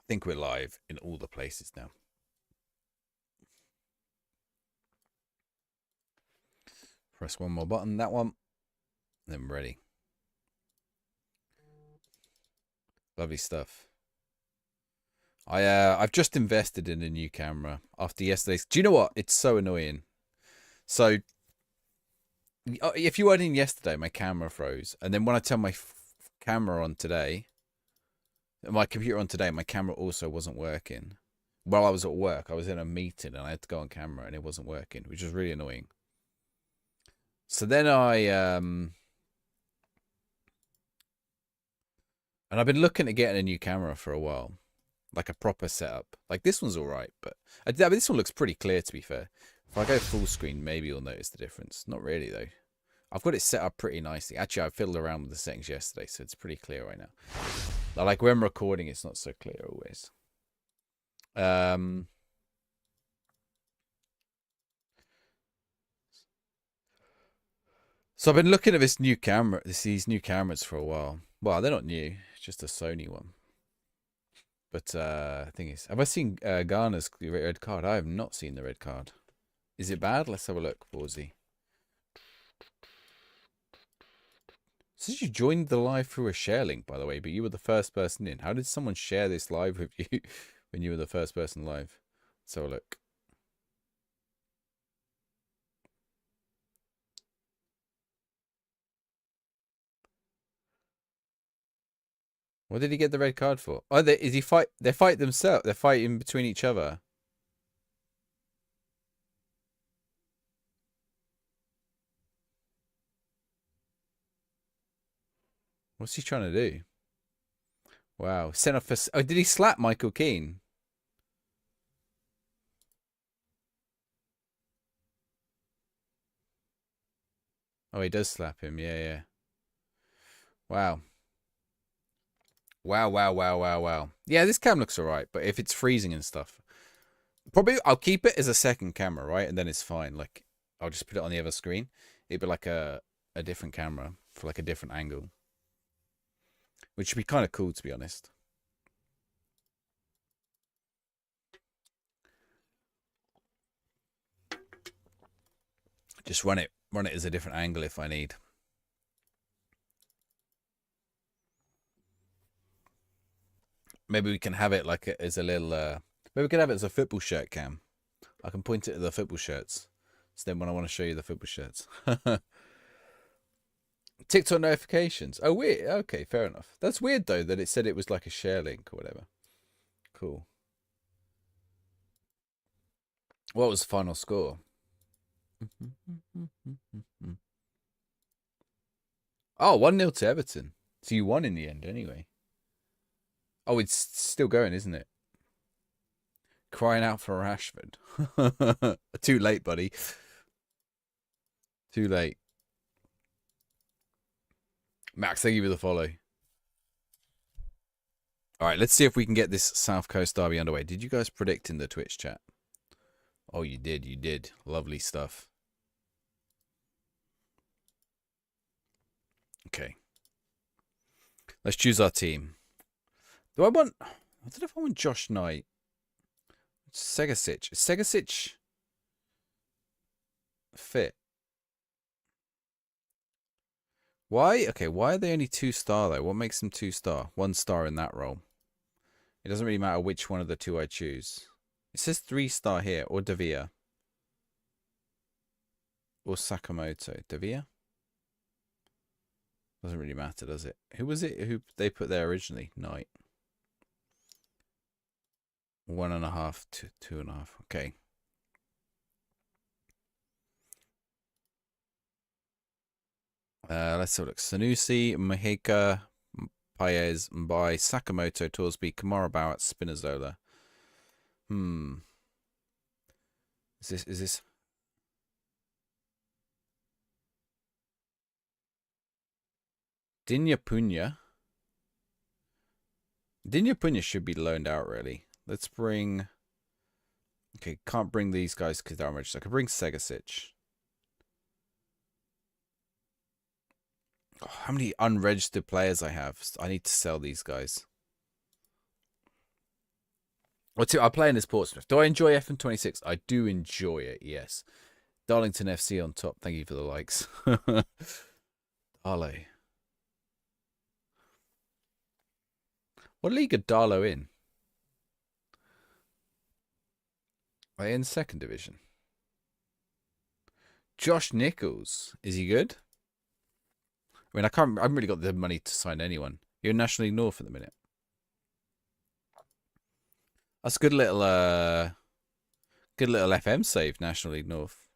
think we're live in all the places now. Press one more button, that one, then we're ready. Lovely stuff. I've just invested in a new camera after yesterday's. Do you know what? It's so annoying. So if you weren't in yesterday, my camera froze, and then when I turned my camera on today, my computer on today, my camera also wasn't working. While I was at work, I was in a meeting and I had to go on camera and it wasn't working, which was really annoying. So then and I've been looking at getting a new camera for a while, like a proper setup. Like this one's all right, but this one looks pretty clear, to be fair. If I go full screen, maybe you'll notice the difference. Not really though. I've got it set up pretty nicely. Actually, I fiddled around with the settings yesterday, so it's pretty clear right now. Like when I'm recording, it's not so clear always. So I've been looking at this new camera, these new cameras for a while. Well, they're not new, it's just a Sony one. But the thing is, have I seen Garner's red card? I have not seen the red card. Is it bad? Let's have a look, Bawsy. Says you joined the live through a share link, by the way, but you were the first person in. How did someone share this live with you when you were the first person live? Let's have a look. What did he get the red card for? Oh, is he fight? They fight themselves. They're fighting between each other. What's he trying to do? Wow. Sent off for... Oh, did he slap Michael Keane? Oh, he does slap him. Yeah, yeah. Wow. Wow, wow, wow, wow, wow. Yeah, this cam looks alright, but if it's freezing and stuff, probably I'll keep it as a second camera, right? And then it's fine. Like, I'll just put it on the other screen. It'd be like a different camera for like a different angle, which would be kind of cool, to be honest. Just run it as a different angle if I need. Maybe we can have it like as a little. Maybe we can have it as a football shirt cam. I can point it at the football shirts. So then when I want to show you the football shirts. TikTok notifications. Oh, weird. Okay, fair enough. That's weird though that it said it was like a share link or whatever. Cool. What was the final score? Oh, 1-0 to Everton. So you won in the end anyway. Oh, it's still going, isn't it? Crying out for Rashford. Too late, buddy. Too late. Max, thank you for the follow. All right, let's see if we can get this South Coast derby underway. Did you guys predict in the Twitch chat? Oh, you did. You did. Lovely stuff. Okay. Let's choose our team. I don't know if I want Josh Knight. Segasic. Is Segasic fit? Why? Okay, why are they only 2-star though? What makes them 2-star? 1-star in that role. It doesn't really matter which one of the two I choose. It says 3-star here, or Davia. Or Sakamoto. Davia? Doesn't really matter, does it? Who was it who they put there originally? Knight. 1.5 to 2.5. Okay. Let's have a look. Sanusi, Mahika, Paez, Mbai, Sakamoto, Torsby, Kamara Bauer, Spinazzola. Is this Dinya Punya? Dinya Punya should be loaned out, really. Let's bring... Okay, can't bring these guys because they're unregistered. I could bring Segasic. Oh, how many unregistered players I have? I need to sell these guys. I'm playing as Portsmouth. Do I enjoy FM26? I do enjoy it, yes. Darlington FC on top. Thank you for the likes. Darlow. What league are Darlow in? Are they in second division? Josh Nichols. Is he good? I mean, I haven't really got the money to sign anyone. You're in National League North at the minute. That's a good little FM save, National League North.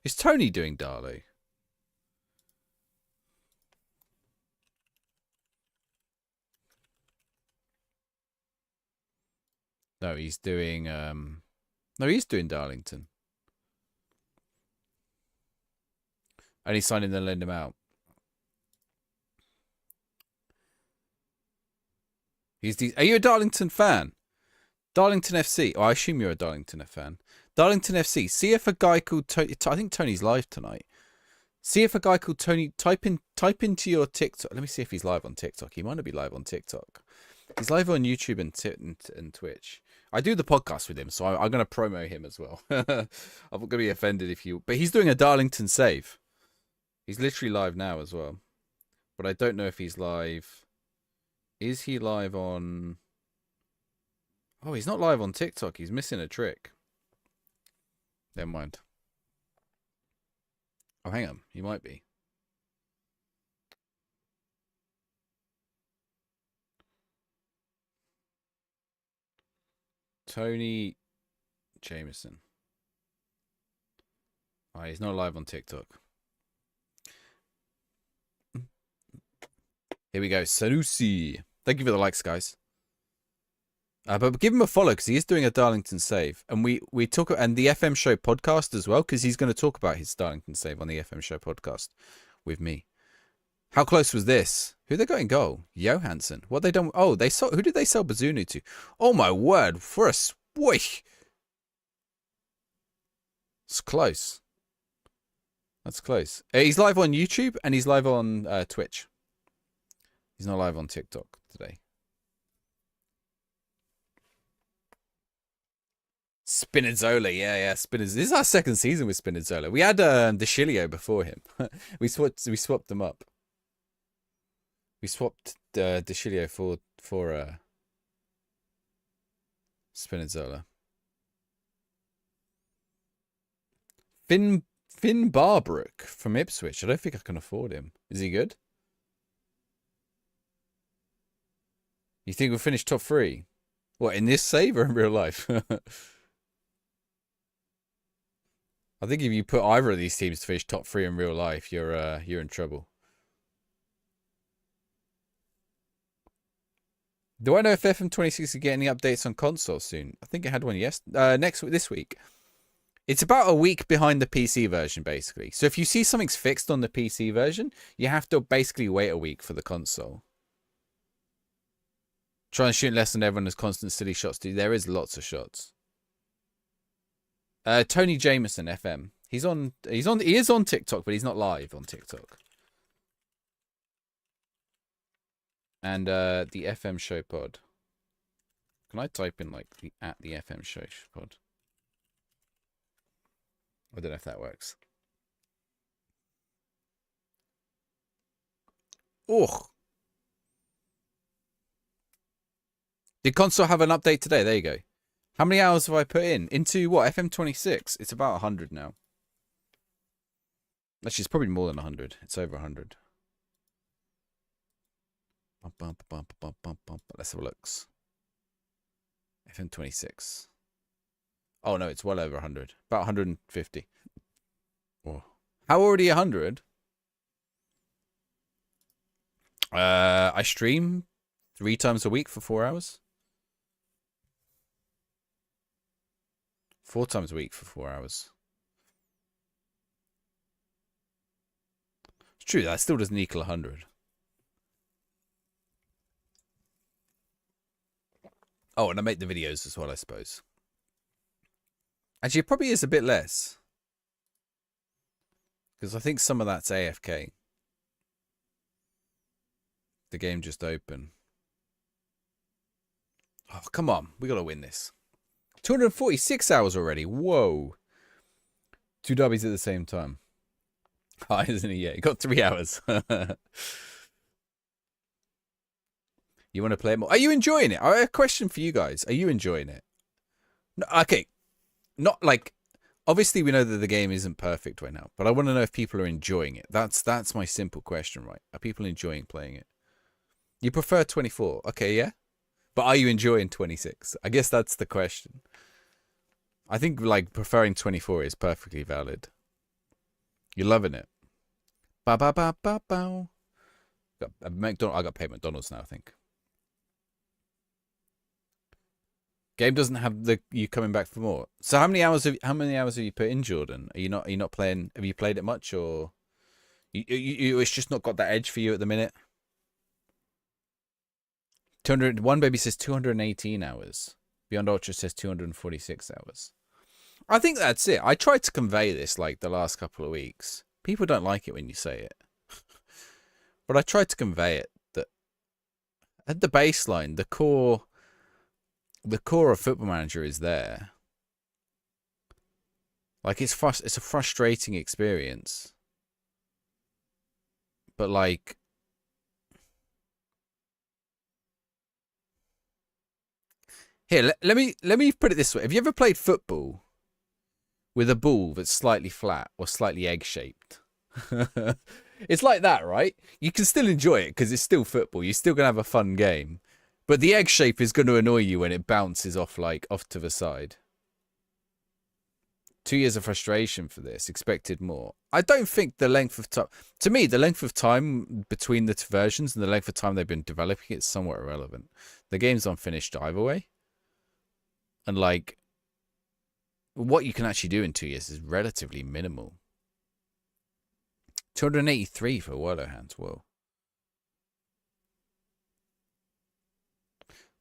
Is Tony doing Darlow? No, he's doing no, he's doing Darlington. And he's signing the lend him out. Are you a Darlington fan? Darlington FC. Oh, I assume you're a Darlington fan. Darlington FC. See if a guy called Tony. I think Tony's live tonight. See if a guy called Tony. Type into your TikTok. Let me see if he's live on TikTok. He might not be live on TikTok. He's live on YouTube and Twitch. I do the podcast with him, so I'm going to promo him as well. I'm not going to be offended if you. But he's doing a Darlington save. He's literally live now as well. But I don't know if he's live. Is he live on... Oh, he's not live on TikTok. He's missing a trick. Never mind. Oh, hang on. He might be. Tony Jameson. Oh, he's not live on TikTok. Here we go. Sanusi. Thank you for the likes, guys. But give him a follow because he is doing a Darlington save, and we talk and the FM Show podcast as well because he's going to talk about his Darlington save on the FM Show podcast with me. How close was this? Who they got in goal? Johansson. What they done? Oh, they sold. Who did they sell Bazunu to? Oh my word! For a swish. It's close. That's close. He's live on YouTube and he's live on Twitch. He's not live on TikTok today. Spinazzola, yeah. This is our second season with Spinazzola. We had De Chilio before him. we swapped them up. We swapped De Chilio for Spinazzola. Finn Barbrook from Ipswich. I don't think I can afford him. Is he good? You think we'll finish top 3? What, in this save or in real life? I think if you put either of these teams to finish top 3 in real life, you're in trouble. Do I know if FM26 will get any updates on console soon? I think it had one this week. It's about a week behind the PC version, basically. So if you see something's fixed on the PC version, you have to basically wait a week for the console. Try and shoot less than everyone has constant silly shots do. There is lots of shots. Tony Jameson, FM. He is on TikTok, but he's not live on TikTok. And the FM Show Pod. Can I type in like the FM Show Pod? I don't know if that works. Oh. Did console have an update today? There you go. How many hours have I put in? Into what? FM26? It's about 100 now. Actually, it's probably more than 100. It's over 100. Let's have a look. FM26. Oh, no, it's well over 100. About 150. Oh. How already 100? I stream 3 times a week for 4 hours. 4 times a week for 4 hours. It's true, that still doesn't equal 100. Oh, and I make the videos as well, I suppose. Actually, it probably is a bit less. Because I think some of that's AFK. The game just open. Oh, come on. We got to win this. 246 hours already. Whoa. 2 dubbies at the same time. High, isn't it? Yeah, you got 3 hours. You want to play it more? Are you enjoying it? I have a question for you guys. Are you enjoying it? No, okay. Not like... Obviously, we know that the game isn't perfect right now. But I want to know if people are enjoying it. That's my simple question, right? Are people enjoying playing it? You prefer 24. Okay, yeah. But are you enjoying 26? I guess that's the question. I think like preferring 24 is perfectly valid. You're loving it. Ba ba ba ba ba. I got paid McDonald's now, I think. Game doesn't have you coming back for more. So how many hours have you put in, Jordan? Are you not playing? Have you played it much, or you it's just not got that edge for you at the minute? 200. One baby says 218 hours. Beyond Ultra says 246 hours. I think that's it. I tried to convey this like the last couple of weeks. People don't like it when you say it. But I tried to convey it that at the baseline, the core of Football Manager is there. Like it's a frustrating experience. But like here, let me put it this way. Have you ever played football with a ball that's slightly flat or slightly egg-shaped? It's like that, right? You can still enjoy it because it's still football. You're still going to have a fun game. But the egg shape is going to annoy you when it bounces off to the side. 2 years of frustration for this. Expected more. I don't think the length of time... To me, the length of time between the two versions and the length of time they've been developing it's somewhat irrelevant. The game's unfinished either way. And like... What you can actually do in 2 years is relatively minimal. 283 for Warlow Hands. Whoa.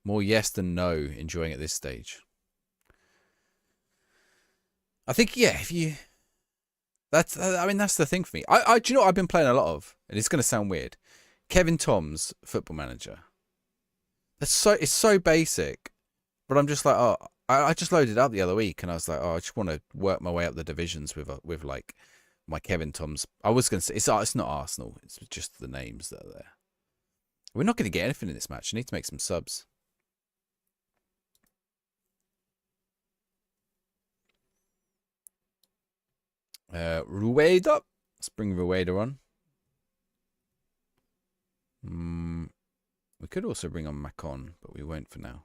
More yes than no enjoying at this stage. I think, yeah, if you... that's the thing for me. Do you know what I've been playing a lot of? And it's going to sound weird. Kevin Tom's Football Manager. It's so basic. But I'm just like, oh... I just loaded it up the other week and I was like, oh, I just want to work my way up the divisions with like my Kevin Tom's. I was going to say, it's not Arsenal. It's just the names that are there. We're not going to get anything in this match. I need to make some subs. Rueda. Let's bring Rueda on. We could also bring on Macon, but we won't for now.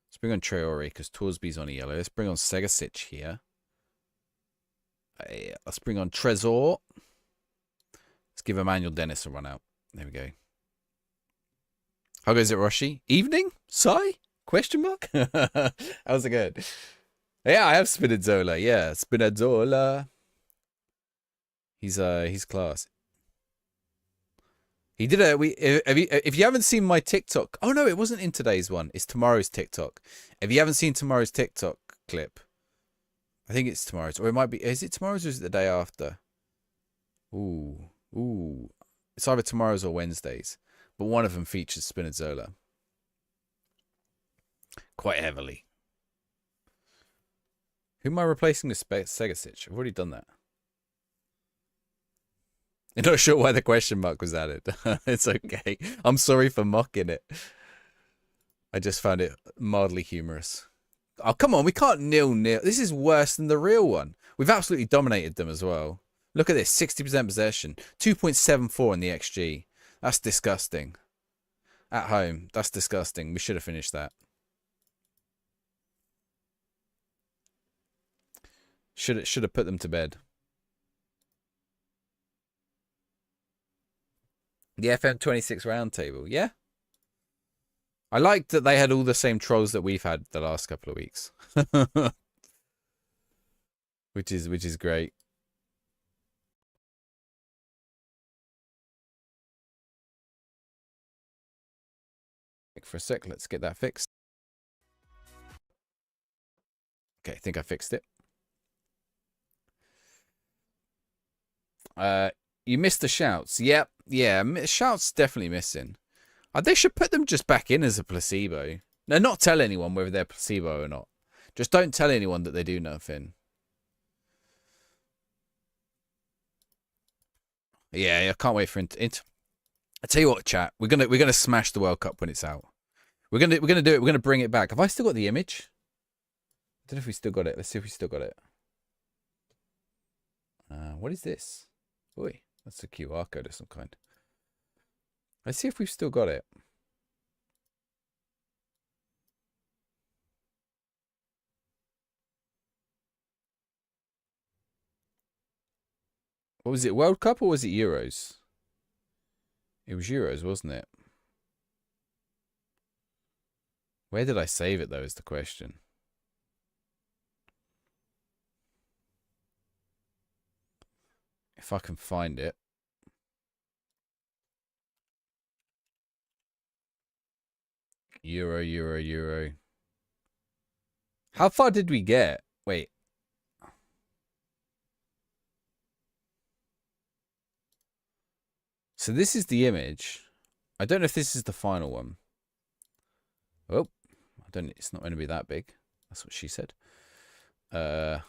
Let's bring on Traore because Torsby's on a yellow. Let's bring on Segasic here. Let's bring on Trezor. Let's give Emmanuel Dennis a run out. There we go. How goes it, Roshi? Evening? Sai? Question mark? How's it going? Yeah, I have Spinazzola. Yeah, Spinazzola. He's class. He did if you haven't seen my TikTok. Oh no, it wasn't in today's one. It's tomorrow's TikTok. If you haven't seen tomorrow's TikTok clip, I think it's tomorrow's, or it might be. Is it tomorrow's or is it the day after? Ooh. It's either tomorrow's or Wednesday's, but one of them features Spinazzola quite heavily. Who am I replacing with Segasic? I've already done that. I'm not sure why the question mark was added. It's okay. I'm sorry for mocking it. I just found it mildly humorous. Oh, come on. We can't 0-0. This is worse than the real one. We've absolutely dominated them as well. Look at this. 60% possession. 2.74 in the XG. That's disgusting. At home. That's disgusting. We should have finished that. Should have put them to bed. The FM26 roundtable, yeah. I liked that they had all the same trolls that we've had the last couple of weeks, which is great. For a sec, let's get that fixed. Okay, I think I fixed it. You missed the shouts. Yep. Yeah, shouts definitely missing. They should put them just back in as a placebo. No, not tell anyone whether they're placebo or not. Just don't tell anyone that they do nothing. Yeah, I can't wait for it. I tell you what, chat. We're gonna smash the World Cup when it's out. We're gonna do it. We're gonna bring it back. Have I still got the image? I don't know if we still got it. Let's see if we still got it. What is this? Oi, that's a QR code of some kind. Let's see if we've still got it. What was it? World Cup or was it Euros? It was Euros, wasn't it? Where did I save it, though, is the question. If I can find it. Euro. How far did we get? Wait. So this is the image. I don't know if this is the final one. Oh, it's not going to be that big. That's what she said. Oh,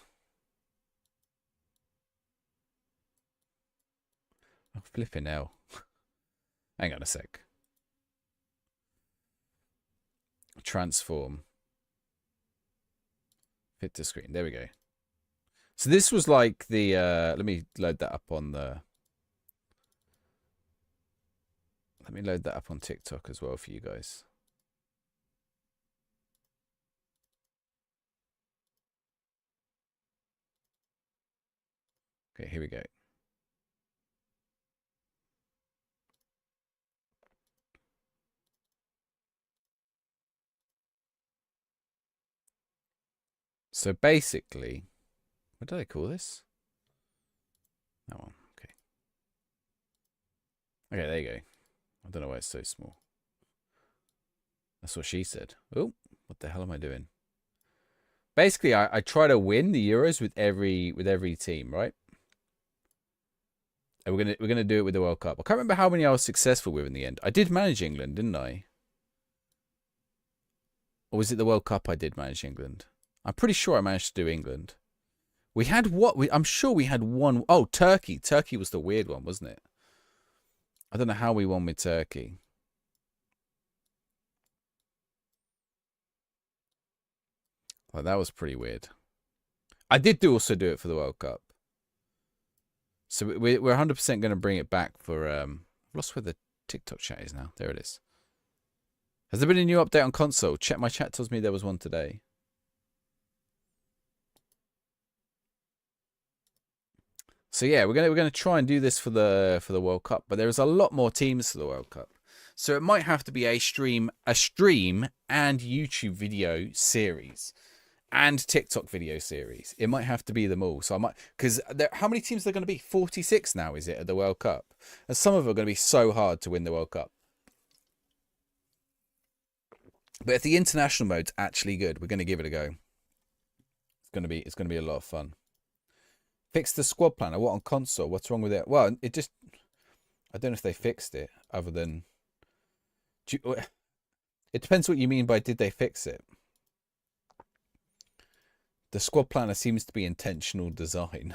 flipping hell. Hang on a sec. Transform. Fit to screen. There we go. So this was like the let me load that up on the TikTok as well for you guys. Okay, here we go. So basically, what did I call this? That one. Okay. Okay, there you go. I don't know why it's so small. That's what she said. Oh, what the hell am I doing? Basically, I try to win the Euros with every team, right? And we're gonna do it with the World Cup. I can't remember how many I was successful with in the end. I did manage England, didn't I? Or was it the World Cup I did manage England? I'm pretty sure I managed to do England. We had what? I'm sure we had one. Oh, Turkey. Turkey was the weird one, wasn't it? I don't know how we won with Turkey. Well, that was pretty weird. I did also do it for the World Cup. So we're 100% going to bring it back for... I've lost where the TikTok chat is now. There it is. Has there been a new update on console? Check my chat tells me there was one today. So yeah, we're gonna try and do this for the World Cup, but there's a lot more teams for the World Cup. So it might have to be a stream and YouTube video series and TikTok video series. It might have to be them all. So I might, because how many teams are there going to be? 46 now, is it, at the World Cup? And some of them are going to be so hard to win the World Cup. But if the international mode's actually good, we're going to give it a go. It's going to be a lot of fun. Fix the squad planner. What, on console? What's wrong with it? Well, it just... I don't know if they fixed it, other than... It depends what you mean by did they fix it. The squad planner seems to be intentional design.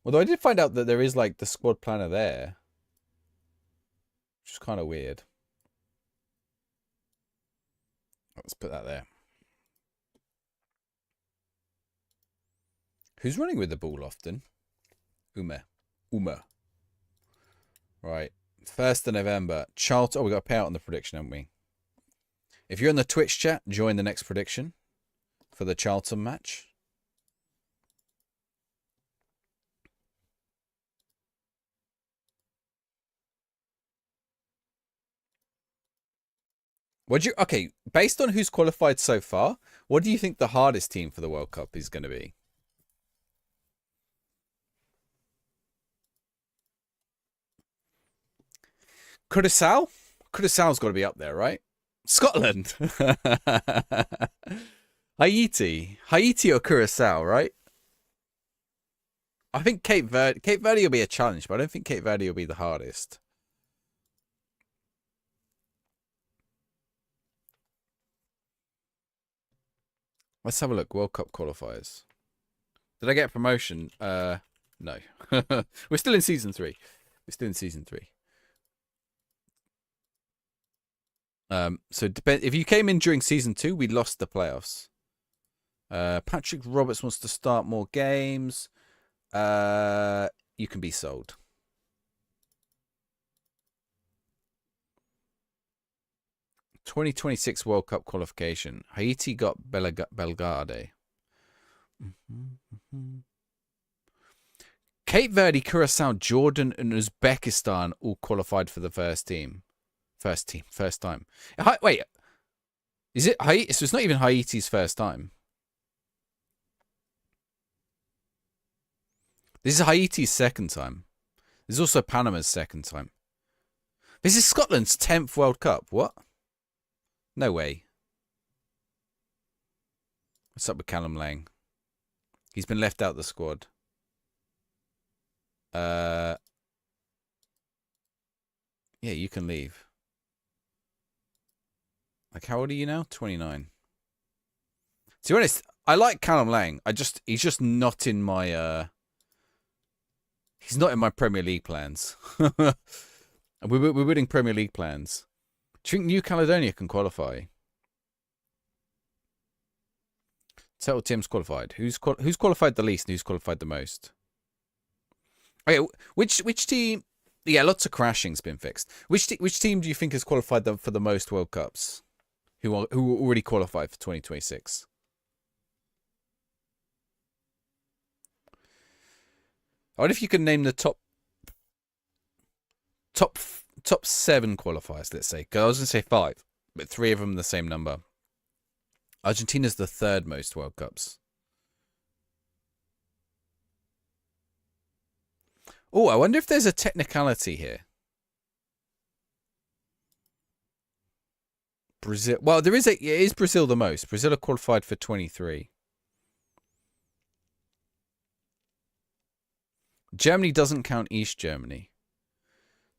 Although I did find out that there is, like, the squad planner there. Which is kind of weird. Let's put that there. Who's running with the ball often? Uma. Right. 1st of November. Charlton. Oh, we got to pay out on the prediction, haven't we? If you're in the Twitch chat, join the next prediction for the Charlton match. Okay, based on who's qualified so far, what do you think the hardest team for the World Cup is going to be? Curaçao? Curaçao's got to be up there, right? Scotland. Haiti or Curaçao, right? I think Cape Verde will be a challenge, but I don't think Cape Verde will be the hardest. Let's have a look. World Cup qualifiers. Did I get a promotion? No. We're still in season 3. We're still in season 3. So if you came in during season 2, we lost the playoffs. Patrick Roberts wants to start more games. You can be sold. '26 World Cup qualification. Haiti got Belgrade. Cape Verde, Curacao, Jordan, and Uzbekistan all qualified for the first time. Wait, is it Haiti? So it's not even Haiti's first time. This is Haiti's second time. This is also Panama's second time. This is Scotland's 10th World Cup. What? No way. What's up with Callum Lang? He's been left out of the squad. Yeah, you can leave. Like, how old are you now? 29. To be honest, I like Callum Lang. He's just not in my he's not in my Premier League plans. We're winning Premier League plans. Do you think New Caledonia can qualify? Total teams qualified. Who's qualified the least and who's qualified the most? Okay, which team? Yeah, lots of crashing's been fixed. Which team do you think has qualified for the most World Cups? Who already qualified for 2026? I wonder if you can name the top 7 qualifiers, let's say. Because I was going to say 5, but 3 of them the same number. Argentina's the 3rd most World Cups. Oh, I wonder if there's a technicality here. Brazil. Well, it is Brazil the most. Brazil are qualified for 23. Germany doesn't count East Germany.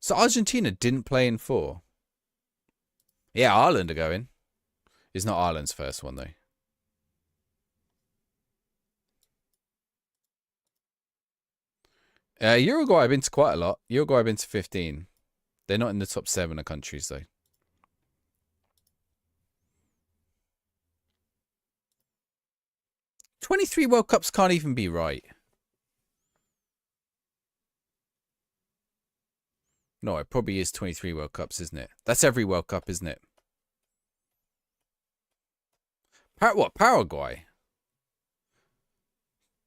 So Argentina didn't play in 4. Yeah, Ireland are going. It's not Ireland's first one, though. Uruguay I've been to quite a lot. Uruguay I've been to 15. They're not in the top 7 of countries, though. "23 World Cups can't even be right." No, it probably is 23 World Cups, isn't it? That's every World Cup, isn't it? What? Paraguay?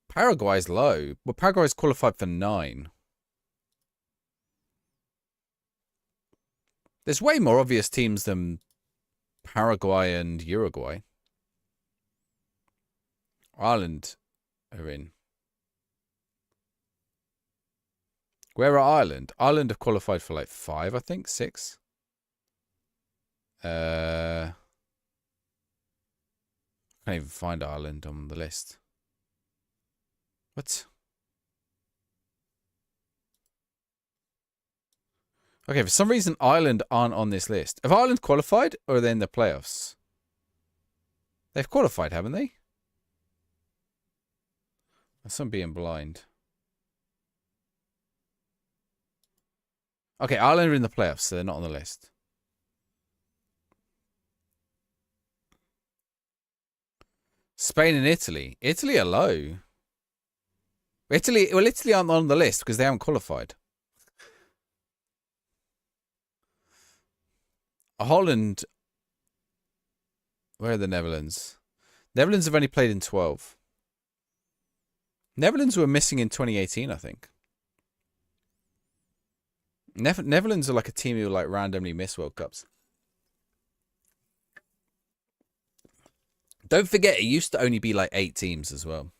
Paraguay's low. Well, Paraguay's qualified for 9. There's way more obvious teams than Paraguay and Uruguay. Ireland are in. Where are Ireland? Ireland have qualified for like 5, I think. 6. Can't even find Ireland on the list. What? Okay, for some reason Ireland aren't on this list. Have Ireland qualified or are they in the playoffs? They've qualified, haven't they? That's I'm being blind. Okay, Ireland are in the playoffs, so they're not on the list. Spain and Italy. Italy are low. Italy aren't on the list because they haven't qualified. Holland. Where are the Netherlands? Netherlands have only played in 12. Netherlands were missing in 2018, I think. Netherlands are like a team who like randomly miss World Cups. Don't forget, it used to only be like 8 teams as well.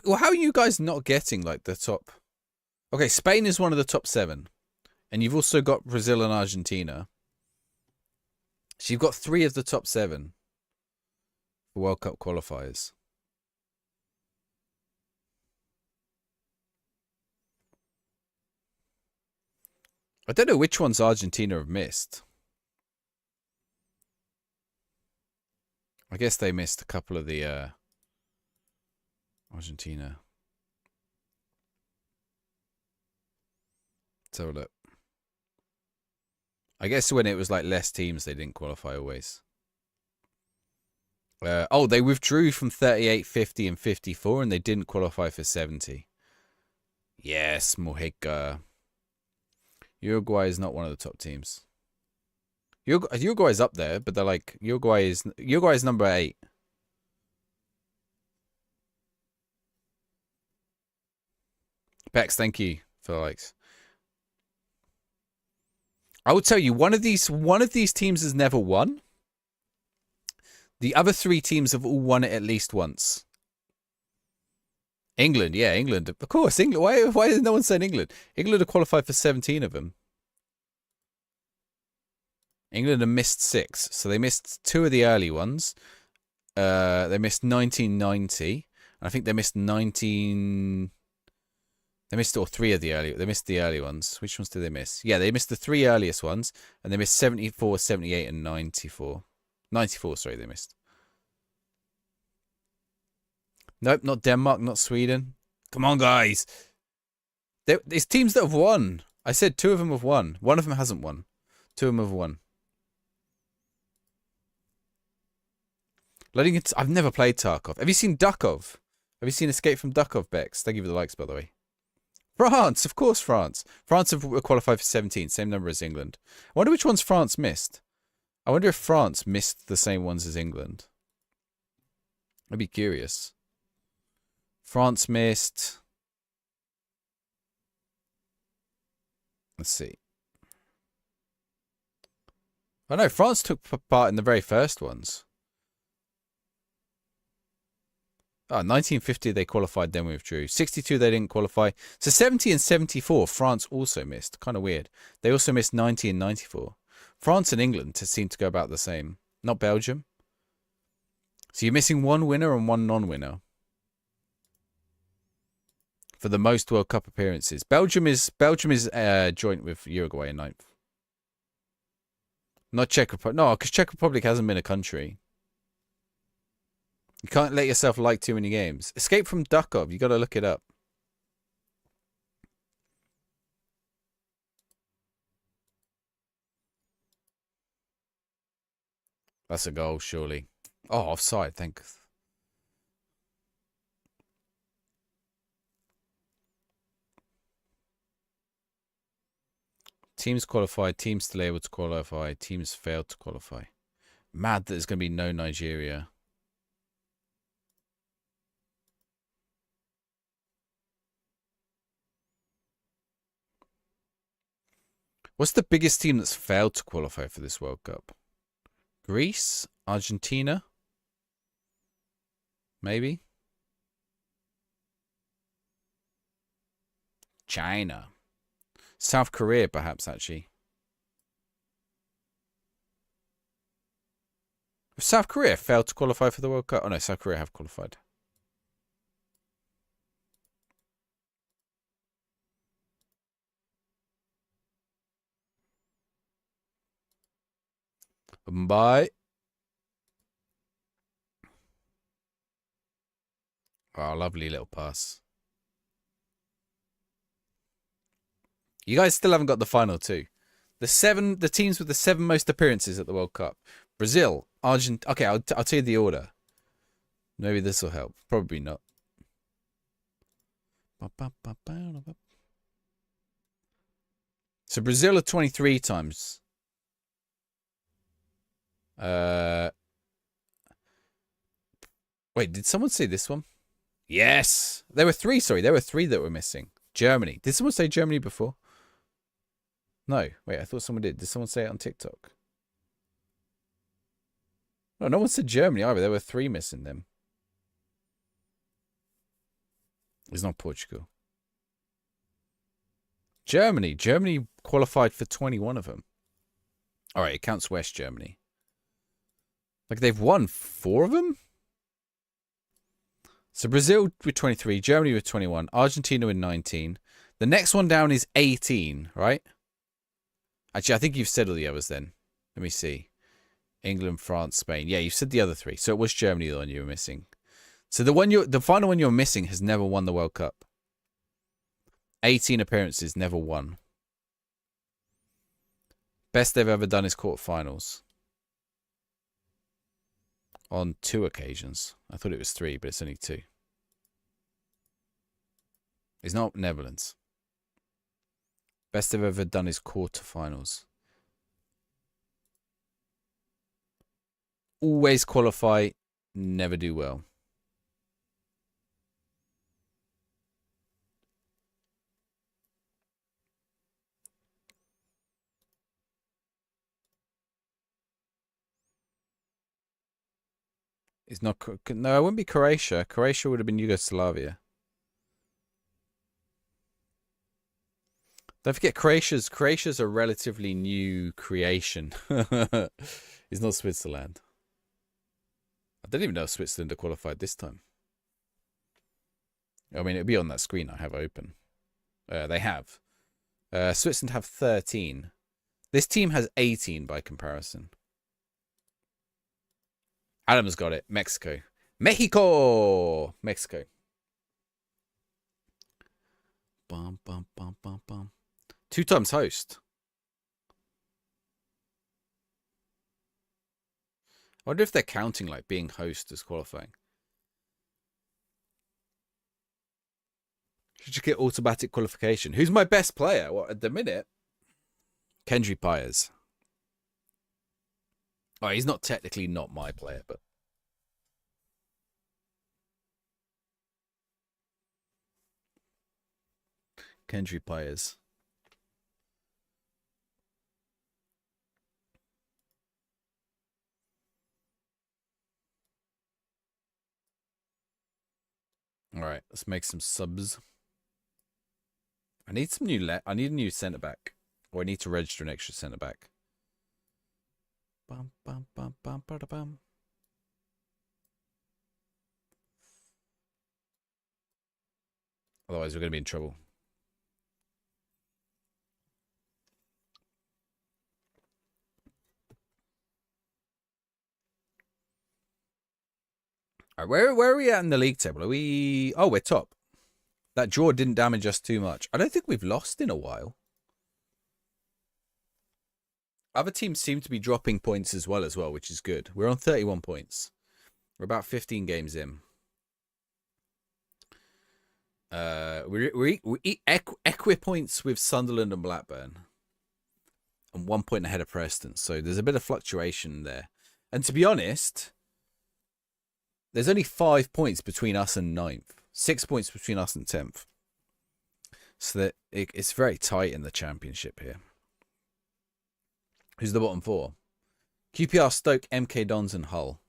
Well, how are you guys not getting like the top? Okay, Spain is one of the top 7. And you've also got Brazil and Argentina. So you've got 3 of the top 7 for World Cup qualifiers. I don't know which ones Argentina have missed. I guess they missed a couple of the Argentina. Let's have a look. I guess when it was like less teams, they didn't qualify always. Oh, they withdrew from 38, 50, and 54, and they didn't qualify for 70. Yes, Mojica. Uruguay is not one of the top teams. Uruguay's up there, but they're like Uruguay is number 8. Bex, thank you for the likes. I will tell you, one of these teams has never won. The other 3 teams have all won it at least once. England, yeah, England. Of course, England. Why is no one saying England? England have qualified for 17 of them. England have missed 6. So they missed 2 of the early ones. They missed 1990. I think they missed 19... They missed all 3 of the early... They missed the early ones. Which ones did they miss? Yeah, they missed the 3 earliest ones. And they missed 74, 78, and 94. 94, sorry, they missed. Nope, not Denmark, not Sweden. Come on, guys. There's teams that have won. I said 2 of them have won. One of them hasn't won. 2 of them have won. I've never played Tarkov. Have you seen Dukov? Have you seen Escape from Dukov, Bex? Thank you for the likes, by the way. France, of course, France. France have qualified for 17, same number as England. I wonder which ones France missed. I wonder if France missed the same ones as England. I'd be curious. France missed... Let's see. Oh no, France took part in the very first ones. Oh, 1950 they qualified, then withdrew. 62 they didn't qualify. So 70 and 74 France also missed. Kind of weird. They also missed 90 and 94. France and England seem to go about the same. Not Belgium. So you're missing 1 winner and 1 non-winner for the most World Cup appearances. Belgium is joint with Uruguay in 9th. Not Czech Republic. No, because Czech Republic hasn't been a country. You can't let yourself like too many games. Escape from Dukov. You got to look it up. That's a goal, surely. Oh, offside. Thanks. Teams qualified. Teams still able to qualify. Teams failed to qualify. Mad that there's going to be no Nigeria. What's the biggest team that's failed to qualify for this World Cup? Greece? Argentina? Maybe? China. South Korea, perhaps, actually. South Korea failed to qualify for the World Cup. Oh, no, South Korea have qualified. Bye. Oh, lovely little pass. You guys still haven't got the final 2. The teams with the 7 most appearances at the World Cup. Brazil, Argentina. Okay, I'll tell you the order. Maybe this will help. Probably not. So Brazil are 23 times. Wait, did someone say this one? Yes. There were 3, sorry. There were 3 that were missing. Germany. Did someone say Germany before? No. Wait, I thought someone did. Did someone say it on TikTok? No, no one said Germany either. There were 3 missing them. It's not Portugal. Germany. Germany qualified for 21 of them. All right, it counts West Germany. Like, they've won 4 of them? So Brazil with 23, Germany with 21, Argentina with 19. The next one down is 18, right? Actually, I think you've said all the others then. Let me see. England, France, Spain. Yeah, you've said the other three. So it was Germany the one you were missing. So the final one you're missing has never won the World Cup. 18 appearances, never won. Best they've ever done is quarterfinals. On 2 occasions. I thought it was 3, but it's only 2. It's not Netherlands. Best they've ever done is quarterfinals. Always qualify, never do well. It's not. No, it wouldn't be Croatia. Croatia would have been Yugoslavia. Don't forget, Croatia's a relatively new creation. It's not Switzerland. I don't even know if Switzerland are qualified this time. I mean, it'll be on that screen I have open. They have. Switzerland have 13. This team has 18 by comparison. Adam's got it. Mexico. Mexico. Bum, bum, bum, bum, bum. 2 times host. I wonder if they're counting like being host as qualifying. Should you get automatic qualification? Who's my best player? What at the minute? Kendry Pyers. Oh, he's not technically not my player, but Kendry Pyers. All right, let's make some subs. I need some I need a new centre back, or I need to register an extra centre back. Bum bum bum bum bum bum. Otherwise, we're going to be in trouble. All right, where are we at in the league table? Are we? Oh, we're top. That draw didn't damage us too much. I don't think we've lost in a while. Other teams seem to be dropping points as well, which is good. We're on 31 points. We're about 15 games in. We're equipoints with Sunderland and Blackburn. And 1 point ahead of Preston. So there's a bit of fluctuation there. And to be honest, there's only 5 points between us and 9th. 6 points between us and 10th. So that it's very tight in the championship here. Who's the bottom 4? QPR, Stoke, MK Dons and Hull.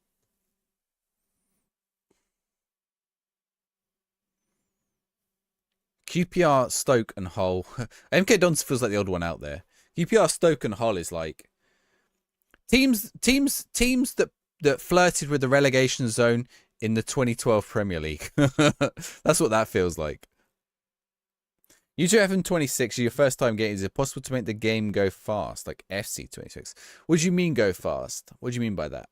QPR, Stoke and Hull. MK Dons feels like the odd one out there. QPR, Stoke and Hull is like teams that flirted with the relegation zone in the 2012 Premier League. That's what that feels like. User FM26, your first time getting, is it possible to make the game go fast? Like FC26. What do you mean go fast? What do you mean by that?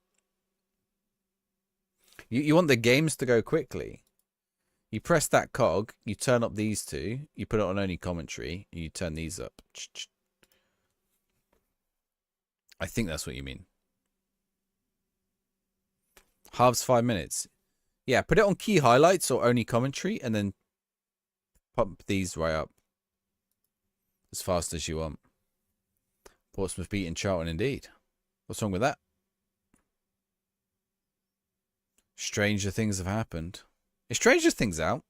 You want the games to go quickly. You press that cog, you turn up these two, you put it on only commentary, and you turn these up. I think that's what you mean. Halves 5 minutes. Yeah, put it on key highlights or only commentary, and then pump these right up as fast as you want. Portsmouth beating Charlton indeed. What's wrong with that? Stranger things have happened. Is Stranger Things out?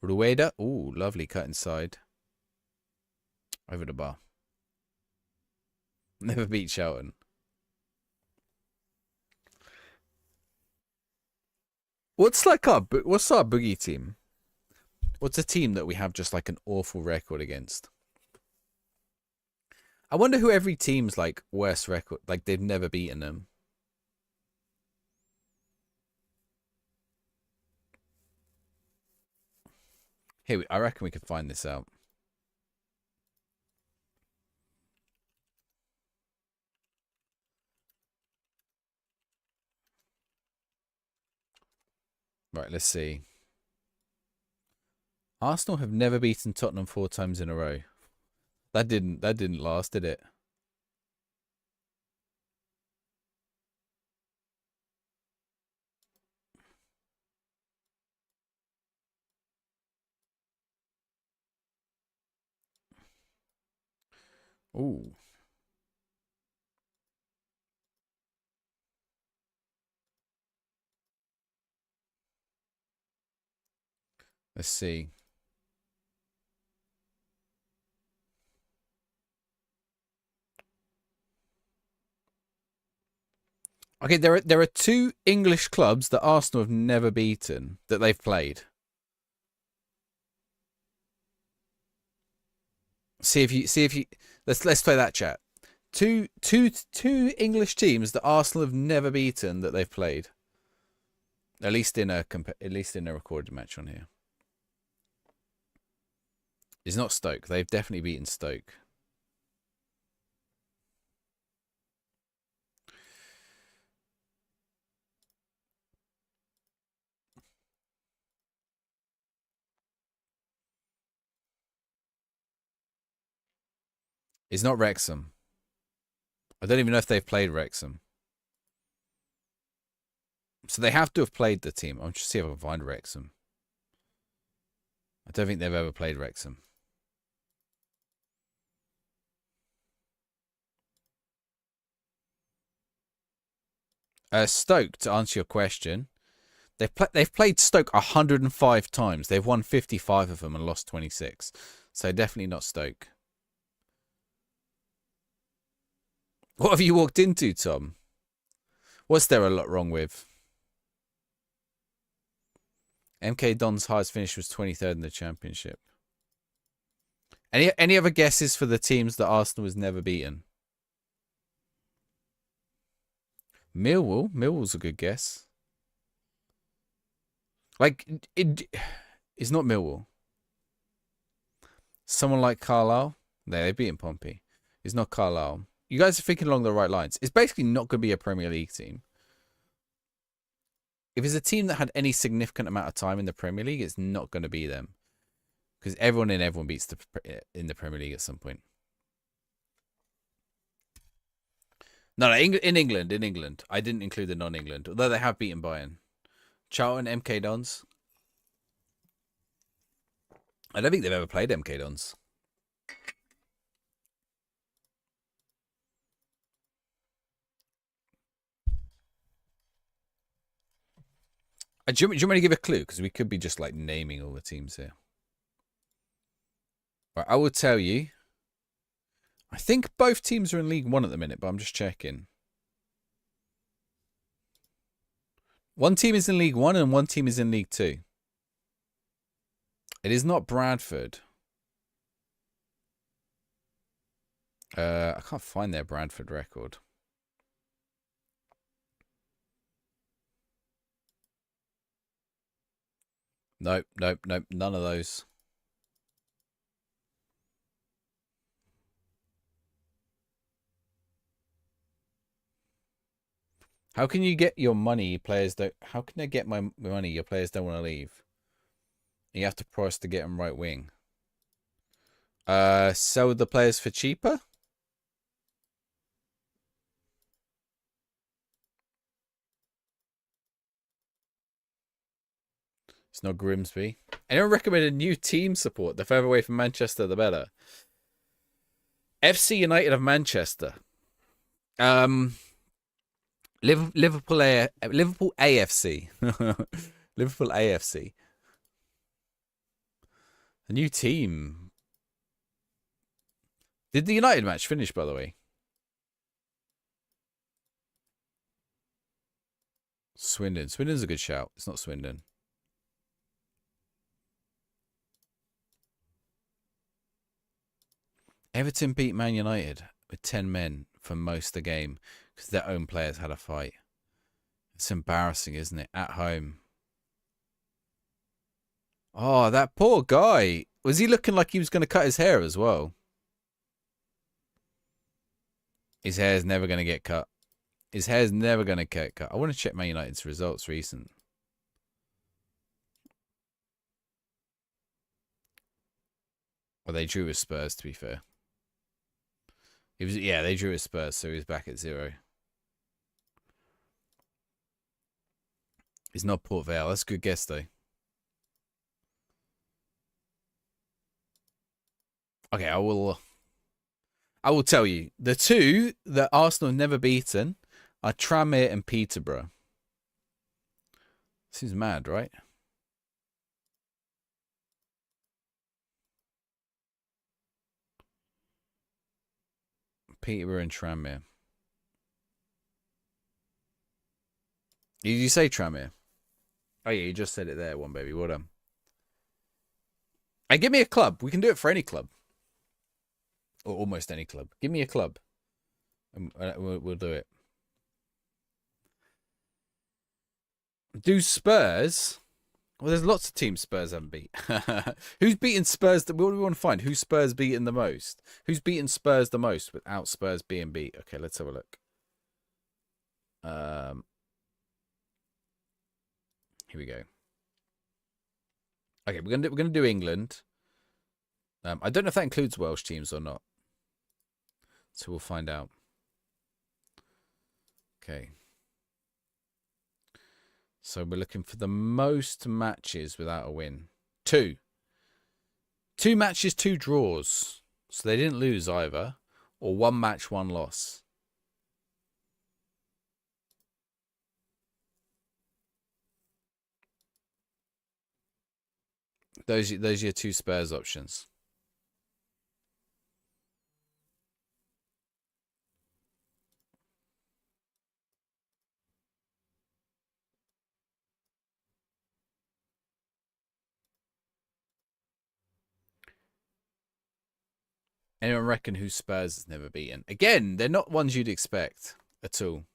Rueda. Ooh, lovely cut inside. Over the bar. Never beat Charlton. What's our boogie team? What's a team that we have just like an awful record against? I wonder who every team's like worst record, like they've never beaten them. Here, I reckon we could find this out. Right, let's see. Arsenal have never beaten Tottenham 4 times in a row. That didn't last, did it? Ooh. Let's see. Okay, there are 2 English clubs that Arsenal have never beaten that they've played. See if you let's play that chat. Two English teams that Arsenal have never beaten that they've played. At least in a recorded match on here. It's not Stoke. They've definitely beaten Stoke. It's not Wrexham. I don't even know if they've played Wrexham. So they have to have played the team. I'll just see if I can find Wrexham. I don't think they've ever played Wrexham. Stoke, to answer your question, they've played Stoke 105 times. They've won 55 of them and lost 26. So definitely not Stoke. What have you walked into, Tom? What's there a lot wrong with? MK Don's highest finish was 23rd in the championship. Any other guesses for the teams that Arsenal has never beaten? Millwall. Millwall's a good guess. Like, it's not Millwall. Someone like Carlisle. They've beaten Pompey. It's not Carlisle. You guys are thinking along the right lines. It's basically not going to be a Premier League team. If it's a team that had any significant amount of time in the Premier League, it's not going to be them. Because everyone beats in the Premier League at some point. No, in England. I didn't include the non-England, although they have beaten Bayern. Charlton, MK Dons. I don't think they've ever played MK Dons. Do you want me to give a clue? Because we could be just like naming all the teams here. Right, I will tell you. I think both teams are in League One at the minute, but I'm just checking. One team is in League One and one team is in League Two. It is not Bradford. I can't find their Bradford record. Nope. None of those. How can you get your money? Players don't. How can I get my money? Your players don't want to leave. You have to price to get them right wing. Sell the players for cheaper. It's not Grimsby. Anyone recommend a new team support? The further away from Manchester, the better. FC United of Manchester. Liverpool AFC. Liverpool AFC. A new team. Did the United match finish, by the way? Swindon. Swindon's a good shout. It's not Swindon. Everton beat Man United with 10 men for most of the game because their own players had a fight. It's embarrassing, isn't it? At home. Oh, that poor guy. Was he looking like he was going to cut his hair as well? His hair's never going to get cut. His hair's never going to get cut. I want to check Man United's results recent. Well, they drew with Spurs, to be fair. It was, yeah, they drew with Spurs, so he was back at 0. He's not Port Vale. That's a good guess, though. Okay, I will tell you. The two that Arsenal have never beaten are Tranmere and Peterborough. Seems mad, right? Peterborough and Tranmere. Did you say Tranmere? Oh, yeah, you just said it there, one baby. Well done. Hey, give me a club. We can do it for any club. Or almost any club. Give me a club. And we'll do it. Do Spurs... Well, there's lots of teams Spurs haven't beat. Who's beaten Spurs? What do we want to find? Who's Spurs beaten the most? Who's beaten Spurs the most without Spurs being beat? Okay, let's have a look. Here we go. Okay, we're gonna do England. I don't know if that includes Welsh teams or not. So we'll find out. Okay. So we're looking for the most matches without a win. 2. 2 matches, 2 draws. So they didn't lose either. Or 1 match, 1 loss. Those are your 2 Spurs options. Anyone reckon who Spurs has never beaten? Again, they're not ones you'd expect at all.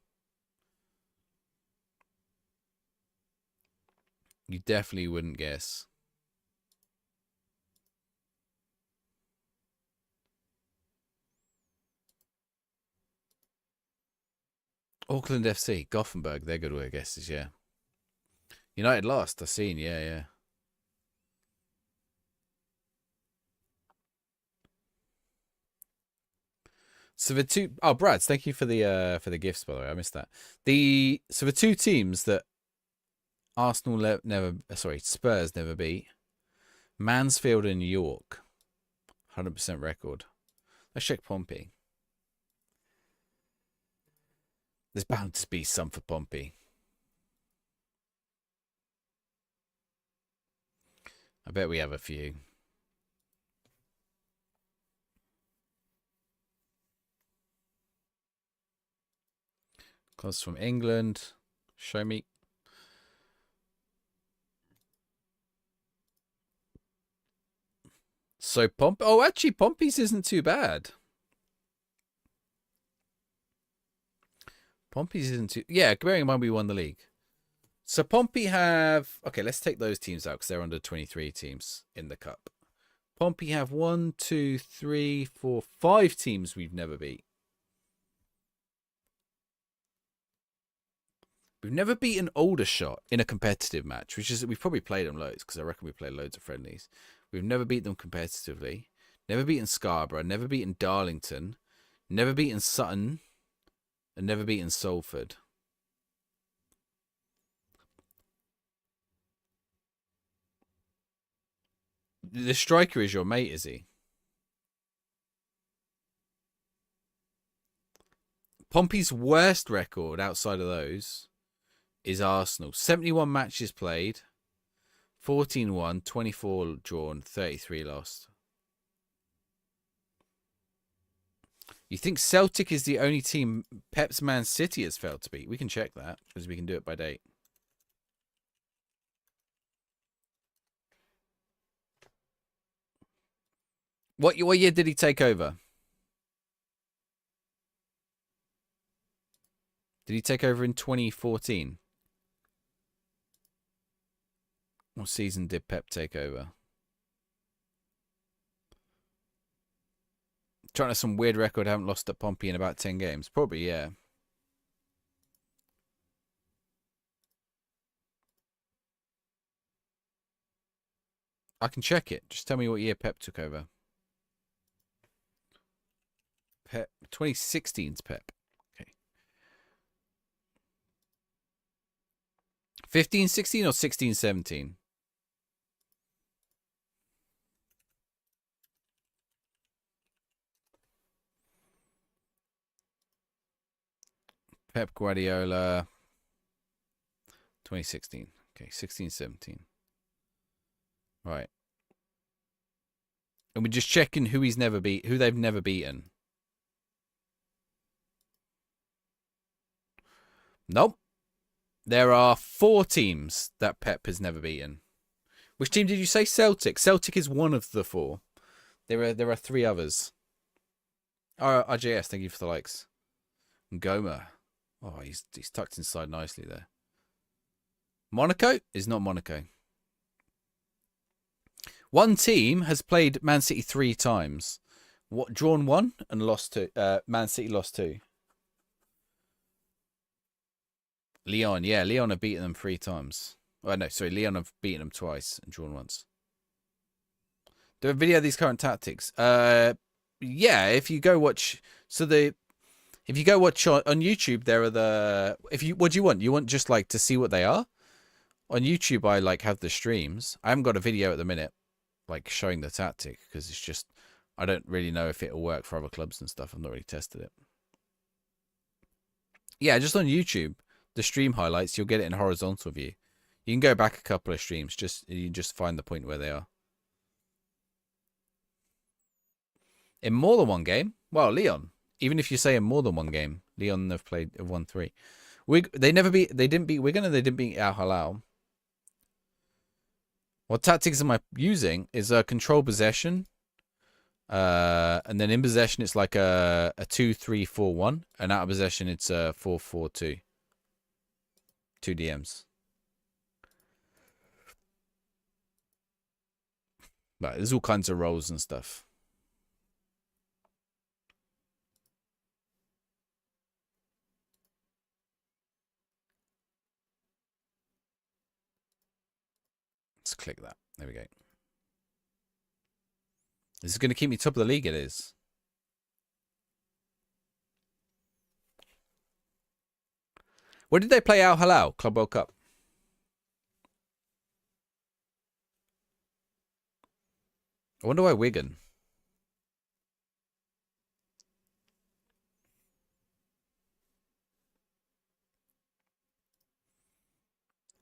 You definitely wouldn't guess. Auckland FC, Gothenburg, they're good with guesses, yeah. United lost, I've seen, yeah. So the two Brads, thank you for the gifts, by the way. I missed that. So the 2 teams that Spurs never beat, Mansfield and York, 100% record. Let's check Pompey. There's bound to be some for Pompey. I bet we have a few. Comes from England. Show me. So Pompey. Oh, actually, Pompey's isn't too bad. Pompey's isn't too. Yeah, bearing in mind we won the league. So Pompey have. Okay, let's take those teams out because they're under 23 teams in the cup. Pompey have 1, 2, 3, 4, 5 teams we've never beat. We've never beaten Aldershot in a competitive match, which is we've probably played them loads because I reckon we played loads of friendlies. We've never beat them competitively. Never beaten Scarborough. Never beaten Darlington. Never beaten Sutton. And never beaten Salford. The striker is your mate, is he? Pompey's worst record outside of those is Arsenal. 71 matches played, 14 won, 24 drawn, 33 lost. You think Celtic is the only team Pep's Man City has failed to beat? We can check that because we can do it by date. What year did he take over? Did he take over in 2014? What season did Pep take over? Trying to some weird record, haven't lost at Pompey in about 10 games. Probably, yeah. I can check it. Just tell me what year Pep took over. Pep 2016's Pep. Okay. 15-16 or 16-17? Pep Guardiola 2016. Okay, 16-17. Right. And we're just checking who they've never beaten. Nope. There are 4 teams that Pep has never beaten. Which team did you say? Celtic. Celtic is one of the 4. There are 3 others. RJS, thank you for the likes. Goma. Oh, he's tucked inside nicely there. Monaco is not Monaco. One team has played Man City 3 times. Drawn 1 and lost 2. Man City lost 2. Lyon, yeah, Lyon have beaten them 3 times. Oh no, sorry, Lyon have beaten them twice and drawn once. Do a video of these current tactics. Yeah, if you go watch, if you go watch on YouTube, there are the. What do you want? You want just like to see what they are? On YouTube, I like have the streams. I haven't got a video at the minute, like showing the tactic because it's just I don't really know if it'll work for other clubs and stuff. I've not really tested it. Yeah, just on YouTube, the stream highlights, you'll get it in horizontal view. You can go back a couple of streams, you just find the point where they are. In more than one game, well, Lyon. Even if you say in more than one game, Lyon have won 3. They didn't beat Wigan and they didn't beat Al Hilal. What tactics am I using is a control possession. And then in possession it's like a 2-3-4-1, and out of possession it's a 4-4-2. 2 DMs. Right, there's all kinds of roles and stuff. Let's click that. There we go. This is going to keep me top of the league, it is. Where did they play Al Hilal? Club World Cup. I wonder why Wigan.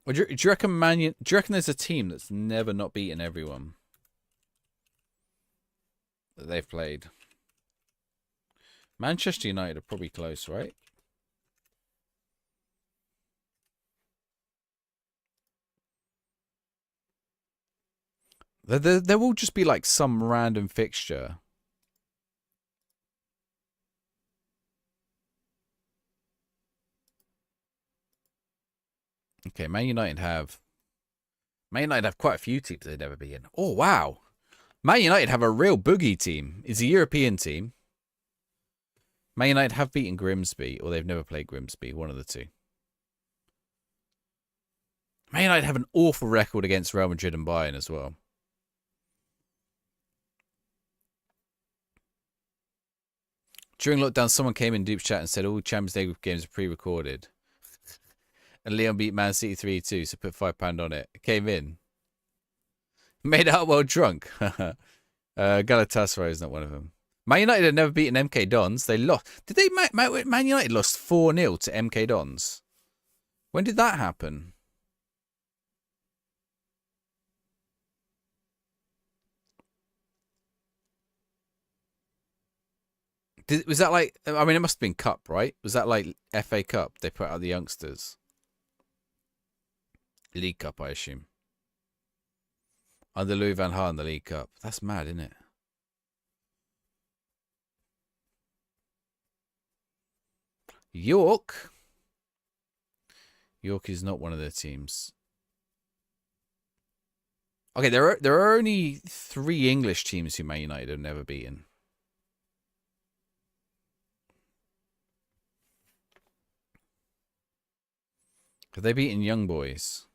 Well, do you reckon do you reckon there's a team that's never not beaten everyone that they've played? Manchester United are probably close, right? There will just be like some random fixture. Okay, Man United have quite a few teams they've never beaten. Oh wow, Man United have a real boogie team. It's a European team. Man United have beaten Grimsby, or they've never played Grimsby. One of the two. Man United have an awful record against Real Madrid and Bayern as well. During lockdown, someone came in Dupe's chat and said all Champions League games are pre-recorded. And Leon beat Man City 3-2, so put £5 on it. Came in. Made out while drunk. Galatasaray is not one of them. Man United had never beaten MK Dons. They lost. Did they? Man United lost 4-0 to MK Dons. When did that happen? Was that like? I mean, it must have been Cup, right? Was that like FA Cup? They put out the youngsters. League Cup, I assume. Under Louis van Gaal in the League Cup. That's mad, isn't it? York. York is not one of their teams. Okay, there are only 3 English teams who Man United have never beaten. Have they beaten Young Boys?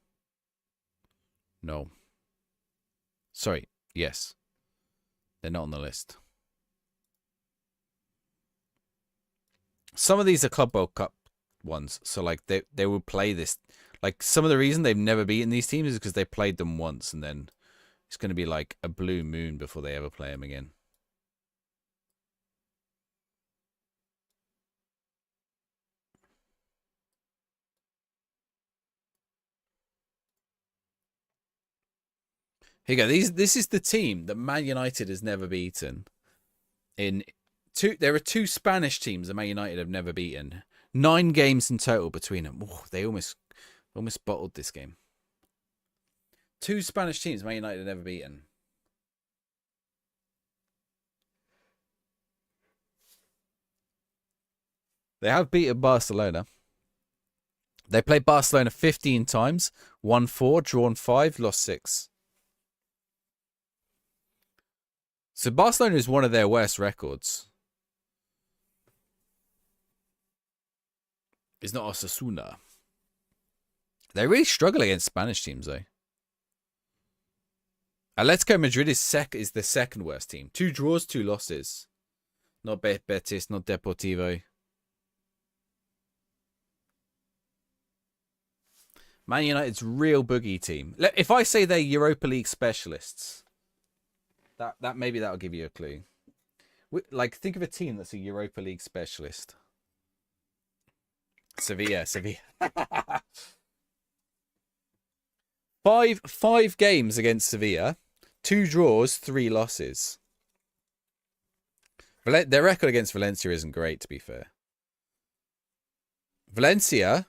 No. Sorry. Yes. They're not on the list. some of these are Club World Cup ones, so like they will play this. Like some of the reason they've never beaten these teams is because they played them once, and then it's going to be like a blue moon before they ever play them again. Here you go. This is the team that Man United has never beaten. There are two Spanish teams that Man United have never beaten. 9 games in total between them. Oh, they almost bottled this game. 2 Spanish teams Man United have never beaten. They have beaten Barcelona. They played Barcelona 15 times, won 4, drawn 5, lost 6. So Barcelona is one of their worst records. It's not Osasuna. They really struggle against Spanish teams, though. Atletico Madrid is the second worst team. 2 draws, 2 losses. Not Betis, not Deportivo. Man United's real boogie team. If I say they're Europa League specialists, that maybe that'll give you a clue. Like, think of a team that's a Europa League specialist. Sevilla. Five games against Sevilla, 2 draws, 3 losses. Their record against Valencia isn't great, to be fair. Valencia,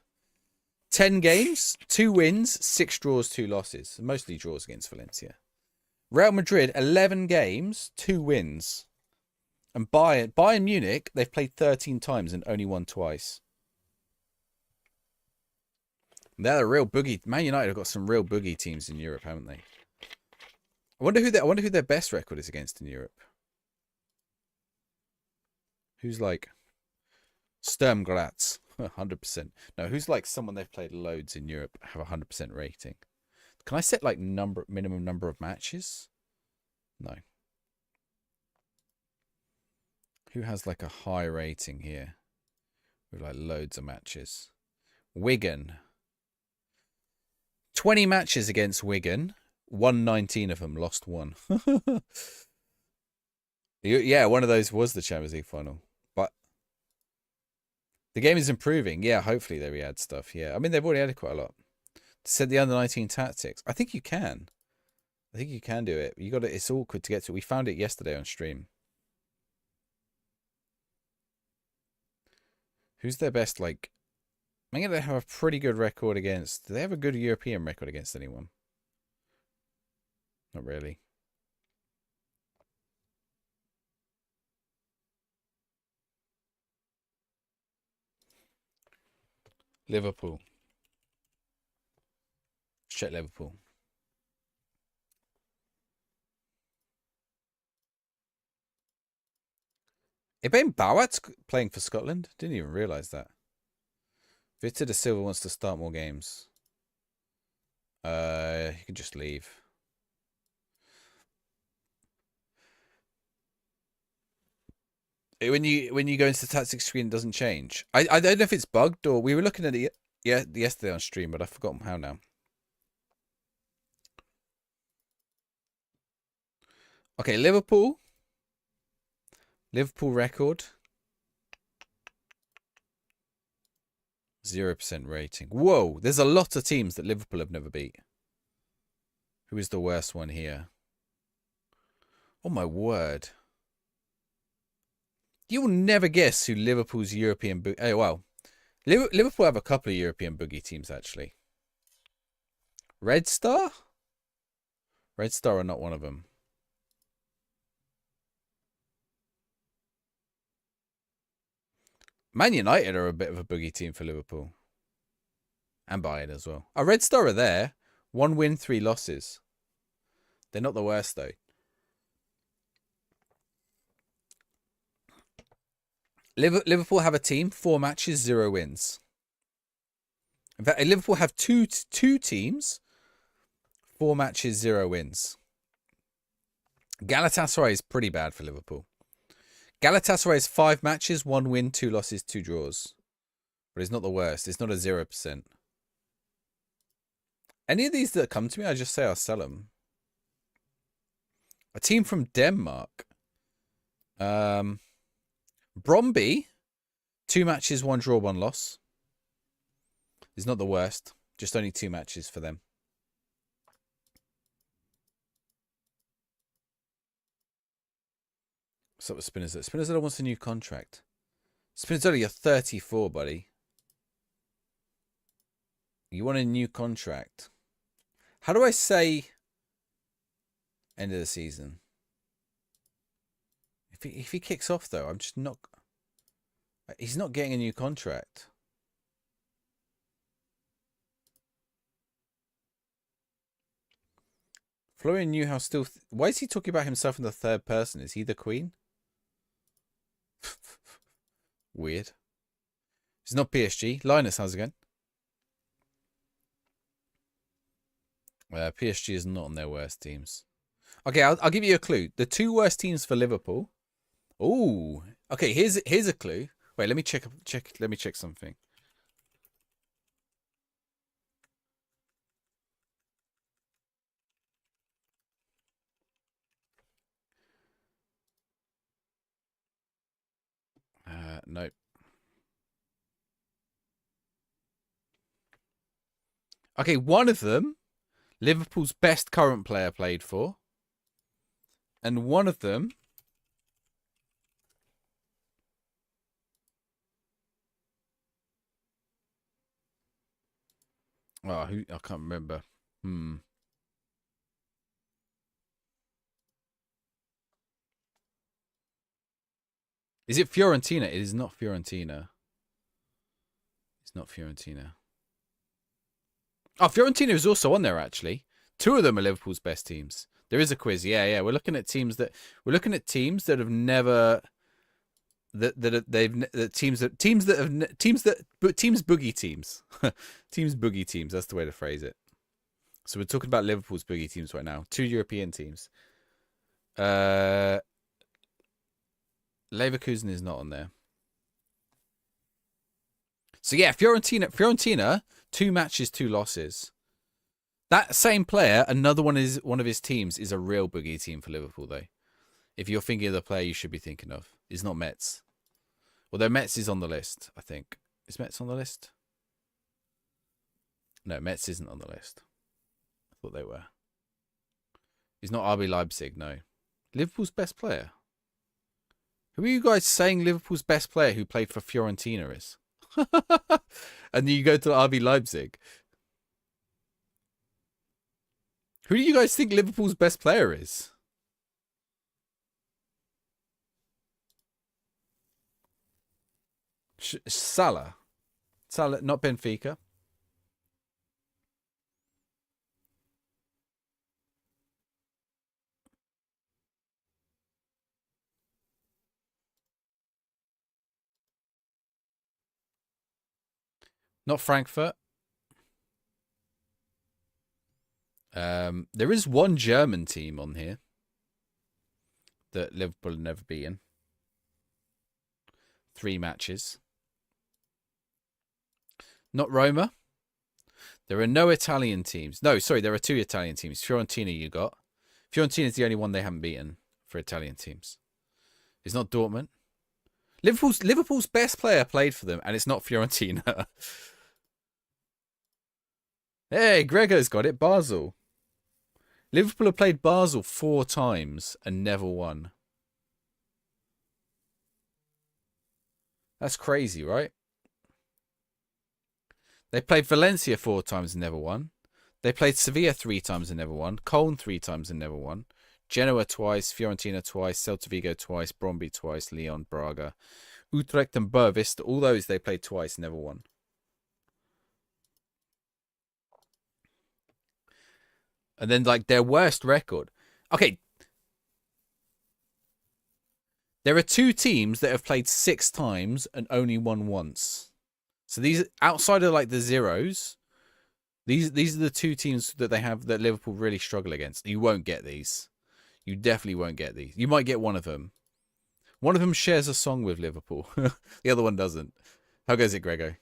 10 games, 2 wins, 6 draws, 2 losses. Mostly draws against Valencia. Real Madrid, 11 games, 2 wins. And Bayern Munich, they've played 13 times and only won twice. They're a real boogie. Man United have got some real boogie teams in Europe, haven't they? I wonder who their best record is against in Europe. Who's like Sturm Graz, 100%. No, who's like someone they've played loads in Europe, have a 100% rating. Can I set like minimum number of matches? No. Who has like a high rating here with like loads of matches? Wigan. 20 matches against Wigan, won 19 of them, lost 1. Yeah, one of those was the Champions League final. But the game is improving. Yeah, hopefully they re-add stuff. Yeah, I mean, they've already added quite a lot. Said the under-19 tactics. I think you can. I think you can do it. You got it. It's awkward to get to. We found it yesterday on stream. Who's their best, like... I think they have a pretty good record against... Do they have a good European record against anyone? Not really. Liverpool. Let's check Liverpool. Ibrahim Bawat's playing for Scotland? Didn't even realise that. Victor da Silva wants to start more games. You can just leave. When you go into the tactics screen, it doesn't change. I don't know if it's bugged or we were looking at it yesterday on stream, but I've forgotten how now. Okay, Liverpool record. 0% rating. Whoa, there's a lot of teams that Liverpool have never beat. Who is the worst one here? Oh my word. You will never guess who Liverpool's European... Oh, well. Liverpool have a couple of European boogie teams, actually. Red Star? Red Star are not one of them. Man United are a bit of a boogie team for Liverpool. And Bayern as well. Oh, Red Star are there. 1 win, 3 losses. They're not the worst, though. Liverpool have a team, 4 matches, 0 wins. In fact, Liverpool have two teams, 4 matches, 0 wins. Galatasaray is pretty bad for Liverpool. Galatasaray has 5 matches, 1 win, 2 losses, 2 draws. But it's not the worst. It's not a 0%. Any of these that come to me, I just say I'll sell them. A team from Denmark. Bromby. 2 matches, 1 draw, 1 loss. It's not the worst. Just only 2 matches for them. What's up with Spinazzola? Spinazzola wants a new contract. Spinazzola, you're 34, buddy. You want a new contract. How do I say end of the season? If he kicks off, though, I'm just not... He's not getting a new contract. Florian Newhouse still... Why is he talking about himself in the third person? Is he the queen? Weird. It's not PSG. Linus, how's it going? PSG is not on their worst teams. Okay, I'll give you a clue. The 2 worst teams for Liverpool. Ooh. Okay, here's a clue. Wait, let me check. Let me check something. Nope. Okay, one of them, Liverpool's best current player played for. And one of them... Oh, who? I can't remember. Is it Fiorentina? It is not Fiorentina. It's not Fiorentina. Oh, Fiorentina is also on there, actually. 2 of them are Liverpool's best teams. There is a quiz. Yeah. We're looking at teams that have never... Teams boogie teams. Teams boogie teams. That's the way to phrase it. So we're talking about Liverpool's boogie teams right now. 2 European teams. Leverkusen is not on there. So yeah, Fiorentina, 2 matches, 2 losses. That same player, another one of his teams is a real boogie team for Liverpool, though. If you're thinking of the player you should be thinking of, is not Metz. Although Metz is on the list, I think. Is Metz on the list? No, Metz isn't on the list. I thought they were. He's not RB Leipzig, no. Liverpool's best player? Who are you guys saying Liverpool's best player who played for Fiorentina is? And then you go to RB Leipzig. Who do you guys think Liverpool's best player is? Salah. Salah, not Benfica. Not Frankfurt. There is one German team on here that Liverpool have never beaten. 3 matches. Not Roma. There are no Italian teams. No, sorry, there are 2 Italian teams. Fiorentina you got. Fiorentina is the only one they haven't beaten for Italian teams. It's not Dortmund. Liverpool's best player played for them, and it's not Fiorentina. Hey, Gregor's got it. Basel. Liverpool have played Basel 4 times and never won. That's crazy, right? They played Valencia 4 times and never won. They played Sevilla 3 times and never won. Cologne 3 times and never won. Genoa twice. Fiorentina twice. Celta Vigo twice. Bromby twice. Lyon, Braga. Utrecht and Boavista. All those they played twice, never won. And then, like, their worst record. Okay. There are 2 teams that have played 6 times and only won once. So these, outside of like the zeros, these are the 2 teams that they have that Liverpool really struggle against. You won't get these. You definitely won't get these. You might get one of them. One of them shares a song with Liverpool. The other one doesn't. How goes it, Grego?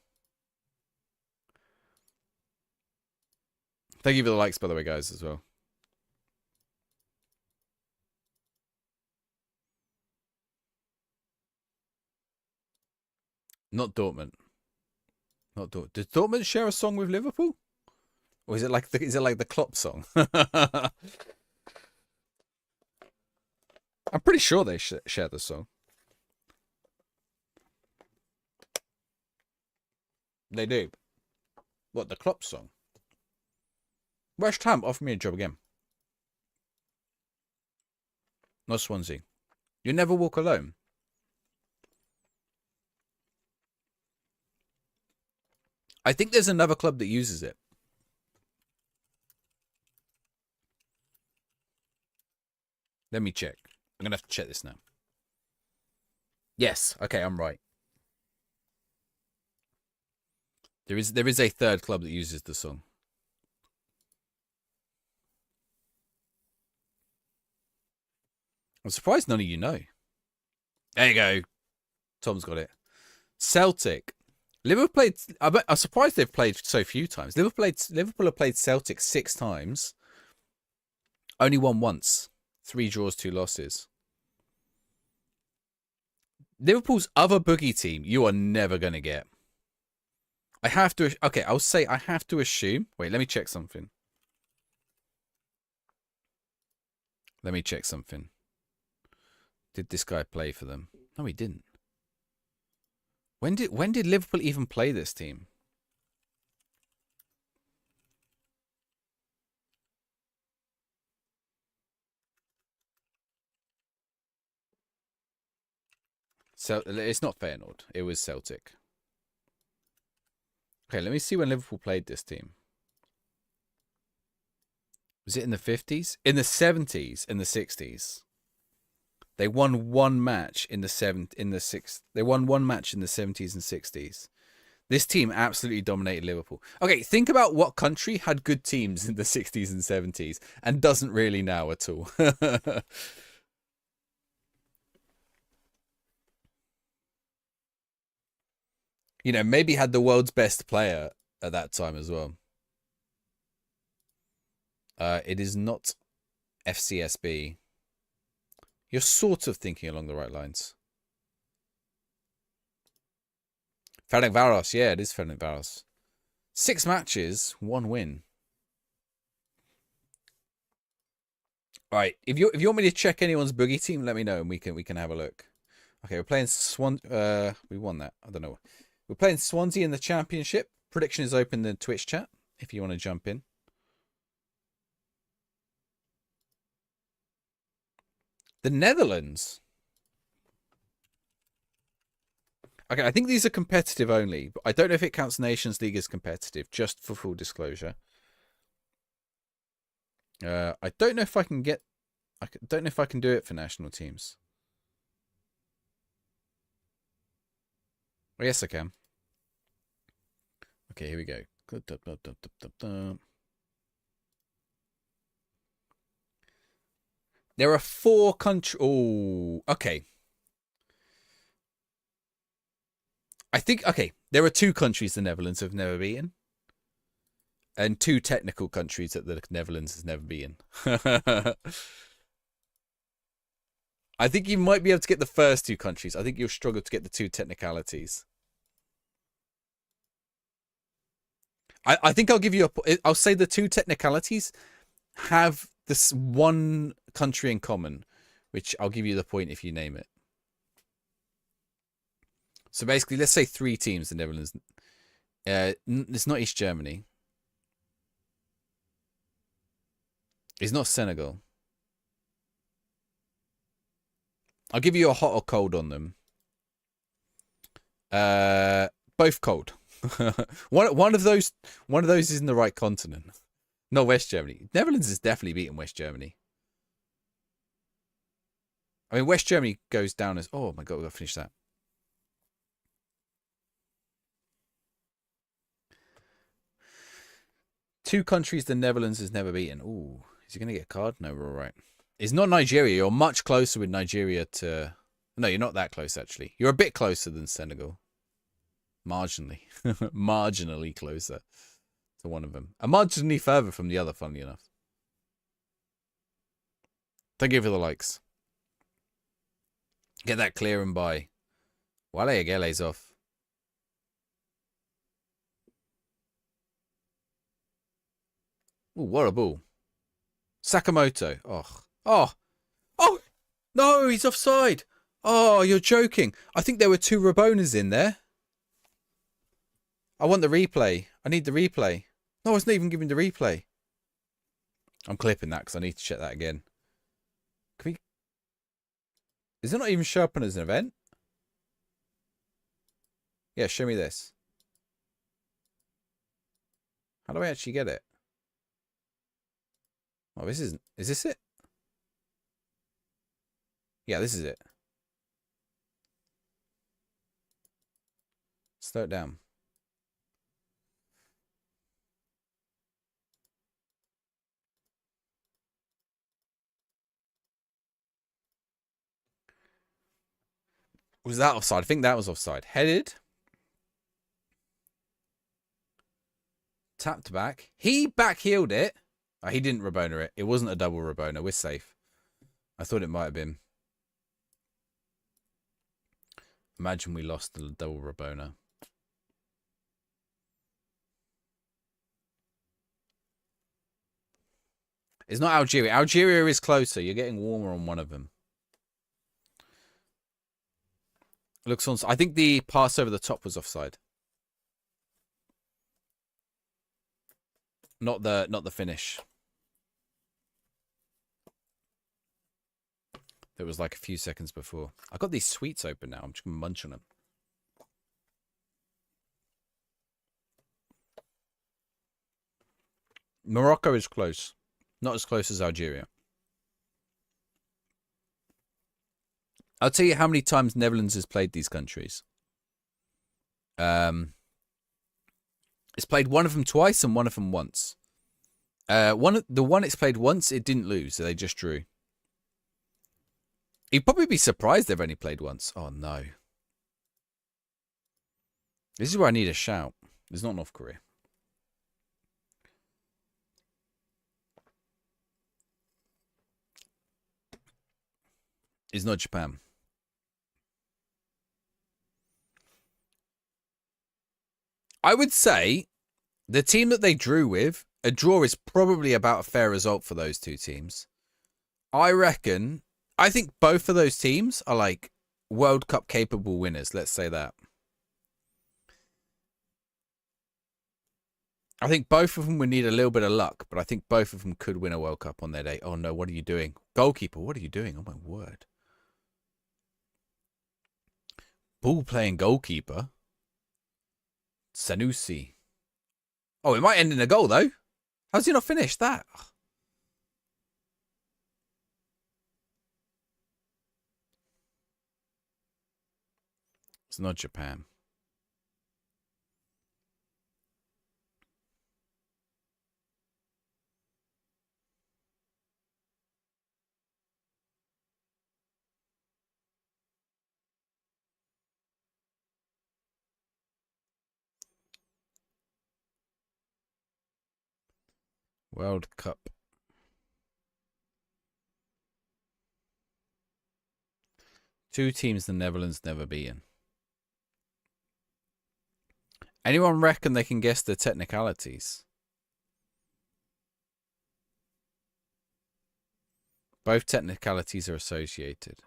Thank you for the likes, by the way, guys, as well. Not Dortmund. Not Dortmund. Does Dortmund share a song with Liverpool? Or is it like the Klopp song? I'm pretty sure they share the song. They do. What, the Klopp song? West Ham, offer me a job again. Not Swansea. You never walk alone. I think there's another club that uses it. Let me check. I'm going to have to check this now. Yes. Okay, I'm right. There is a third club that uses the song. I'm surprised none of you know. There you go. Tom's got it. Celtic. Liverpool played. I'm surprised they've played so few times. Liverpool have played Celtic 6 times. Only won once. 3 draws, 2 losses. Liverpool's other boogie team, you are never going to get. I have to. Okay, I'll say I have to assume. Wait, let me check something. Let me check something. Did this guy play for them? No, he didn't. When did Liverpool even play this team? So it's not Feyenoord. It was Celtic. Okay, let me see when Liverpool played this team. Was it in the 50s? In the 70s? In the 60s? They won one match in the They won one match in the 70s and 60s. This team absolutely dominated Liverpool. Okay, think about what country had good teams in the 60s and 70s and doesn't really now at all. You know, maybe had the world's best player at that time as well. It is not FCSB. You're sort of thinking along the right lines. Ferencváros, yeah, it is Ferencváros. 6 matches, 1 win. All right, if you want me to check anyone's boogie team, let me know and we can have a look. Okay, we're playing we won that. I don't know. We're playing Swansea in the Championship. Prediction is open in the Twitch chat if you want to jump in. The Netherlands. Okay, I think these are competitive only, but I don't know if it counts Nations League as competitive, just for full disclosure. I don't know if I can get... I don't know if I can do it for national teams. Oh, yes, I can. Okay, here we go. There are 4 countries... Oh, okay. I think, okay, there are 2 countries the Netherlands have never beaten. And 2 technical countries that the Netherlands has never beaten. I think you might be able to get the first 2 countries. I think you'll struggle to get the 2 technicalities. I think I'll give you I'll say the 2 technicalities have this one country in common, which I'll give you the point if you name it. So basically, let's say 3 teams in the Netherlands. It's not East Germany. It's not Senegal. I'll give you a hot or cold on them. Both cold. one of those is in the right continent. Not West Germany. Netherlands has definitely beaten West Germany. I mean, West Germany goes down as... Oh my god, we've got to finish that. Two countries the Netherlands has never beaten. Ooh, is he going to get a card? No, we're all right. It's not Nigeria. You're much closer with Nigeria to No, you're not that close, actually. You're a bit closer than Senegal. Marginally. Marginally closer to one of them. And marginally further from the other, funnily enough. Thank you for the likes. Get that clear and by. Wale Agele's off. Ooh, what a ball. Sakamoto. Oh. No, he's offside. Oh, you're joking. I think there were 2 Rabonas in there. I want the replay. I need the replay. No, it's not even giving the replay. I'm clipping that because I need to check that again. Can we... Is it not even show up as an event? Yeah, show me this. How do I actually get it? Oh, this isn't... Is this it? Yeah, this is it. Slow it down. Was that offside? I think that was offside. Headed. Tapped back. He back-heeled it. Oh, he didn't Rabona it. It wasn't a double Rabona. We're safe. I thought it might have been. Imagine we lost the double Rabona. It's not Algeria. Algeria is closer. You're getting warmer on one of them. Looks on. I think the pass over the top was offside. Not the finish. It was like a few seconds before. I got these sweets open now. I'm just gonna munch on them. Morocco is close. Not as close as Algeria. I'll tell you how many times Netherlands has played these countries. It's played one of them twice and one of them once. The one it's played once, it didn't lose, so they just drew. You'd probably be surprised they've only played once. Oh, no. This is where I need a shout. There's not North Korea. It's not Japan. I would say the team that they drew with, a draw is probably about a fair result for those two teams. I think both of those teams are like World Cup capable winners. Let's say that. I think both of them would need a little bit of luck, but I think both of them could win a World Cup on their day. Oh no, what are you doing? Goalkeeper, what are you doing? Oh my word. Ball playing goalkeeper. Sanusi. Oh, it might end in a goal though. How's he not finished that? It's not Japan. World Cup. Two teams the Netherlands never beaten. Anyone reckon they can guess the technicalities? Both technicalities are associated.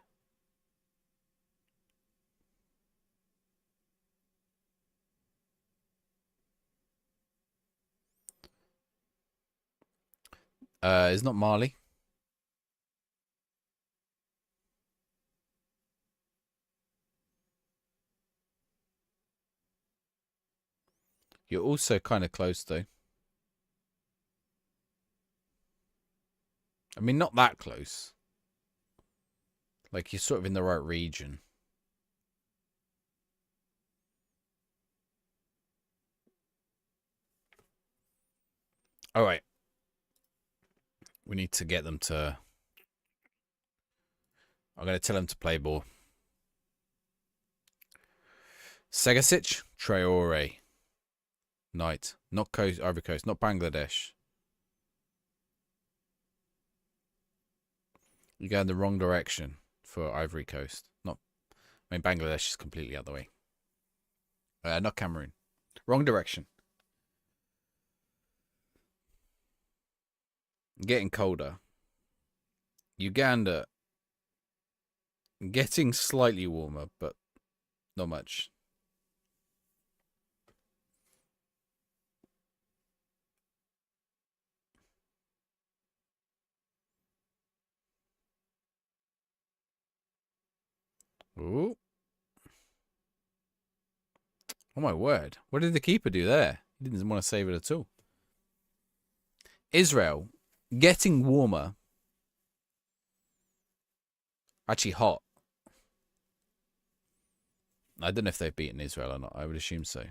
It's not Mali. You're also kind of close, though. I mean, not that close. Like, you're sort of in the right region. All right. We need to get them to... I'm going to tell them to play ball. Segasic, Traore. Knight. Not Ivory Coast. Not Bangladesh. You're going the wrong direction for Ivory Coast. Bangladesh is completely out the way. Not Cameroon. Wrong direction. Getting colder. Uganda. Getting slightly warmer, but not much. Ooh. Oh my word. What did the keeper do there? He didn't want to save it at all. Israel. Getting warmer. Actually hot. I don't know if they've beaten Israel or not. I would assume so.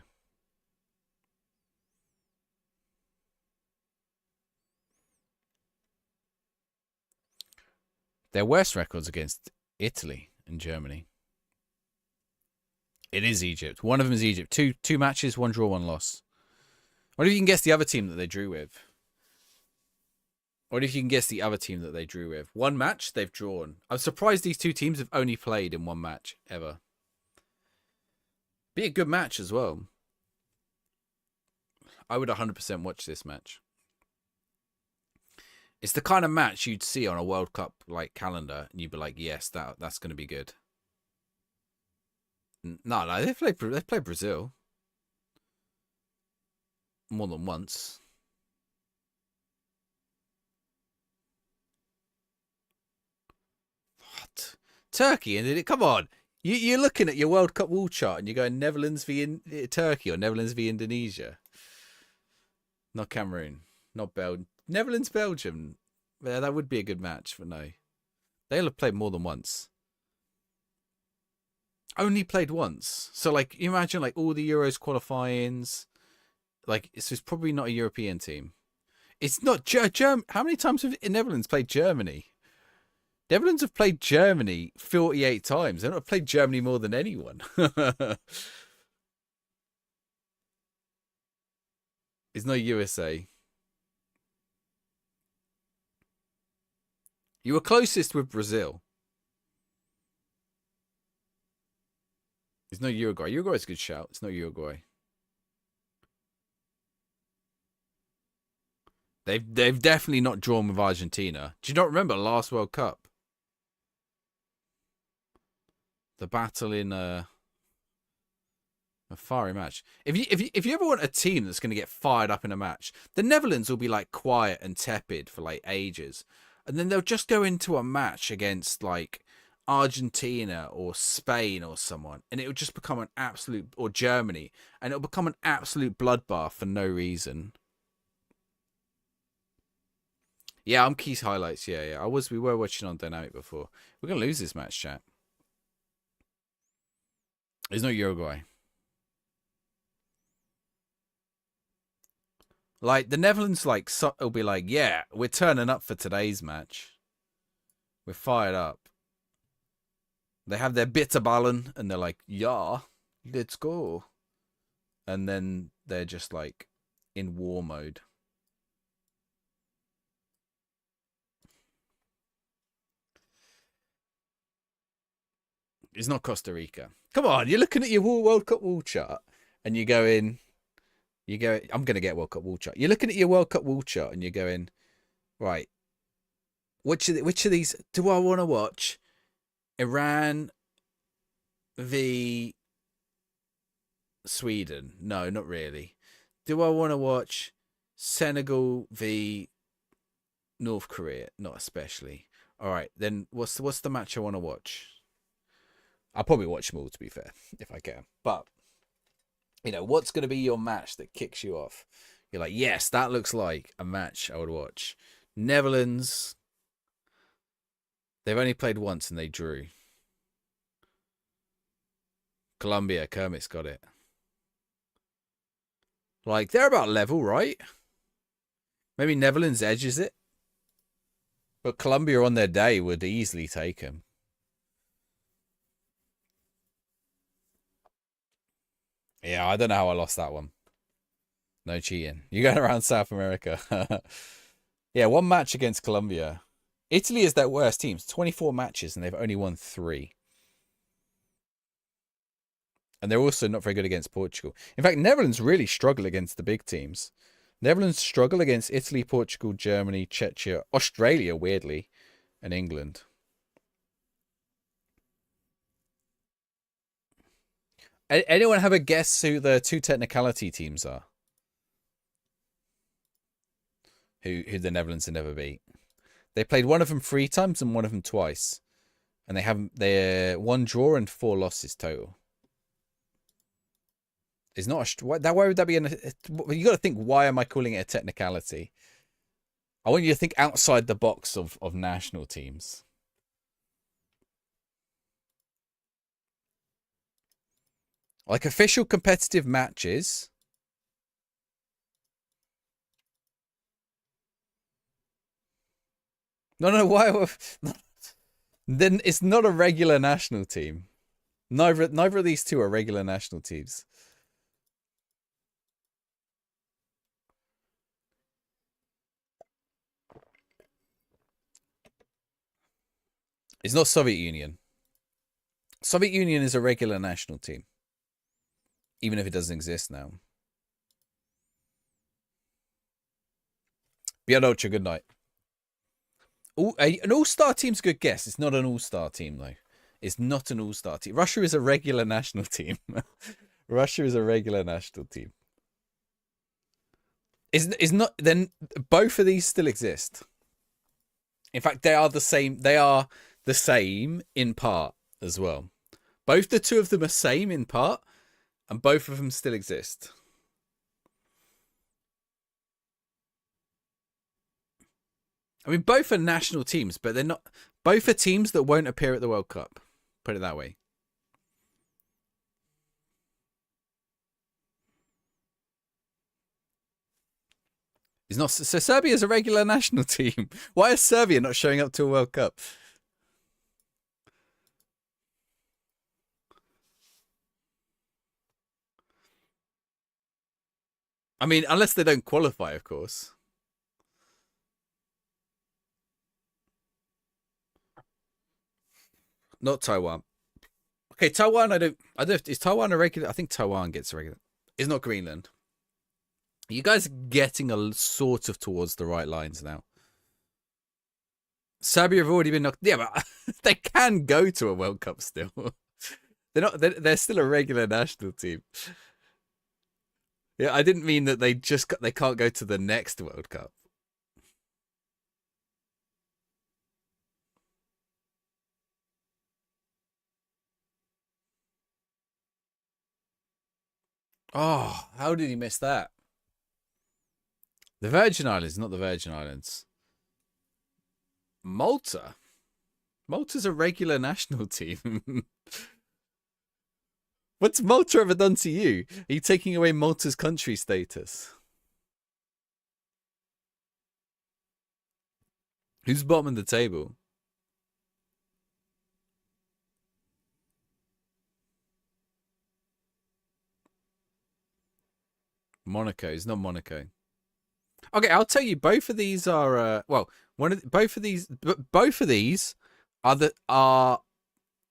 Their worst records against Italy and Germany. It is Egypt. One of them is Egypt. Two matches, 1 draw, 1 loss. What if you can guess the other team that they drew with? What if you can guess the other team that they drew with? 1 match they've drawn. I'm surprised these 2 teams have only played in 1 match ever. Be a good match as well. I would 100% watch this match. It's the kind of match you'd see on a World Cup like calendar, and you'd be like, "Yes, that's going to be good." No, they played Brazil more than once. What? Turkey ended it. Come on, you're looking at your World Cup wall chart, and you're going Netherlands v Turkey or Netherlands v Indonesia. Not Cameroon, not Belgium. Netherlands, Belgium. Yeah, that would be a good match, but no. They'll have played more than once. Only played once. So, like, you imagine, like, all the Euros qualifyings. Like, it's probably not a European team. It's not Germany. How many times have the Netherlands played Germany? Netherlands have played Germany 48 times. They've not played Germany more than anyone. It's not USA. You were closest with Brazil. It's not Uruguay. Uruguay's a good shout. It's not Uruguay. They've definitely not drawn with Argentina. Do you not remember last World Cup? The battle in a fiery match. If you ever want a team that's going to get fired up in a match, the Netherlands will be like quiet and tepid for like ages, and then they'll just go into a match against like Argentina or Spain or someone, and it will just become an absolute, or Germany, and it'll become an absolute bloodbath for no reason. Yeah, I'm Keith's highlights. Yeah. We were watching on Dynamic before. We're gonna lose this match, chat. It's not Uruguay. Like the Netherlands, like will be like, yeah, we're turning up for today's match. We're fired up. They have their bitterballen, and they're like, yeah, let's go. And then they're just like in war mode. It's not Costa Rica. Come on, you're looking at your World Cup wall chart, and you're going, I'm going to get World Cup wall chart. You're looking at your World Cup wall chart, and you're going, right, which of these do I want to watch? Iran v Sweden? No, not really. Do I want to watch Senegal v North Korea? Not especially. All right, then what's the match I want to watch? I'll probably watch them all, to be fair, if I can. But, you know, what's going to be your match that kicks you off? You're like, yes, that looks like a match I would watch. Netherlands. They've only played once and they drew. Colombia, Kermit's got it. Like, they're about level, right? Maybe Netherlands edges it. But Colombia on their day would easily take them. Yeah, I don't know how I lost that one. No cheating. You going around South America. Yeah, one match against Colombia. Italy is their worst team. 24 matches and they've only won 3. And they're also not very good against Portugal. In fact, Netherlands really struggle against the big teams. Netherlands struggle against Italy, Portugal, Germany, Czechia, Australia, weirdly, and England. Anyone have a guess who the 2 technicality teams are? Who the Netherlands have never beat? They played one of them 3 times and one of them twice. And they're 1 draw and 4 losses total. It's not why would that be you got to think, why am I calling it a technicality? I want you to think outside the box of national teams. Like official competitive matches. No, why? Then it's not a regular national team. Neither of these 2 are regular national teams. It's not Soviet Union. Soviet Union is a regular national team, even if it doesn't exist now. Bianocha, good night. An all-star team's a good guess. It's not an all-star team, though. It's not an all-star team. Russia is a regular national team. Russia is a regular national team. Is not then both of these still exist. In fact, they are the same. They are the same in part as well. Both the 2 of them are same in part, and both of them still exist. I mean, both are national teams, but they're not. Both are teams that won't appear at the World Cup. Put it that way. It's not. So Serbia is a regular national team. Why is Serbia not showing up to a World Cup? I mean, unless they don't qualify, of course. Not Taiwan. Okay, Taiwan. I don't. Is Taiwan a regular? I think Taiwan gets a regular. It's not Greenland. You guys are getting a sort of towards the right lines now. Serbia have already been knocked. Yeah, but they can go to a World Cup still. They're not. They're still a regular national team. Yeah, I didn't mean that they can't go to the next World Cup. Oh, how did he miss that? The Virgin Islands, not the Virgin Islands. Malta. Malta's a regular national team. What's Malta ever done to you? Are you taking away Malta's country status? Who's bottom of the table? Monaco. It's not Monaco. Okay, I'll tell you. Both of these are both of these are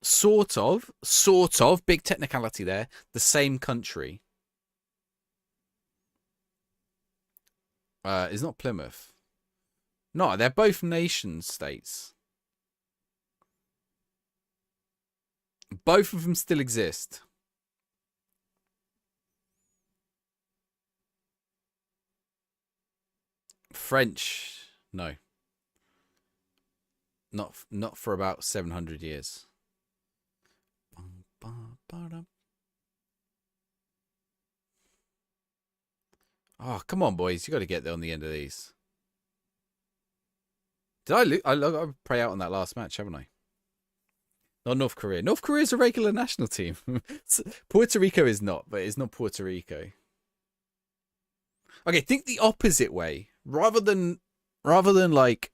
sort of big technicality there. The same country. It's not Plymouth. No, they're both nation states. Both of them still exist. French, no. Not for about 700 years. Oh, come on, boys. You got to get there on the end of these. Did I lose? I pray out on that last match, haven't I? Not North Korea. North Korea is a regular national team. Puerto Rico is not, but it's not Puerto Rico. Okay, think the opposite way. Rather than like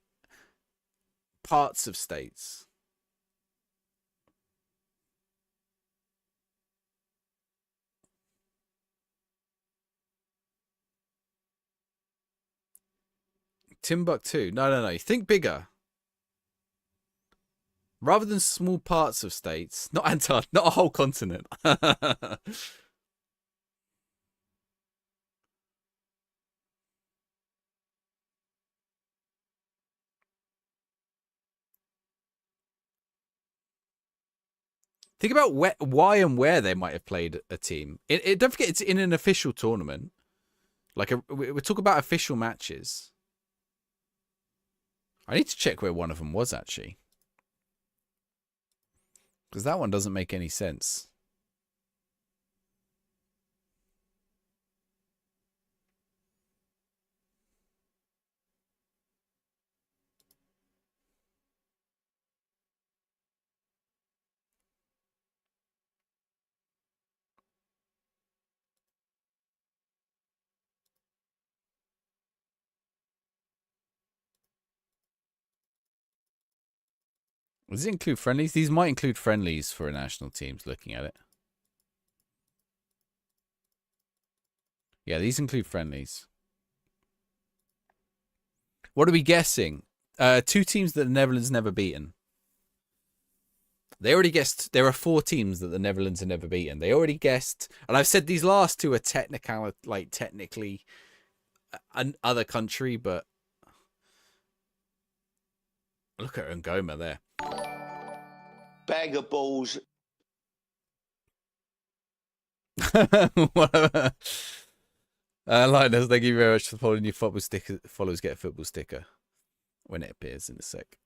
parts of states. Timbuktu. No. Think bigger. Rather than small parts of states, not Antarctica, not a whole continent. Think about why and where they might have played a team. Don't forget, it's in an official tournament. Like we're talking about official matches. I need to check where one of them was actually, because that one doesn't make any sense. Does it include friendlies? These might include friendlies for national teams, looking at it. Yeah, these include friendlies. What are we guessing? 2 teams that the Netherlands never beaten. They already guessed there are 4 teams that the Netherlands have never beaten. They already guessed, and I've said these last 2 are technically another country, but look at Ngoma there. Bag of balls. Linus, thank you very much for following your football sticker. Followers get a football sticker when it appears in a sec.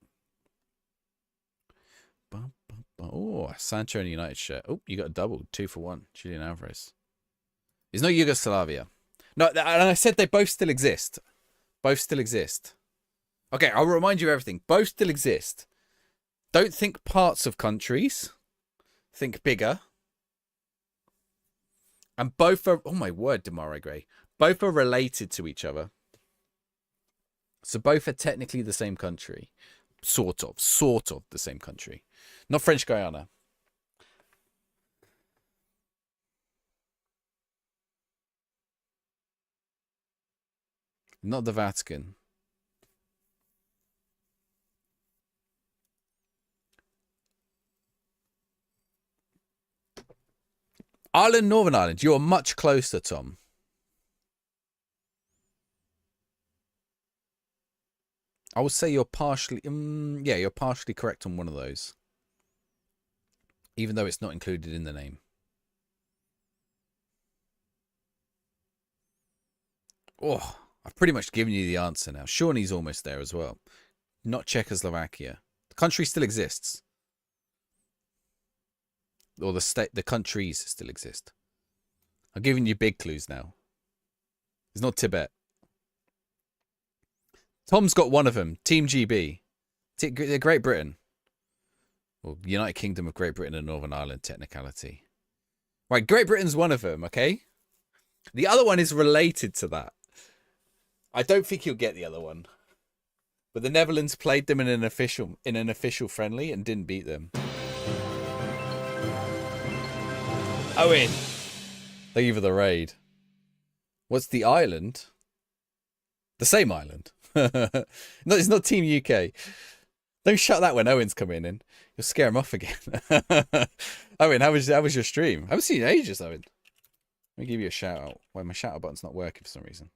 Oh, Sancho and United shirt. Oh, you got a double, 2 for 1. Julian Alvarez. It's not Yugoslavia. No, and I said they both still exist. Both still exist. Okay, I'll remind you of everything. Both still exist. Don't think parts of countries. Think bigger. And both are... Oh, my word, Demarai Gray. Both are related to each other. So both are technically the same country. Sort of the same country. Not French Guiana. Not the Vatican. Ireland, Northern Ireland. You are much closer, Tom. I would say you're partially... yeah, you're partially correct on one of those. Even though it's not included in the name. Oh, I've pretty much given you the answer now. Shawnee's almost there as well. Not Czechoslovakia. The country still exists. Or the countries still exist. I'm giving you big clues now. It's not Tibet. Tom's got one of them. Team GB. Great Britain. Or United Kingdom of Great Britain and Northern Ireland technicality. Right, Great Britain's one of them, okay? The other one is related to that. I don't think you'll get the other one. But the Netherlands played them in an official friendly and didn't beat them. Owen. Thank you for the raid. What's the island? The same island. No, it's not Team UK. Don't shut that when Owen's coming in. You'll scare him off again. Owen, how was your stream? I haven't seen you in ages, Owen. Let me give you a shout out. Why my shout out button's not working for some reason.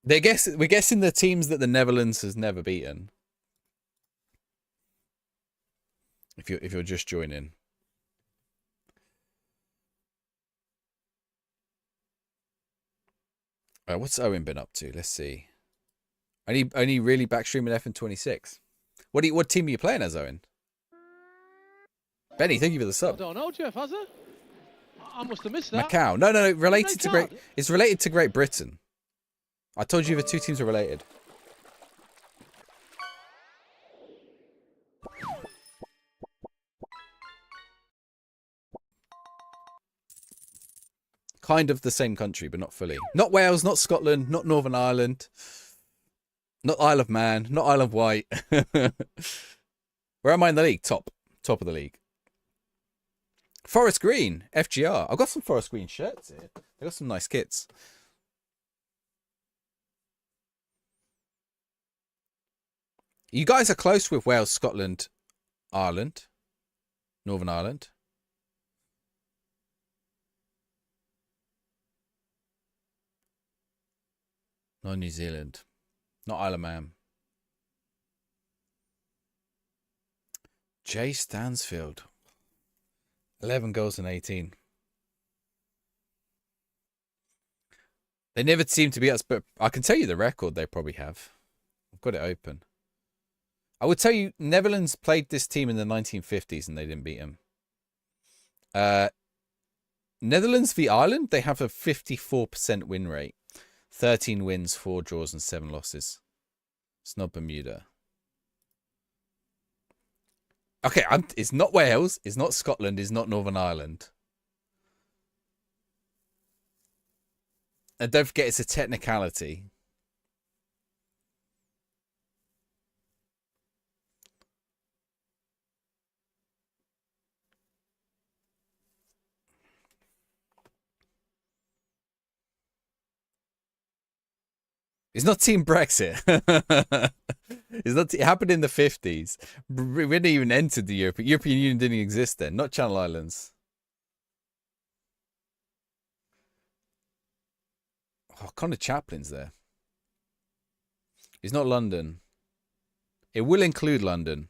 We're guessing the teams that the Netherlands has never beaten. If you're just joining. What's Owen been up to? Let's see. Only really backstreaming FM26. What team are you playing as, Owen? Benny, thank you for the sub. I don't know, Jeff, has it? I must have missed that. Macau. No, related to it's related to Great Britain. I told you the 2 teams are related. Kind of the same country, but not fully. Not Wales, not Scotland, not Northern Ireland. Not Isle of Man, not Isle of Wight. Where am I in the league? Top of the league. Forest Green, FGR. I've got some Forest Green shirts here. I've got some nice kits. You guys are close with Wales, Scotland, Ireland, Northern Ireland. Not New Zealand. Not Isle of Man. Jay Stansfield. 11 goals and 18. They never seem to be us, but I can tell you the record they probably have. I've got it open. I would tell you Netherlands played this team in the 1950s and they didn't beat them. Netherlands v Ireland, they have a 54% win rate. 13 wins, 4 draws and 7 losses. It's not Bermuda. Okay, it's not Wales, it's not Scotland, it's not Northern Ireland. And don't forget, it's a technicality. It's not Team Brexit. It's not. It happened in the 50s. We didn't even enter the European Union didn't exist then. Not Channel Islands. Oh, Connor Chaplin's there. It's not London. It will include London.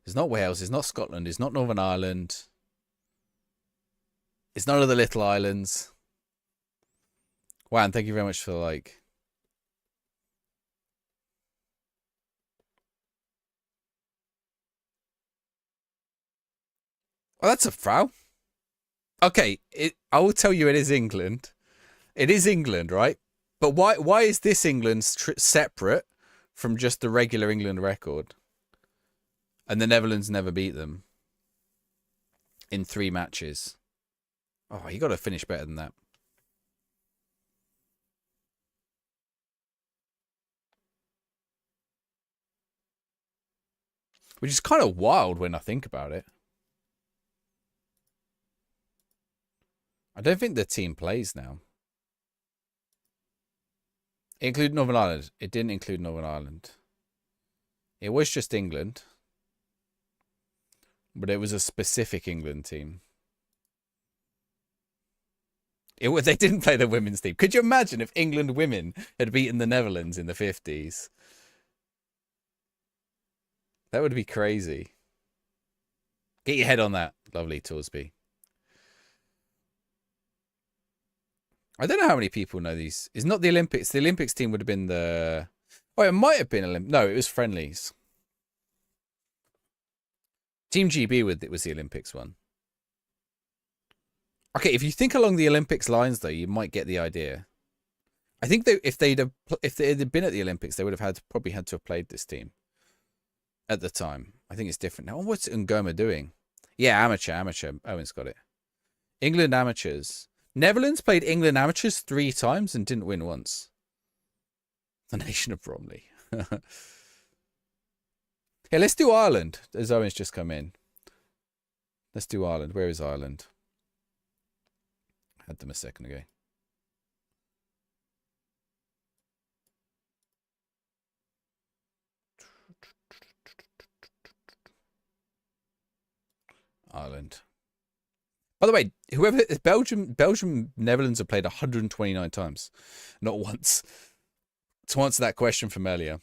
It's not Wales. It's not Scotland. It's not Northern Ireland. It's none of the little islands. Wow, and thank you very much for the like. Oh, that's a foul. Okay, I will tell you it is England. It is England, right? But why is this England separate from just the regular England record? And the Netherlands never beat them in 3 matches. Oh, you got to finish better than that. Which is kind of wild when I think about it. I don't think the team plays now. It included Northern Ireland. It didn't include Northern Ireland. It was just England. But it was a specific England team. They didn't play the women's team. Could you imagine if England women had beaten the Netherlands in the 50s? That would be crazy. Get your head on that, lovely Torsby. I don't know how many people know these. It's not the Olympics. The Olympics team would have been the... Oh, it might have been... No, it was friendlies. Team GB was the Olympics one. Okay, if you think along the Olympics lines, though, you might get the idea. I think if they had been at the Olympics, they would have probably had to have played this team at the time. I think it's different now. What's Ngoma doing? Yeah, amateur. Owen's got it. England amateurs. Netherlands played England amateurs 3 times and didn't win once. The nation of Bromley. Yeah, let's do Ireland. As Owen's just come in. Let's do Ireland. Where is Ireland? Had them a second ago. Ireland. By the way, Belgium, Netherlands have played 129 times, not once. To answer that question from earlier,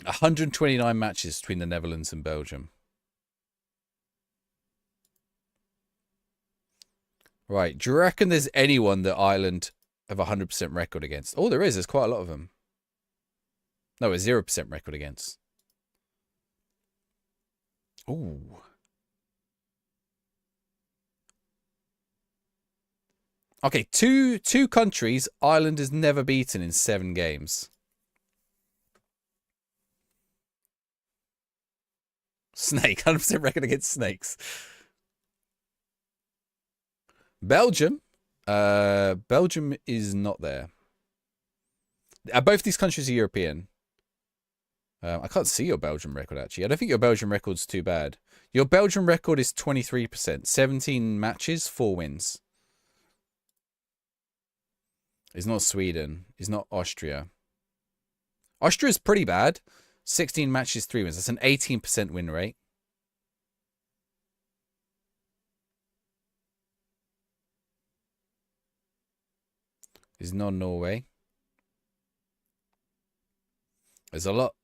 129 matches between the Netherlands and Belgium. Right. Do you reckon there's anyone that Ireland have a 100% record against? Oh, there is. There's quite a lot of them. No, a 0% record against. Ooh. Okay, two countries Ireland has never beaten in 7 games. Snake, 100% record against snakes. Belgium. Belgium is not there. Both these countries are European. I can't see your Belgium record, actually. I don't think your Belgium record's too bad. Your Belgium record is 23%. 17 matches, 4 wins. It's not Sweden. It's not Austria. Austria's pretty bad. 16 matches, 3 wins. That's an 18% win rate. It's not Norway. There's a lot.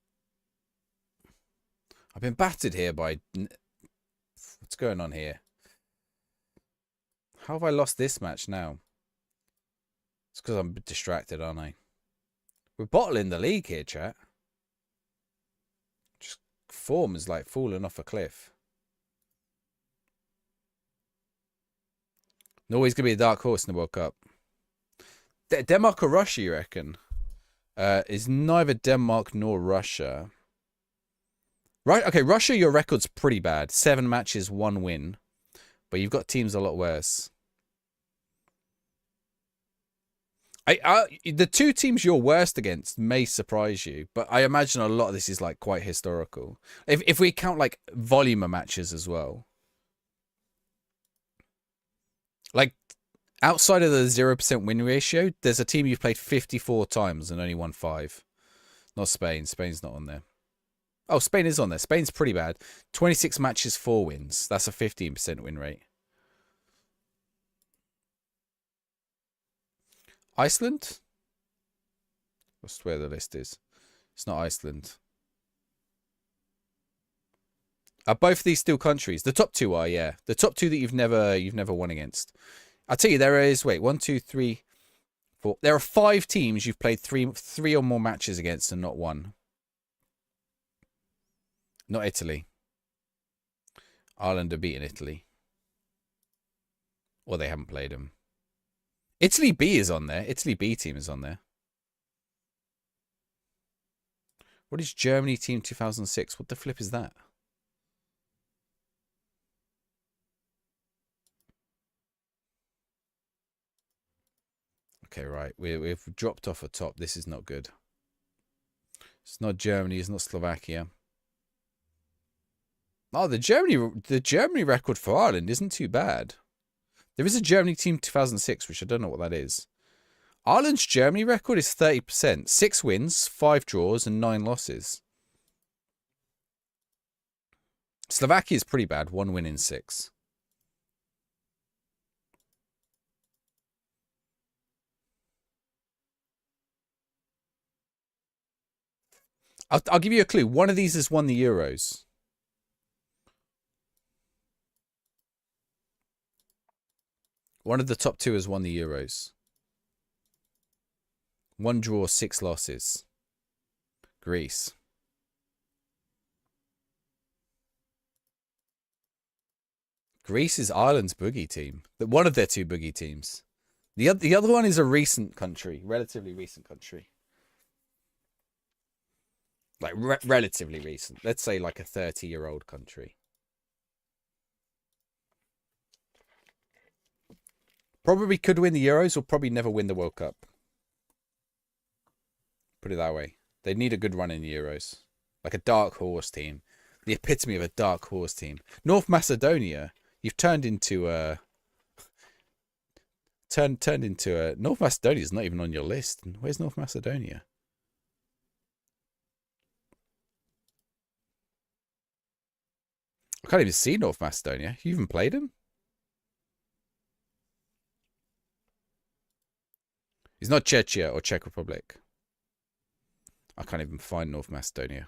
I've been battered here by... What's going on here? How have I lost this match now? It's because I'm distracted, aren't I? We're bottling the league here, chat. Just form is like falling off a cliff. Norway's going to be a dark horse in the World Cup. Denmark or Russia, you reckon? Is neither Denmark nor Russia. Right, okay, Russia, your record's pretty bad. 7 matches, 1 win. But you've got teams a lot worse. The 2 teams you're worst against may surprise you, but I imagine a lot of this is like quite historical. If we count like volume of matches as well. Like outside of the 0% win ratio, there's a team you've played 54 times and only won 5. Not Spain. Spain's not on there. Oh, Spain is on there. Spain's pretty bad. 26 matches, 4 wins. That's a 15% win rate. Iceland? That's where the list is. It's not Iceland. Are both of these still countries? The top 2 are, yeah. The top 2 that you've never won against. I'll tell you, there is, wait, 1, 2, 3, 4. There are 5 teams you've played three or more matches against and not won. Not Italy. Ireland are beating Italy. Or they haven't played them. Italy B is on there. Italy B team is on there. What is Germany team 2006? What the flip is that? Okay, right. We've dropped off a top. This is not good. It's not Germany. It's not Slovakia. Oh, the Germany record for Ireland isn't too bad. There is a Germany team 2006, which I don't know what that is. Ireland's Germany record is 30%. 6 wins, 5 draws, and 9 losses. Slovakia is pretty bad. 1 win in 6. I'll give you a clue. One of these has won the Euros. One of the top 2 has won the Euros. 1 draw, 6 losses. Greece. Greece is Ireland's boogie team. One of their 2 boogie teams. The other one is a recent country. Relatively recent country. Like, relatively recent. Let's say like a 30-year-old country. Probably could win the Euros or probably never win the World Cup. Put it that way. They need a good run in the Euros. Like a dark horse team. The epitome of a dark horse team. North Macedonia. You've turned into a... Turned into a... North Macedonia's not even on your list. Where's North Macedonia? I can't even see North Macedonia. You even played them? It's not Czechia or Czech Republic. I can't even find North Macedonia.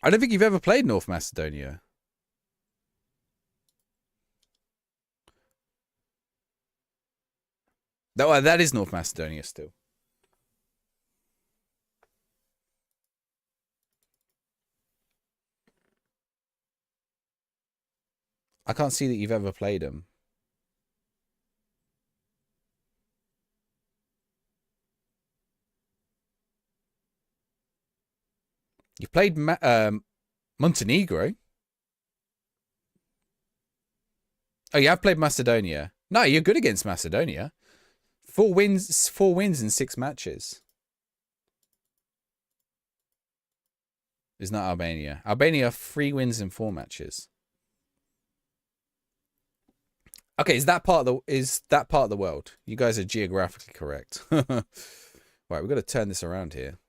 I don't think you've ever played North Macedonia. That is North Macedonia still. I can't see that you've ever played them. You played Montenegro. Oh, you have played Macedonia. No, you're good against Macedonia. 4 wins in 6 matches. It's not Albania. Albania, 3 wins in 4 matches. Okay, is that part of the world? You guys are geographically correct. Right, we've got to turn this around here.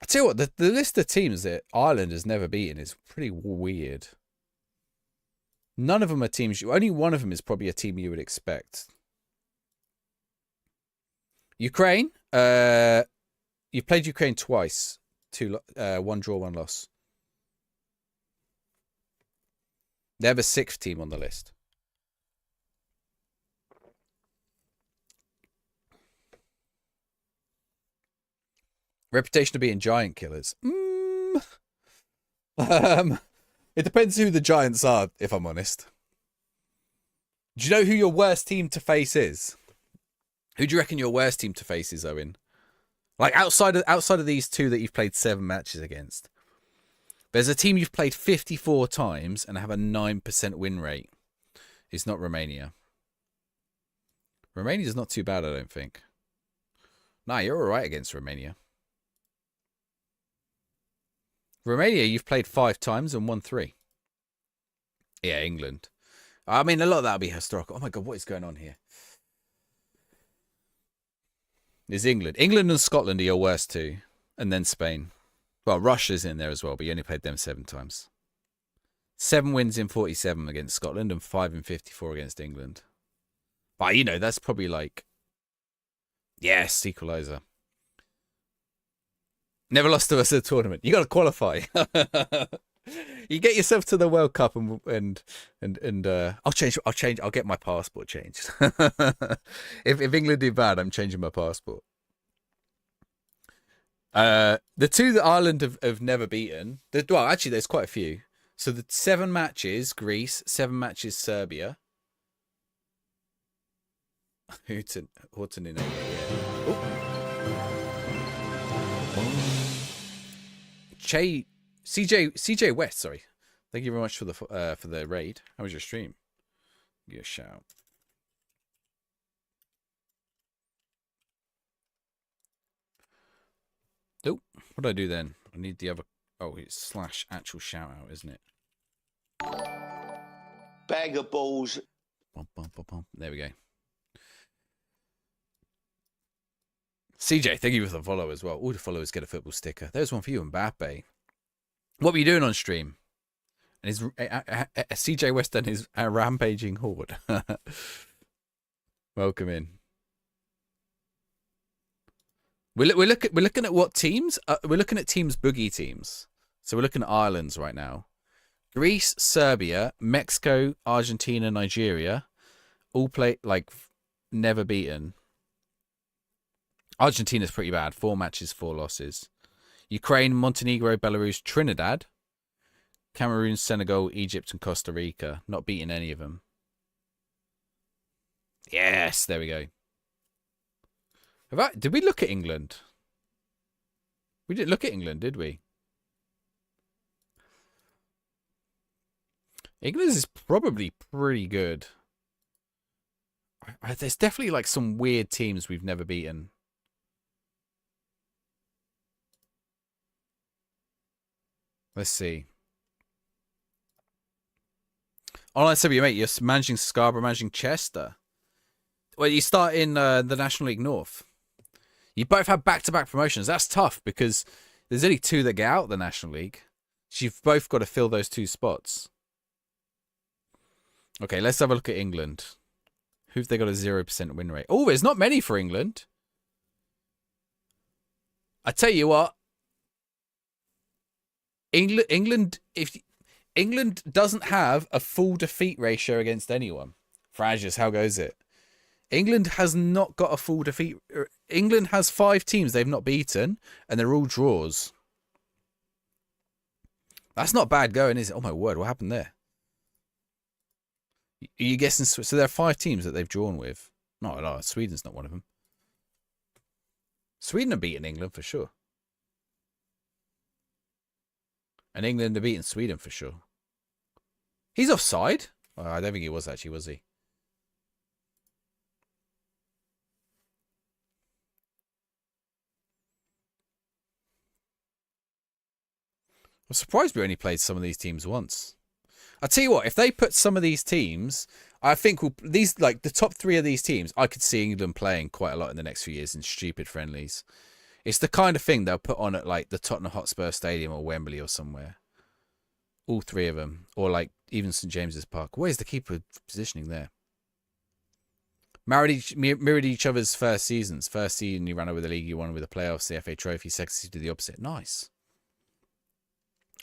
I tell you what, the list of teams that Ireland has never beaten is pretty weird. None of them are teams. Only one of them is probably a team you would expect. Ukraine. You've played Ukraine twice. One draw, one loss. They have a sixth team on the list. Reputation of being giant killers. It depends who the Giants are, if I'm honest. Do you know who your worst team to face is? Who do you reckon your worst team to face is, Owen? Like outside of these two that you've played 7 matches against. There's a team you've played 54 times and have a 9% win rate. It's not Romania. Romania's not too bad, I don't think. Nah, you're alright against Romania. Romania, you've played 5 times and won 3. Yeah, England. I mean, a lot of that will be historical. Oh my God, what is going on here? Is England. England and Scotland are your worst two. And then Spain. Well, Russia's in there as well, but you only played them 7 times. 7 wins in 47 against Scotland and 5 in 54 against England. But, you know, that's probably like... Yes, equaliser. Never lost to us at a tournament. You got to qualify. You get yourself to the World Cup and I'll change. I'll get my passport changed. If England do bad, I'm changing my passport. The two that Ireland have never beaten. Well, actually, there's quite a few. So the 7 matches, Greece. 7 matches, Serbia. Horton in 8. Yeah. CJ West, sorry. Thank you very much for the raid. How was your stream? Give you a shout. Nope. What do I do then? I need the other. Oh, it's / actual shout out, isn't it? Bag of balls. Bum, bum, bum, bum. There we go. CJ, thank you for the follow as well. All the followers get a football sticker. There's one for you, Mbappe. What were you doing on stream? And his CJ West and his rampaging horde. Welcome in. We're looking at what teams? We're looking at teams, boogie teams. So we're looking at islands right now. Greece, Serbia, Mexico, Argentina, Nigeria, all play like never beaten. Argentina's pretty bad. 4 matches, 4 losses. Ukraine, Montenegro, Belarus, Trinidad, Cameroon, Senegal, Egypt, and Costa Rica. Not beating any of them. Yes, there we go. Did we look at England? We didn't look at England, did we? England is probably pretty good. There's definitely like some weird teams we've never beaten. Let's see. Online Serbia, mate, you're managing Scarborough, managing Chester. Well, you start in the National League North. You both have back-to-back promotions. That's tough because there's only 2 that get out of the National League. So you've both got to fill those 2 spots. Okay, let's have a look at England. Who've they got a 0% win rate? Oh, there's not many for England. I tell you what. England doesn't have a full defeat ratio against anyone. Frasius, how goes it? England has not got a full defeat. England has 5 teams they've not beaten, and they're all draws. That's not bad going, is it? Oh my word, what happened there? Are you guessing? So there are 5 teams that they've drawn with. No, Sweden's not one of them. Sweden have beaten England for sure. And England have beaten Sweden for sure. He's offside? Oh, I don't think he was actually, was he? I'm surprised we only played some of these teams once. I'll tell you what, if they put some of these teams, I think these like the top 3 of these teams, I could see England playing quite a lot in the next few years in stupid friendlies. It's the kind of thing they'll put on at like the Tottenham Hotspur Stadium or Wembley or somewhere. All 3 of them, or like even St James's Park. Where's the keeper positioning there? Mirrored each other's first seasons. First season you ran over the league, you won with the playoffs, the FA Trophy. Second season did the opposite. Nice.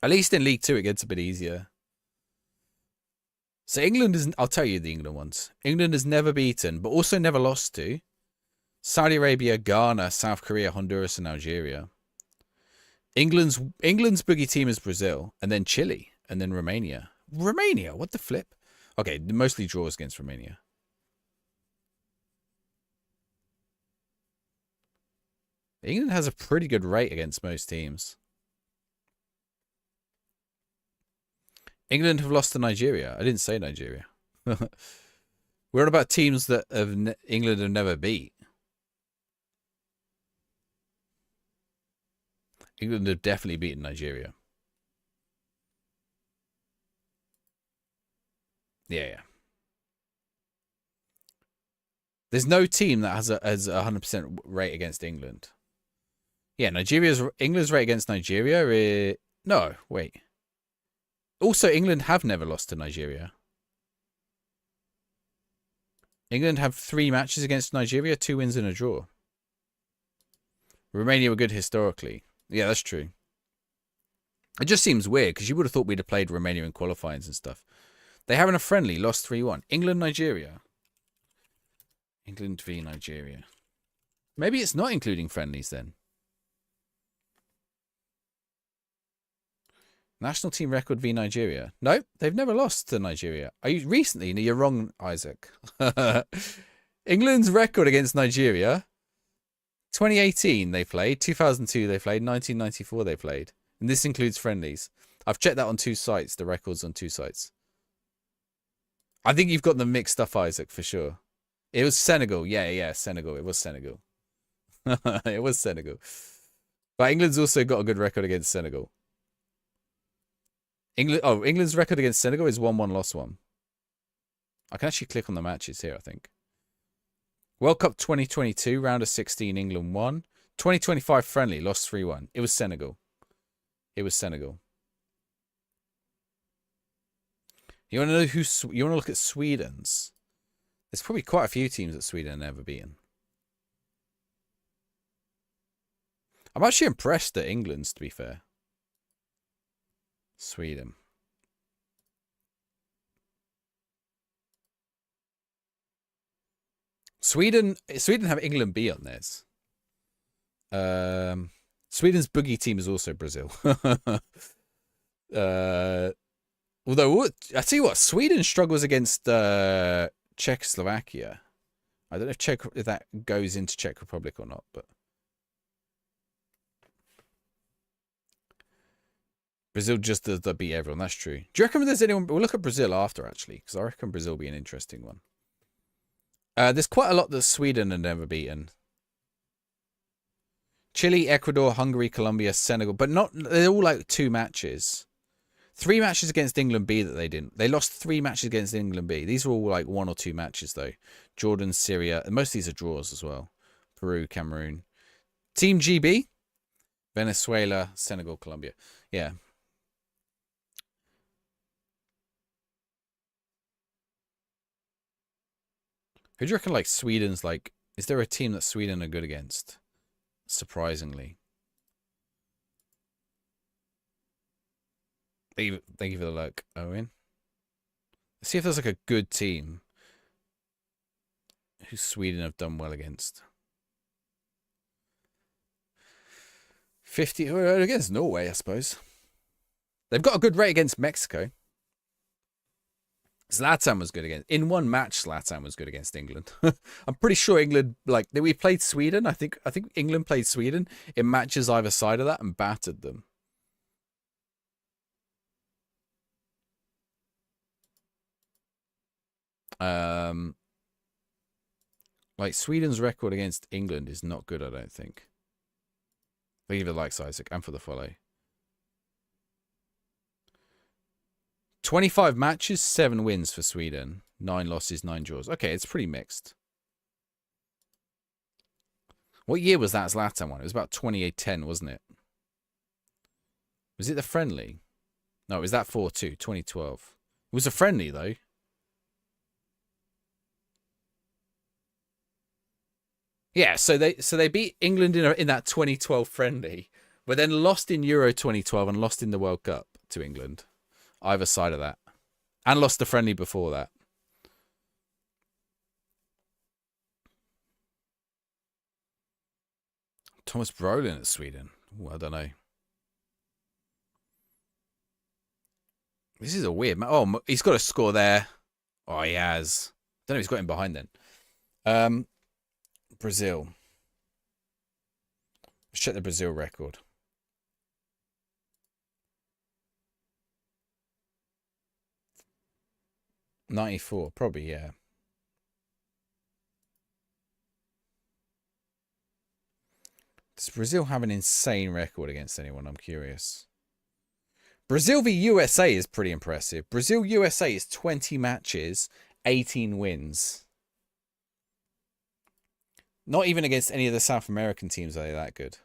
At least in League 2 it gets a bit easier. So England is, I'll tell you the England ones. England has never beaten, but also never lost to Saudi Arabia, Ghana, South Korea, Honduras, and Algeria. England's boogie team is Brazil, and then Chile, and then Romania. Romania, what the flip? Okay, mostly draws against Romania. England has a pretty good rate against most teams. England have lost to Nigeria. I didn't say Nigeria. We're on about teams that England have never beat. England have definitely beaten Nigeria. Yeah. There's no team that has a 100% rate against England. Yeah, England's rate against Nigeria is... No, wait. Also, England have never lost to Nigeria. England have 3 matches against Nigeria, 2 wins and a draw. Romania were good historically. Yeah, that's true. It just seems weird because you would have thought we'd have played Romania in qualifyings and stuff. They haven't a friendly, lost 3-1. England, Nigeria. England v Nigeria. Maybe it's not including friendlies then. National team record v Nigeria. No, they've never lost to Nigeria. Are you recently? No, you're wrong, Isaac. England's record against Nigeria. 2018 they played. 2002 they played. 1994 they played. And this includes friendlies. I've checked that on 2 sites. The records on 2 sites. I think you've got them mixed up, Isaac, for sure. It was Senegal. Yeah, Senegal. It was Senegal. It was Senegal. But England's also got a good record against Senegal. England's record against Senegal is 1-1, lost 1. I can actually click on the matches here, I think. World Cup 2022, round of 16, England won. 2025 friendly, lost 3-1. It was Senegal. It was Senegal. You want to know you want to look at Sweden's? There's probably quite a few teams that Sweden have never beaten. I'm actually impressed at England's, to be fair. Sweden. Sweden have England B on theirs. Sweden's boogie team is also Brazil. Although I tell you what, Sweden struggles against Czechoslovakia. I don't know if that goes into Czech Republic or not, but Brazil just does beat everyone. That's true. Do you reckon there's anyone? We'll look at Brazil after, actually, because I reckon Brazil will be an interesting one. There's quite a lot that Sweden have never beaten. Chile, Ecuador, Hungary, Colombia, Senegal, but not. They're all like 2 matches. 3 matches against England B that they didn't. They lost 3 matches against England B. These are all like 1 or 2 matches though. Jordan, Syria, and most of these are draws as well. Peru, Cameroon. Team GB, Venezuela, Senegal, Colombia. Yeah. Who do you reckon, like, Sweden's, like... Is there a team that Sweden are good against? Surprisingly. Thank you for the look, Owen. Let's see if there's, like, a good team who Sweden have done well against. 50... Well, against Norway, I suppose. They've got a good rate against Mexico. Zlatan was good against... In one match, Zlatan was good against England. I'm pretty sure England... Like, we played Sweden. I think England played Sweden in matches either side of that and battered them. Like, Sweden's record against England is not good, I don't think. Thank you for the likes, Isaac, and for the follow. 25 matches, 7 wins for Sweden. 9 losses, 9 draws. Okay, it's pretty mixed. What year was that Zlatan one? It was about 28-10, wasn't it? Was it the friendly? No, it was that 4-2, 2012. It was a friendly, though. Yeah, so they beat England in that 2012 friendly, but then lost in Euro 2012 and lost in the World Cup to England. Either side of that. And lost the friendly before that. Thomas Brolin at Sweden. Ooh, I don't know. This is a weird... Oh, he's got a score there. Oh, he has. I don't know if he's got him behind then. Brazil. Let's check the Brazil record. '94, probably, yeah. Does Brazil have an insane record against anyone? I'm curious. Brazil v USA is pretty impressive. Brazil-USA is 20 matches, 18 wins. Not even against any of the South American teams are they that good.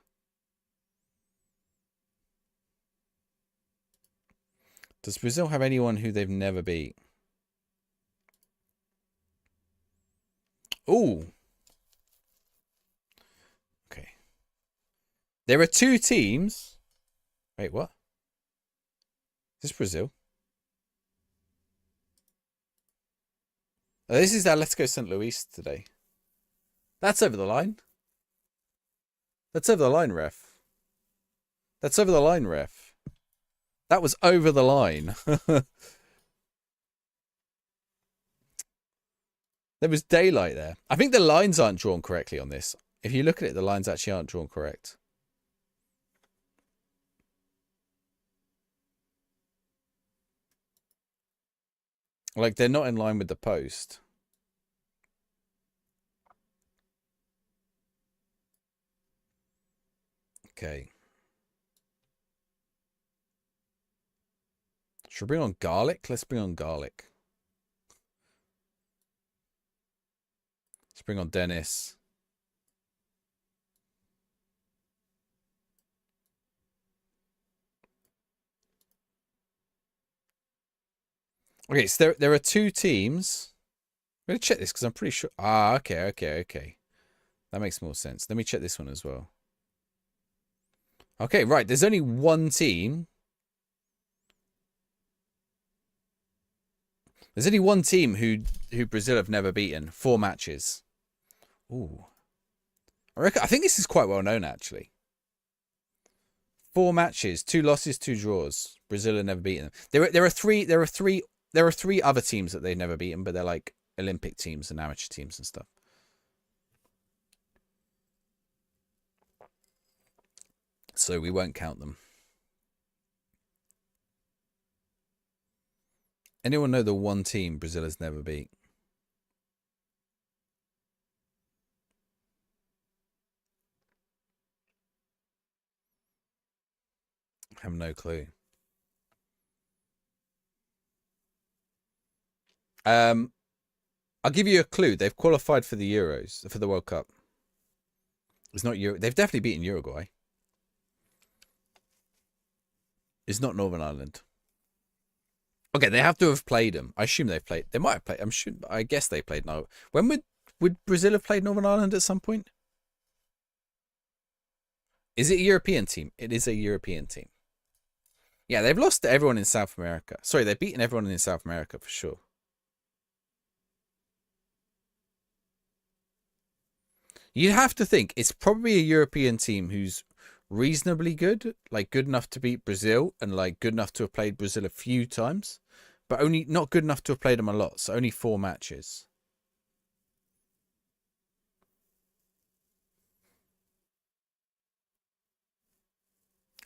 Does Brazil have anyone who they've never beat? Ooh. Okay. There are 2 teams. Wait, what? Is this Brazil? Oh, this is Atletico St. Luis today. That's over the line. That's over the line, ref. That's over the line, ref. That was over the line. There was daylight there. I think the lines aren't drawn correctly on this. If you look at it, the lines actually aren't drawn correct. Like, they're not in line with the post. Okay. Should we bring on garlic? Let's bring on garlic. Let's bring on Dennis. Okay, so there are 2 teams. I'm going to check this because I'm pretty sure. Ah, okay. That makes more sense. Let me check this one as well. Okay, right. There's only 1 team. There's only 1 team who Brazil have never beaten. 4 matches. Ooh. I think this is quite well known, actually. 4 matches, 2 losses, 2 draws. Brazil have never beaten them. There are 3 other teams that they've never beaten, but they're like Olympic teams and amateur teams and stuff. So we won't count them. Anyone know the 1 team Brazil has never beat? I have no clue. I'll give you a clue. They've qualified for the Euros, for the World Cup. It's not Euro. They've definitely beaten Uruguay. It's not Northern Ireland. Okay, they have to have played them. I assume they've played. They might have played. I guess they played. No. When would Brazil have played Northern Ireland at some point? Is it a European team? It is a European team. Yeah, they've lost to everyone in South America. Sorry, they've beaten everyone in South America for sure. You'd have to think it's probably a European team who's reasonably good, like good enough to beat Brazil and like good enough to have played Brazil a few times, but only not good enough to have played them a lot. So only 4 matches.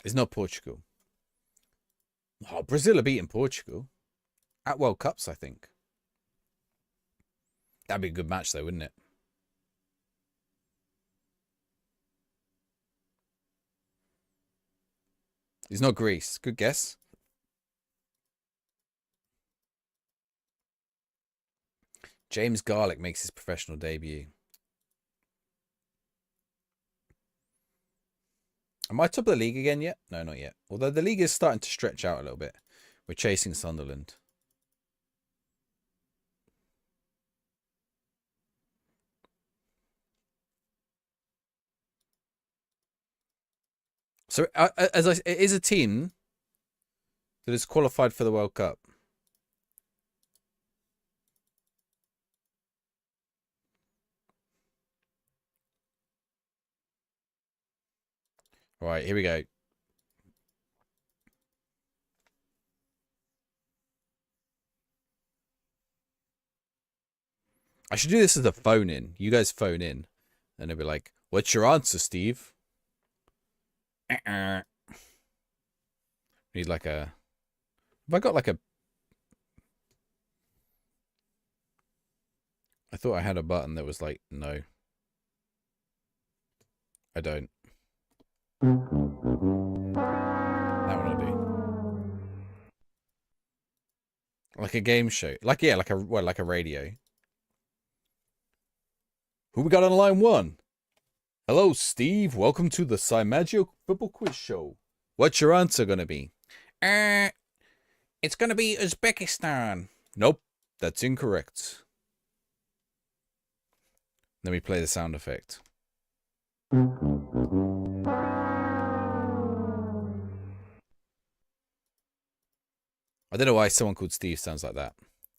It's not Portugal. Oh, Brazil are beating Portugal at World Cups, I think. That'd be a good match, though, wouldn't it? It's not Greece. Good guess. James Garlick makes his professional debut. Am I top of the league again yet? No, not yet. Although the league is starting to stretch out a little bit. We're chasing Sunderland. So, it is a team that is qualified for the World Cup. All right, here we go. I should do this as a phone in. You guys phone in. And they'll be like, what's your answer, Steve? Need like a... Have I got like a... I thought I had a button that was like, no. I don't. That one I do. Like a game show. Like, yeah, like a radio. Who we got on line 1? Hello, Steve. Welcome to the Cymaggio Football Quiz Show. What's your answer going to be? It's going to be Uzbekistan. Nope, that's incorrect. Let me play the sound effect. I don't know why someone called Steve sounds like that.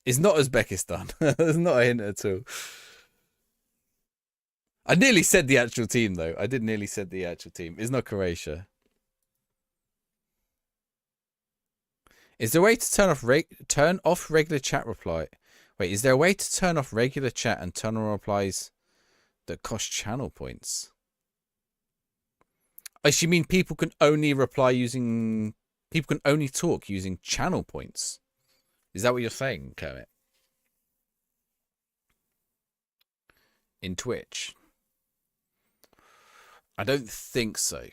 It's not Uzbekistan. There's not a hint at all. I nearly said the actual team, though. I did nearly said the actual team. It's not Croatia. Is there a way to turn off regular chat reply? Wait, is there a way to turn off regular chat and turn on replies that cost channel points? I should mean people can only reply using... People can only talk using channel points. Is that what you're saying, Kermit? In Twitch? I don't think so.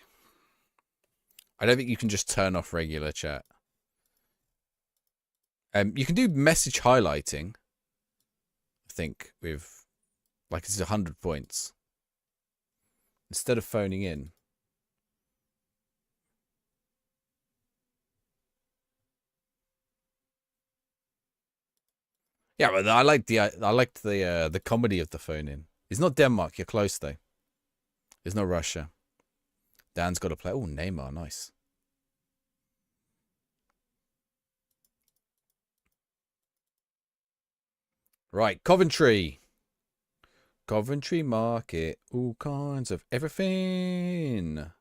I don't think you can just turn off regular chat. You can do message highlighting. I think with like it's 100 points instead of phoning in. Yeah, but I liked the comedy of the phone in. It's not Denmark. You're close though. It's not Russia. Dan's got to play. Oh, Neymar, nice. Right, Coventry. Coventry Market. All kinds of everything.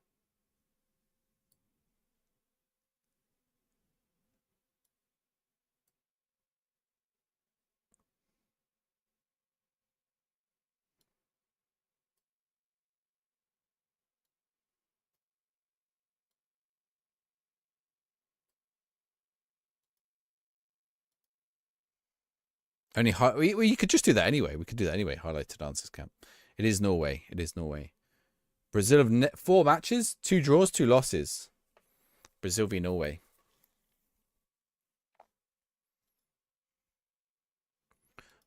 Only you could just do that anyway. We could do that anyway. Highlighted answers camp. It is Norway. It is Norway. Brazil have 4 matches, 2 draws, 2 losses. Brazil v Norway.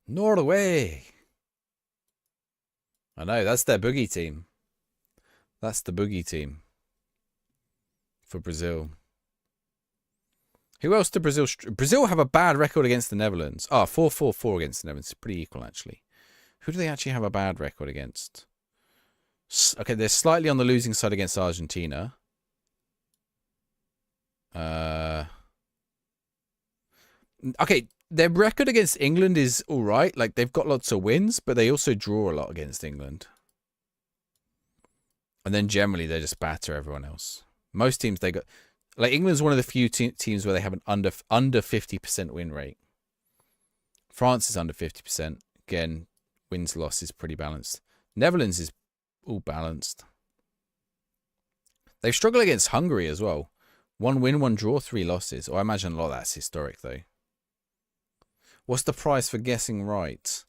Norway. I know, that's their boogie team. That's the boogie team for Brazil. Who else did Brazil... Brazil have a bad record against the Netherlands. 4-4-4 against the Netherlands. It's pretty equal, actually. Who do they actually have a bad record against? Okay, they're slightly on the losing side against Argentina. Okay, their record against England is all right. Like, they've got lots of wins, but they also draw a lot against England. And then generally, they just batter everyone else. Most teams, they got... Like, England's one of the few teams where they have an under 50% win rate. France is under 50%. Again, wins-loss is pretty balanced. Netherlands is all balanced. They've struggled against Hungary as well. 1 win, 1 draw, 3 losses. Or I imagine a lot of that's historic, though. What's the prize for guessing right?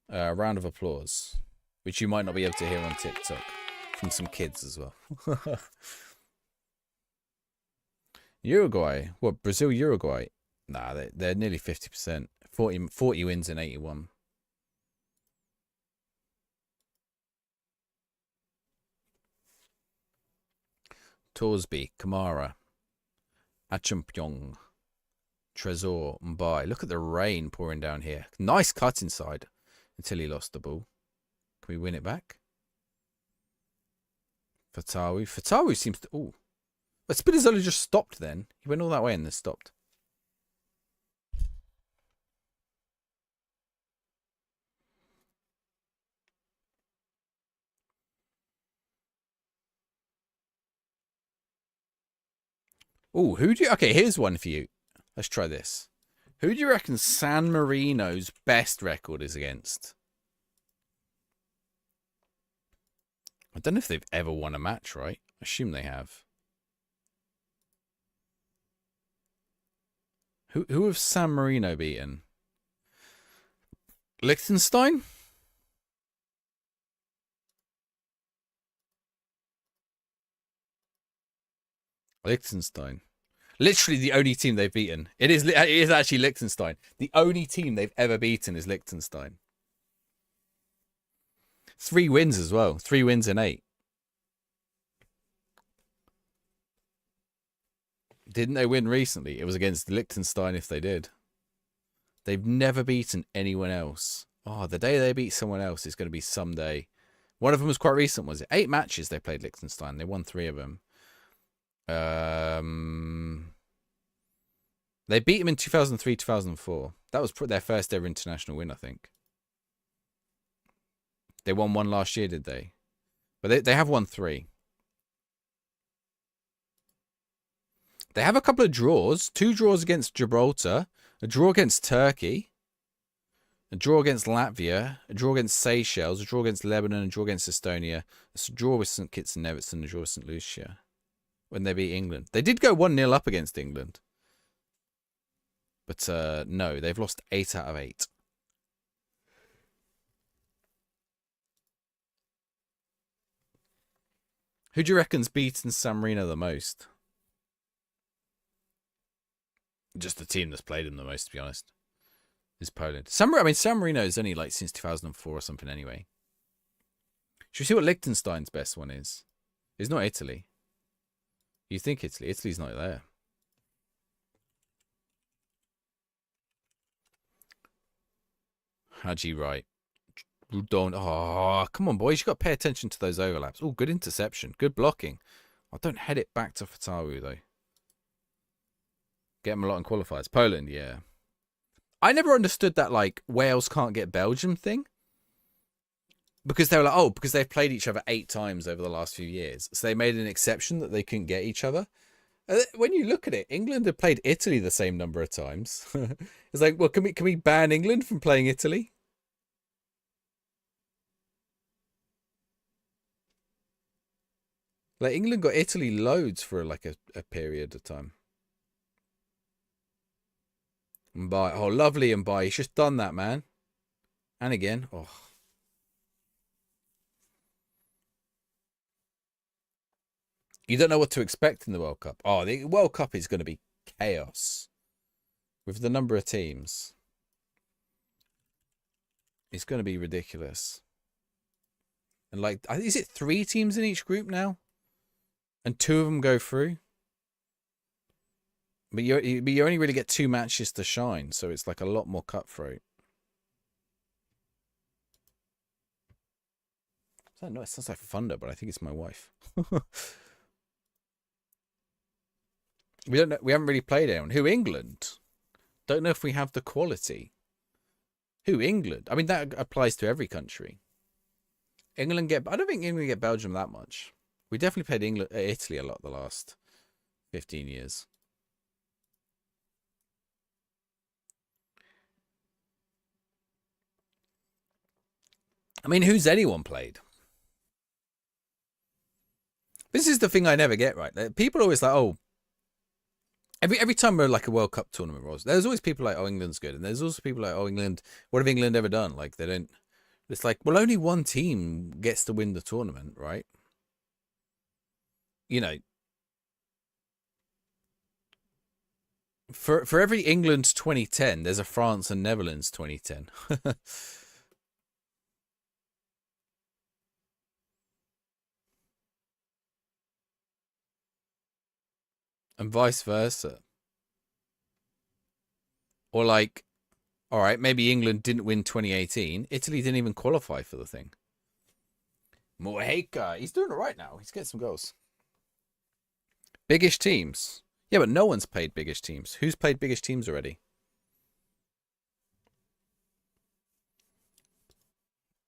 A round of applause. Which you might not be able to hear on TikTok. From some kids as well. Uruguay. What, Brazil, Uruguay? Nah, they're nearly 50%. 40 wins in 81. Torsby, Kamara, Achempyong, Trezor, Mbai. Look at the rain pouring down here. Nice cut inside until he lost the ball. Can we win it back? Fatawi. Fatawi seems to... Ooh. But Spinazzola just stopped then. He went all that way and then stopped. Ooh, who do you... Okay, here's one for you. Let's try this. Who do you reckon San Marino's best record is against? I don't know if they've ever won a match, right? I assume they have. Who have San Marino beaten? Liechtenstein? Liechtenstein. Literally the only team they've beaten. It is actually Liechtenstein. The only team they've ever beaten is Liechtenstein. 3 wins as well. 3 wins in 8. Didn't they win recently? It was against Liechtenstein if they did. They've never beaten anyone else. Oh, the day they beat someone else is going to be someday. One of them was quite recent, was it? 8 matches they played Liechtenstein. They won 3 of them. They beat them in 2003, 2004. That was their first ever international win, I think. They won 1 last year, did they? But they have won 3. They have a couple of draws. 2 draws against Gibraltar. A draw against Turkey. A draw against Latvia. A draw against Seychelles. A draw against Lebanon. A draw against Estonia. A draw with St. Kitts and Nevis. And a draw with St. Lucia. When they beat England. They did go 1-0 up against England. But no, they've lost 8 out of 8. Who do you reckon's beaten San Marino the most? Just the team that's played them the most, to be honest, is Poland. San Marino is only like since 2004 or something anyway. Should we see what Liechtenstein's best one is? It's not Italy. You think Italy? Italy's not there. Haji Wright. Rudon. Oh, come on, boys. You've got to pay attention to those overlaps. Oh, good interception. Good blocking. I don't head it back to Fatawu, though. Get them a lot in qualifiers. Poland, yeah. I never understood that, like, Wales can't get Belgium thing. Because they were like, oh, because they've played each other 8 times over the last few years. So they made an exception that they couldn't get each other. When you look at it, England have played Italy the same number of times. It's like, well, can we ban England from playing Italy? Like, England got Italy loads for like a period of time. Mbai. Oh, lovely Mbai. He's just done that, man. And again. Oh. You don't know what to expect in the World Cup. Oh, the World Cup is going to be chaos. With the number of teams. It's going to be ridiculous. And like, is it 3 teams in each group now? And 2 of them go through? But you only really get 2 matches to shine, so it's like a lot more cutthroat. No, it sounds like thunder, but I think it's my wife. We don't know. We haven't really played anyone. Who? England? Don't know if we have the quality. Who? England? I mean, that applies to every country. England get... I don't think England get Belgium that much. We definitely played Italy a lot the last 15 years. I mean, who's anyone played? This is the thing I never get right. People are always like, oh, every time we're like a World Cup tournament, Ross, there's always people like, oh, England's good. And there's also people like, oh, England, what have England ever done? Like, they don't... It's like, well, only one team gets to win the tournament, right? You know, for every England 2010, there's a France and Netherlands 2010. And vice versa. Or like, all right, maybe England didn't win 2018. Italy didn't even qualify for the thing. Mojica, he's doing all right now. He's getting some goals. Biggish teams. Yeah, but no one's played biggish teams. Who's played biggish teams already?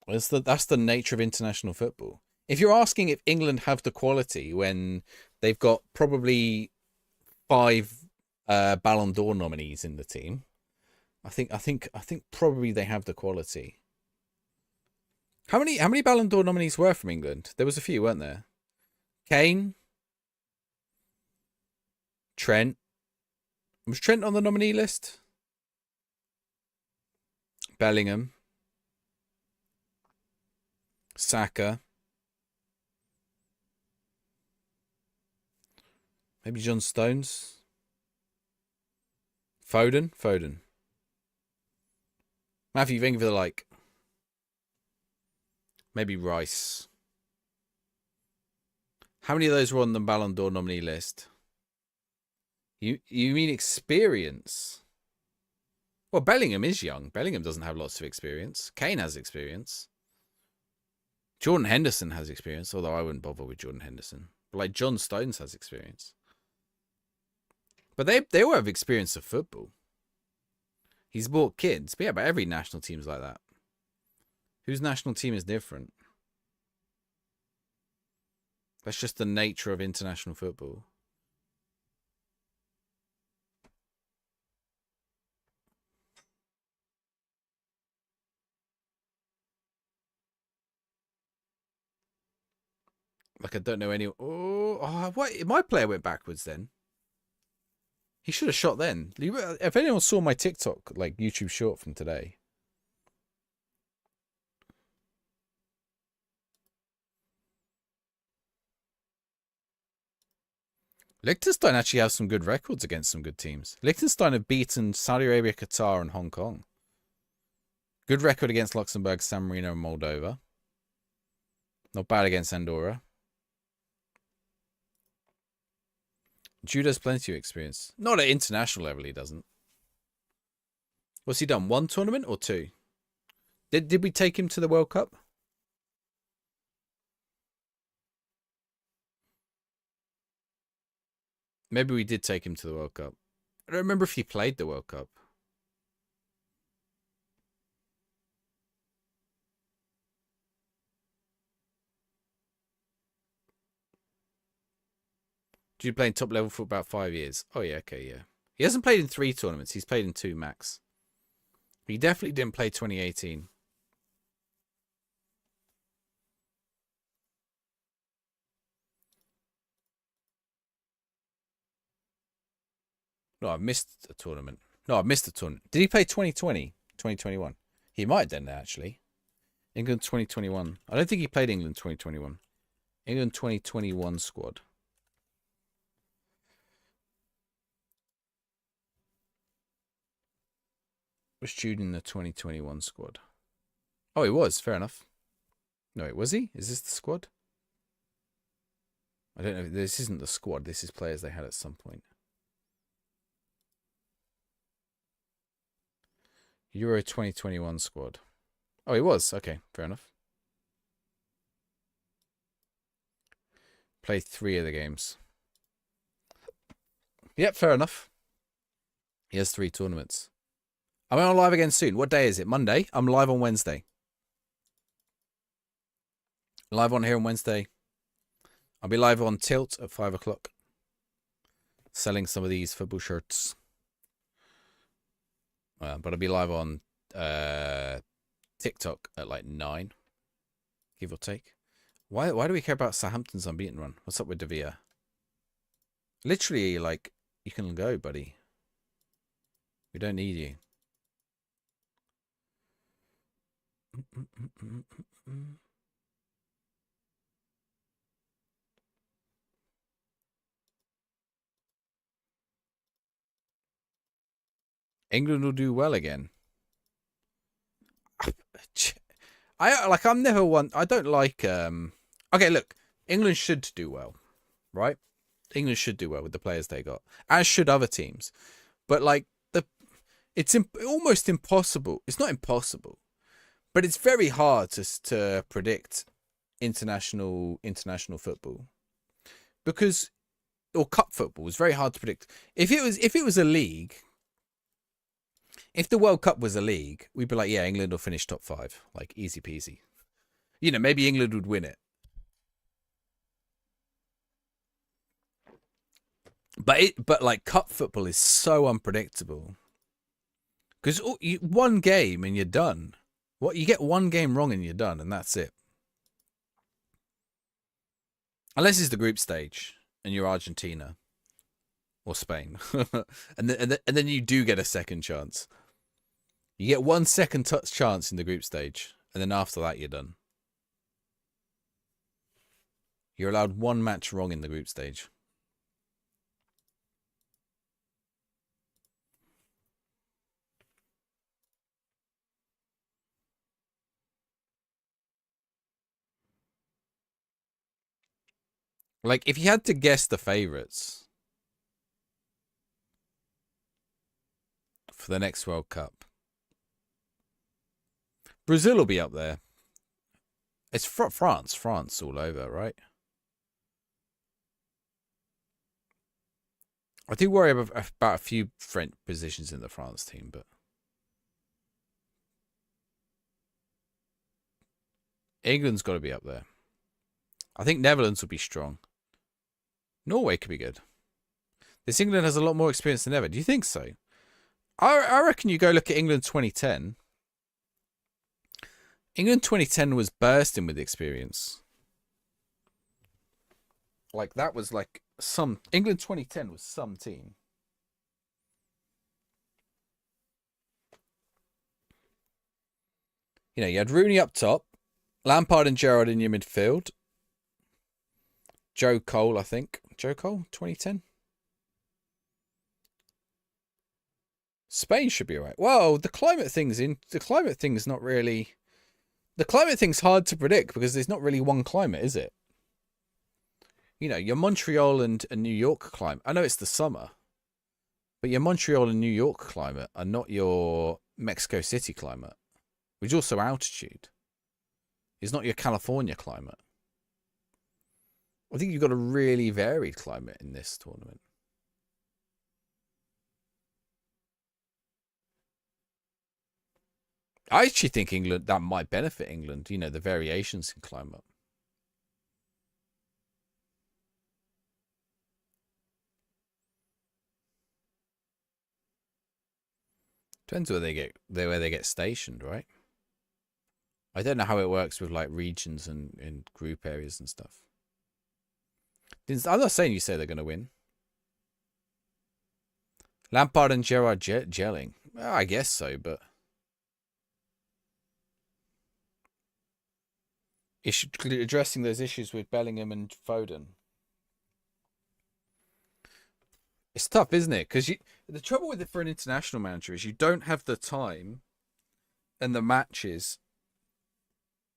That's the nature of international football. If you're asking if England have the quality when they've got probably 5 Ballon d'Or nominees in the team, I think probably they have the quality. How many Ballon d'Or nominees were from England? There was a few, weren't there? Kane, Trent. Was Trent on the nominee list? Bellingham, Saka, maybe John Stones, Foden. Matthew, think of it like maybe Rice. How many of those were on the Ballon d'Or nominee list? You mean experience? Well, Bellingham is young. Bellingham doesn't have lots of experience. Kane has experience. Jordan Henderson has experience, although I wouldn't bother with Jordan Henderson. But like John Stones has experience. But they all have experience of football. He's bought kids. But yeah, but every national team is like that. Whose national team is different? That's just the nature of international football. Like, I don't know any... Oh, what? My player went backwards then. He should have shot then. If anyone saw my TikTok, like, YouTube short from today... Liechtenstein actually have some good records against some good teams. Liechtenstein have beaten Saudi Arabia, Qatar, and Hong Kong. Good record against Luxembourg, San Marino, and Moldova. Not bad against Andorra. Judo's plenty of experience. Not at international level, he doesn't. What's he done? 1 tournament or 2? Did we take him to the World Cup? Maybe we did take him to the World Cup. I don't remember if he played the World Cup. Did you play in top level for about 5 years? Oh, yeah, okay, yeah. He hasn't played in 3 tournaments. He's played in 2 max. He definitely didn't play 2018. No, I've missed a tournament. No, I've missed a tournament. Did he play 2020? 2021? He might have done that, actually. England 2021. I don't think he played England 2021. England 2021 squad. Was Jude in the 2021 squad? Oh, he was. Fair enough. No, wait, was he? Is this the squad? I don't know. This isn't the squad. This is players they had at some point. Euro 2021 squad. Oh, he was. Okay, fair enough. Played 3 of the games. Yep, fair enough. He has 3 tournaments. I'm on live again soon. What day is it? Monday? I'm live on Wednesday. Live on here on Wednesday. I'll be live on Tilt at 5 o'clock. Selling some of these football shirts. But I'll be live on TikTok at like 9. Give or take. Why do we care about Southampton's unbeaten run? What's up with De Villa? Literally, like, you can go, buddy. We don't need you. England will do well again. I'm never one. I don't like. Okay, look, England should do well, right? England should do well with the players they got, as should other teams. But like it's almost impossible. It's not impossible, but it's very hard to predict international football, because or cup football is very hard to predict. If it was a league, if the World Cup was a league, we'd be like, yeah, England will finish top 5, like easy peasy. You know, maybe England would win it. But like cup football is so unpredictable, because one game and you're done. What, you get one game wrong and you're done, and that's it. Unless it's the group stage and you're Argentina or Spain, and then you do get a second chance. You get 1 second touch chance in the group stage, and then after that you're done. You're allowed one match wrong in the group stage. Like, if you had to guess the favourites for the next World Cup, Brazil will be up there. It's France all over, right? I do worry about a few French positions in the France team, but England's got to be up there. I think Netherlands will be strong. Norway could be good. This England has a lot more experience than ever. Do you think so? I reckon you go look at England 2010. England 2010 was bursting with experience. Like, that was like England 2010 was some team. You know, you had Rooney up top, Lampard and Gerrard in your midfield. Joe Cole, I think. Joe Cole, 2010. Spain should be alright. Well, the climate thing's not really. The climate thing's hard to predict because there's not really one climate, is it? You know, your Montreal and New York climate. I know it's the summer, but your Montreal and New York climate are not your Mexico City climate, which is also altitude. It's not your California climate. I think you've got a really varied climate in this tournament. I actually think England, that might benefit England, you know, the variations in climate. Depends where they get stationed, right? I don't know how it works with like regions and group areas and stuff. I'm not saying you say they're going to win. Lampard and Gerrard gelling. Well, I guess so, but addressing those issues with Bellingham and Foden. It's tough, isn't it? Because the trouble with it for an international manager is you don't have the time and the matches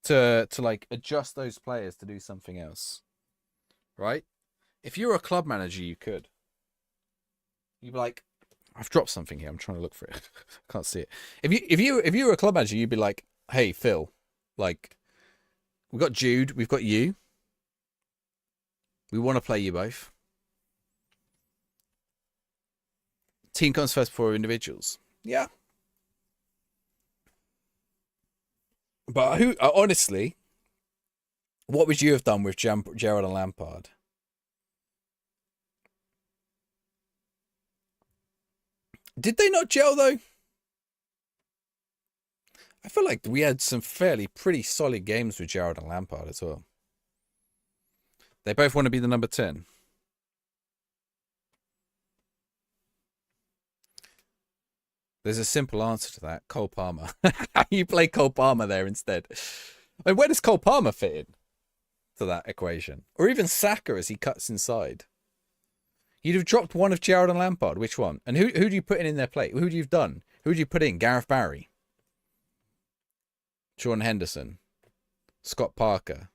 to like adjust those players to do something else, right? If you're a club manager, you could. You'd be like, I've dropped something here. I'm trying to look for it. I can't see it. If you were a club manager, you'd be like, hey, Phil, like, we've got Jude, we've got you. We want to play you both. Team comes first before individuals. Yeah. But honestly, what would you have done with Gerrard and Lampard? Did they not gel though? I feel like we had some pretty solid games with Gerrard and Lampard as well. They both want to be the number 10. There's a simple answer to that. Cole Palmer. You play Cole Palmer there instead. I mean, where does Cole Palmer fit in to that equation? Or even Saka as he cuts inside. You'd have dropped one of Gerrard and Lampard. Which one? And who do you put in their plate? Who do you've done? Who do you put in? Gareth Barry? Sean Henderson? Scott Parker?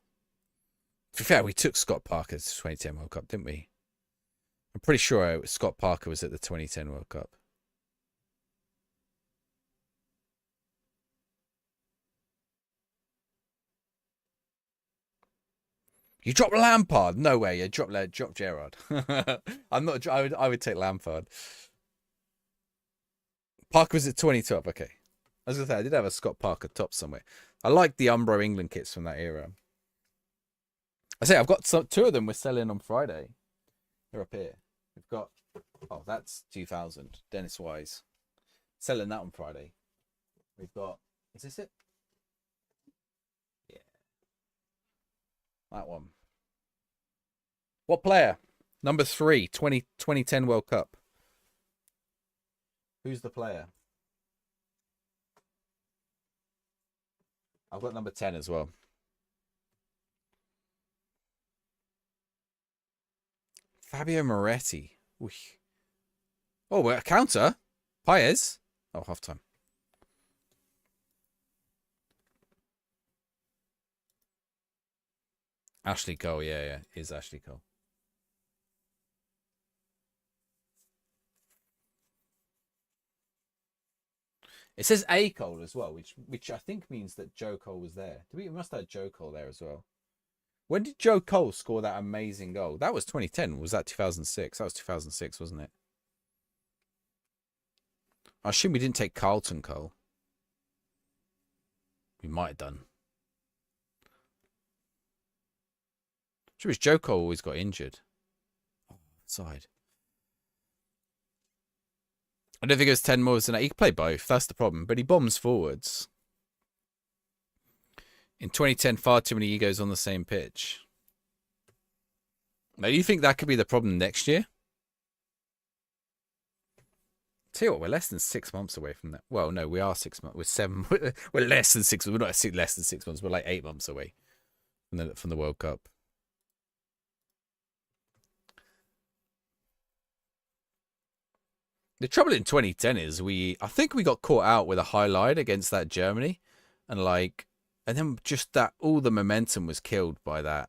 To be fair, we took Scott Parker to the 2010 World Cup, didn't we? I'm pretty sure Scott Parker was at the 2010 World Cup. You dropped Lampard? No way. You dropped Gerrard. I'm not. I would take Lampard. Parker was at 2012. Okay. I was gonna say I did have a Scott Parker top somewhere. I like the Umbro England kits from that era. I say I've got two of them. We're selling on Friday. They're up here. We've got. Oh, that's 2000. Dennis Wise. Selling that on Friday. We've got. Is this it? Yeah. That one. What player? Number 3, 2010 World Cup. Who's the player? I've got number 10 as well. Fabio Moretti. Ooh. Oh, a counter. Paez. Oh, half time. Ashley Cole. Yeah. Is Ashley Cole. It says A Cole as well, which I think means that Joe Cole was there. We must have had Joe Cole there as well. When did Joe Cole score that amazing goal? That was 2010. Was that 2006? That was 2006, wasn't it? I assume we didn't take Carlton Cole. We might have done. Sure, Joe Cole always got injured. Oh, side. I don't think it was 10 more than that. He could play both. That's the problem. But he bombs forwards. In 2010, far too many egos on the same pitch. Now, do you think that could be the problem next year? Tell you what, we're less than 6 months away from that. Well, no, we are 6 months. We're 7. We're less than 6. We're not less than 6 months. We're like 8 months away from the World Cup. The trouble in 2010 is I think we got caught out with a high line against that Germany, and then just that all the momentum was killed by that.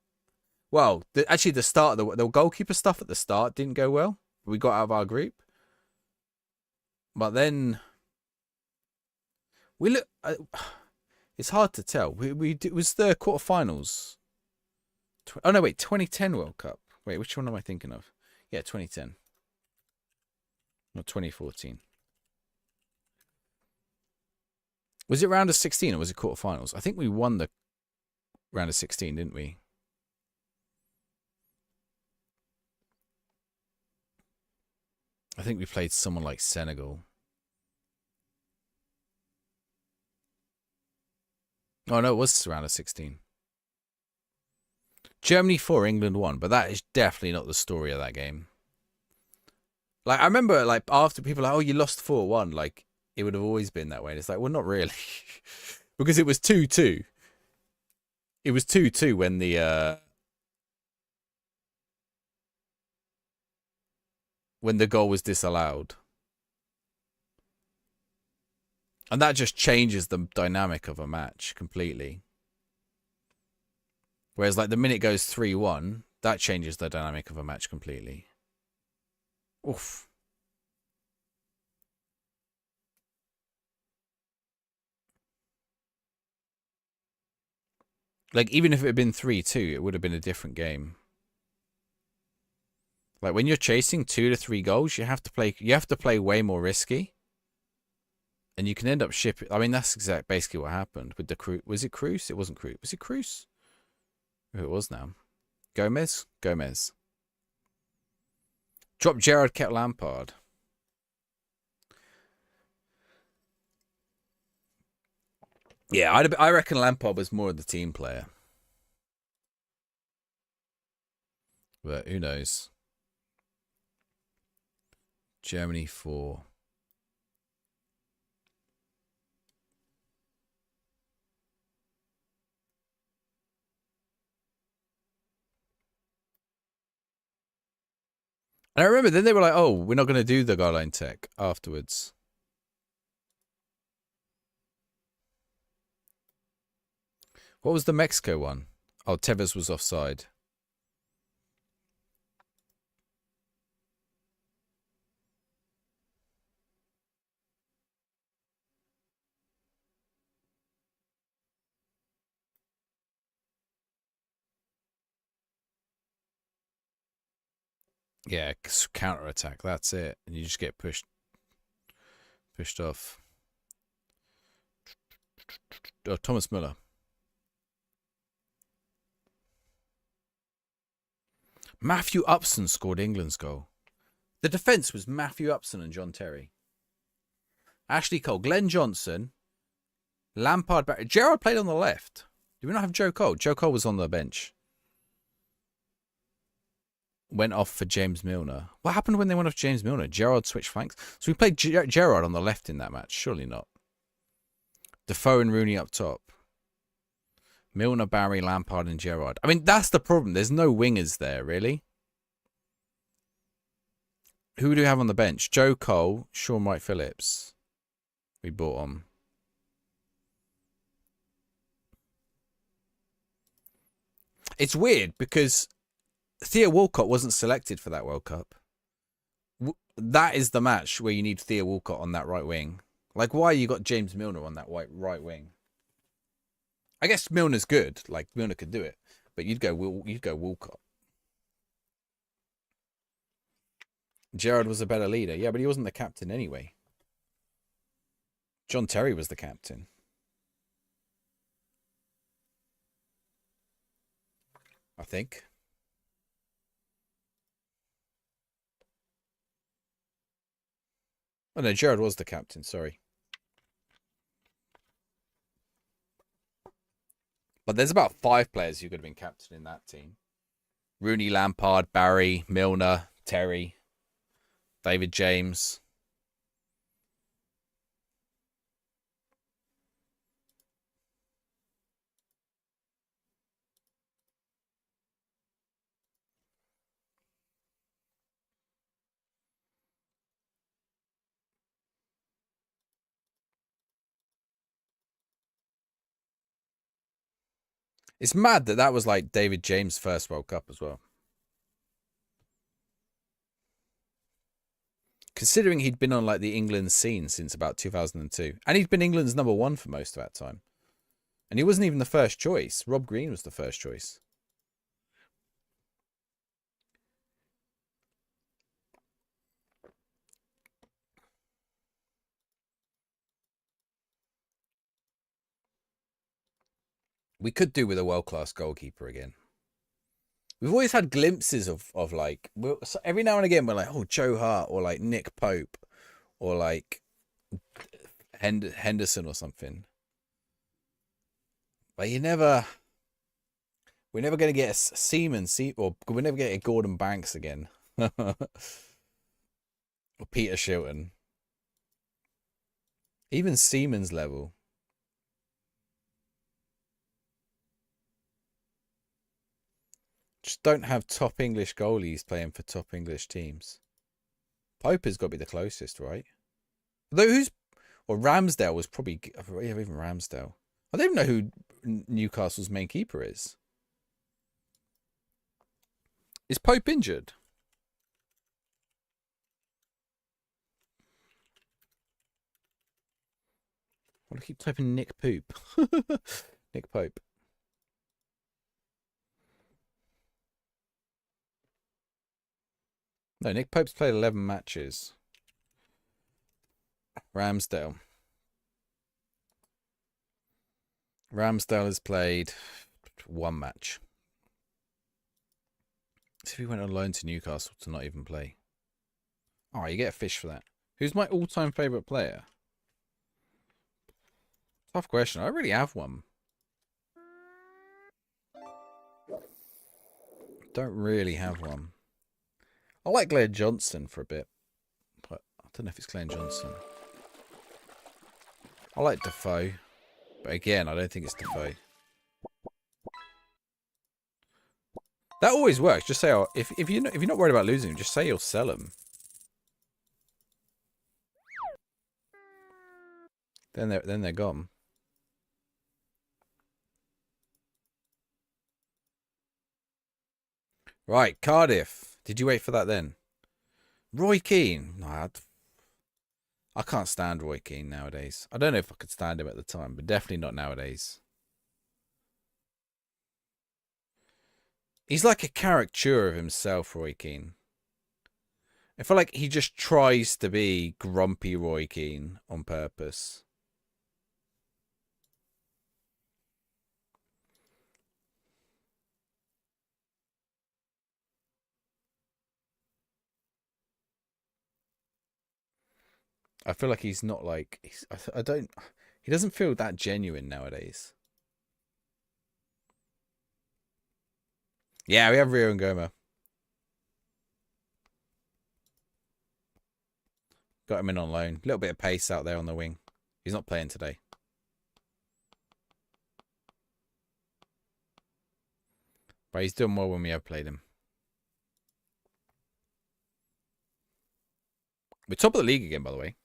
Well, actually, the start the goalkeeper stuff at the start didn't go well. We got out of our group, but then we look. It's hard to tell. It was the quarterfinals. Oh no, wait, 2010 World Cup. Wait, which one am I thinking of? Yeah, 2010. Not 2014. Was it round of 16 or was it quarterfinals? I think we won the round of 16, didn't we? I think we played someone like Senegal. Oh no, it was round of 16. Germany 4, England 1, but that is definitely not the story of that game. Like, I remember, like, after people were like, oh, you lost 4-1, like, it would have always been that way. And it's like, well, not really. Because it was 2-2. It was 2-2 when the goal was disallowed. And that just changes the dynamic of a match completely. Whereas, like, the minute it goes 3-1, that changes the dynamic of a match completely. Oof. Like, even if it had been 3-2, it would have been a different game. Like, when you're chasing 2 to 3 goals, you have to play way more risky. And you can end up shipping. I mean, that's basically what happened with the Cruz. Was it Cruz? It wasn't Cruz. Was it Cruz? Who it was now? Gomez? Drop Gerrard, kept Lampard. Yeah, I reckon Lampard was more of the team player. But who knows? Germany 4. And I remember then they were like, oh, we're not going to do the guideline tech afterwards. What was the Mexico one? Oh, Tevez was offside. Yeah, counter attack. That's it, and you just get pushed off. Oh, Thomas Müller. Matthew Upson scored England's goal. The defence was Matthew Upson and John Terry. Ashley Cole, Glenn Johnson, Lampard. Gerrard played on the left. Did we not have Joe Cole? Joe Cole was on the bench. Went off for James Milner. What happened when they went off James Milner? Gerrard switched flanks. So we played Gerrard on the left in that match. Surely not. Defoe and Rooney up top. Milner, Barry, Lampard and Gerrard. I mean, that's the problem. There's no wingers there, really. Who do we have on the bench? Joe Cole, Sean Wright-Phillips. We bought on. It's weird because Theo Walcott wasn't selected for that World Cup. That is the match where you need Theo Walcott on that right wing. Like, why you got James Milner on that right wing? I guess Milner's good. Like, Milner could do it, but you'd go Walcott. Gerrard was a better leader, yeah, but he wasn't the captain anyway. John Terry was the captain. I think. Oh no, Gerrard was the captain, sorry. But there's about 5 players who could have been captain in that team. Rooney, Lampard, Barry, Milner, Terry, David James. It's mad that that was like David James' first World Cup as well. Considering he'd been on like the England scene since about 2002. And he'd been England's #1 for most of that time. And he wasn't even the first choice. Rob Green was the first choice. We could do with a world-class goalkeeper again. We've always had glimpses of like, every now and again we're like, oh, Joe Hart or like Nick Pope or like Henderson or something. But we're never going to get a Seaman, or we're never going to get a Gordon Banks again. Or Peter Shilton. Even Seaman's level. Just don't have top English goalies playing for top English teams. Pope has got to be the closest, right? Though Ramsdale was probably, yeah, even Ramsdale. I don't even know who Newcastle's main keeper is. Is Pope injured? Why do I keep typing Nick Poop? Nick Pope. No, Nick Pope's played 11 matches. Ramsdale has played 1 match. So if he went on loan to Newcastle to not even play. Oh, you get a fish for that. Who's my all-time favourite player? Tough question. I don't really have one. Don't really have one. I like Glenn Johnson for a bit, but I don't know if it's Glenn Johnson. I like Defoe, but again, I don't think it's Defoe. That always works. Just say, if you're not worried about losing them, just say you'll sell them. Then they're gone. Right, Cardiff. Did you wait for that then? Roy Keane. No, I can't stand Roy Keane nowadays. I don't know if I could stand him at the time, but definitely not nowadays. He's like a caricature of himself, Roy Keane. I feel like he just tries to be grumpy Roy Keane on purpose. I feel like he's not like he doesn't feel that genuine nowadays. Yeah, we have Rio and Goma. Got him in on loan. A little bit of pace out there on the wing. He's not playing today. But he's doing well when we have played him. We're top of the league again, by the way.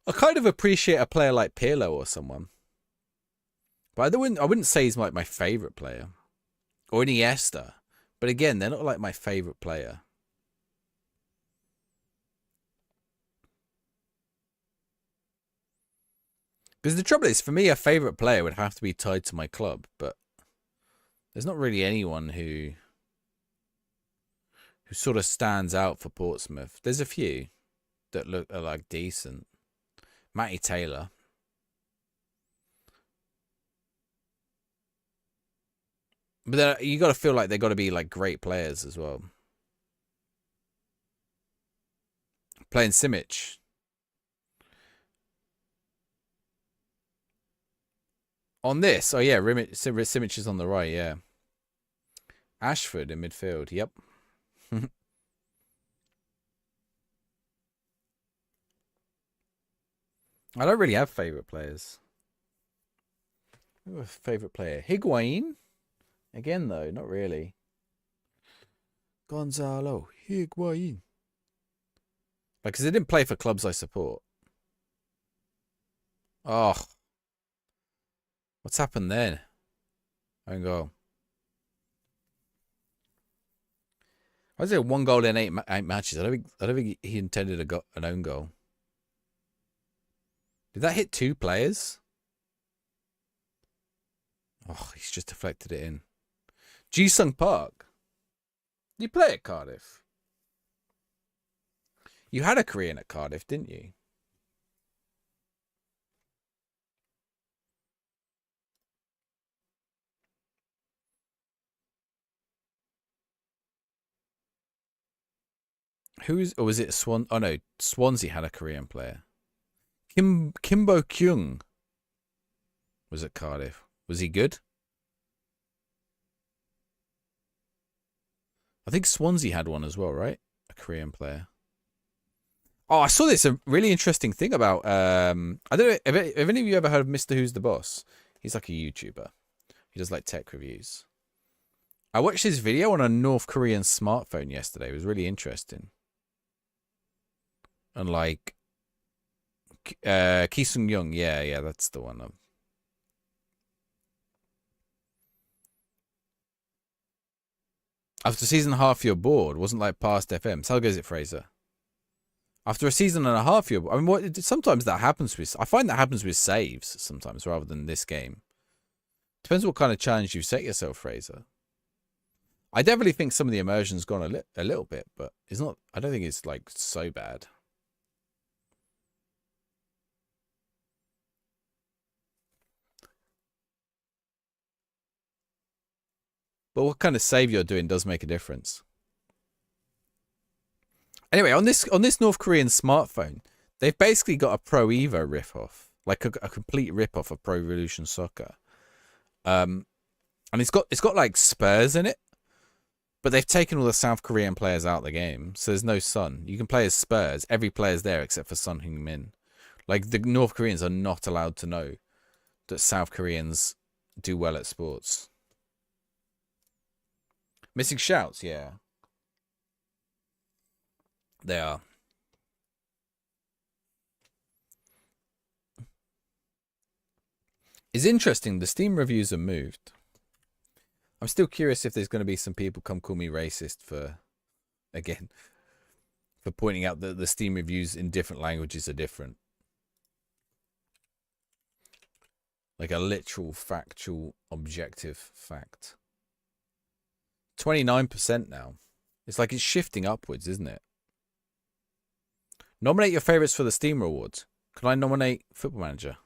I kind of appreciate a player like Pirlo or someone. But I wouldn't say he's like my favourite player. Or Iniesta. But again, they're not like my favourite player. Because the trouble is, for me, a favourite player would have to be tied to my club. But there's not really anyone who sort of stands out for Portsmouth. There's a few that are like decent. Matty Taylor. But then you got to feel like they got to be like great players as well. Playing Simic. On this, oh yeah, Simic is on the right, yeah. Ashford in midfield, yep. I don't really have favourite players. Favourite player? Higuain? Again, though, not really. Gonzalo Higuain. Like, because they didn't play for clubs I support. Oh. What's happened then? Own goal. I was it 1 goal in 8 matches. I don't think he intended an own goal. Did that hit 2 players? Oh, he's just deflected it in. Ji-Sung Park. You play at Cardiff? You had a Korean at Cardiff, didn't you? Or was it Swan? Oh no, Swansea had a Korean player. Kimbo Kyung was at Cardiff. Was he good? I think Swansea had one as well, right? A Korean player. Oh, I saw this a really interesting thing about I don't know if any of you ever heard of Mr. Who's the Boss. He's like a YouTuber. He does like tech reviews. I watched his video on a North Korean smartphone yesterday. It was really interesting. And like Ki Sung Young, yeah, that's the one. After a season and a half, you're bored. Wasn't like past FM. So how goes it, Fraser? After a season and a half, you're. I mean, sometimes that happens with. I find that happens with saves sometimes, rather than this game. Depends what kind of challenge you set yourself, Fraser. I definitely think some of the immersion's gone a little bit, but it's not. I don't think it's like so bad. But what kind of save you're doing does make a difference. Anyway, on this North Korean smartphone, they've basically got a Pro Evo riff-off, like a complete rip-off of Pro Evolution Soccer. And it's got like Spurs in it, but they've taken all the South Korean players out of the game, so there's no Son. You can play as Spurs. Every player's there except for Son Heung-min. Like, the North Koreans are not allowed to know that South Koreans do well at sports. Missing shouts, yeah. They are. It's interesting. The Steam reviews are moved. I'm still curious if there's going to be some people come call me racist for for pointing out that the Steam reviews in different languages are different. Like a literal, factual, objective fact. 29% now. It's like it's shifting upwards, isn't it? Nominate your favourites for the Steam Awards. Can I nominate Football Manager?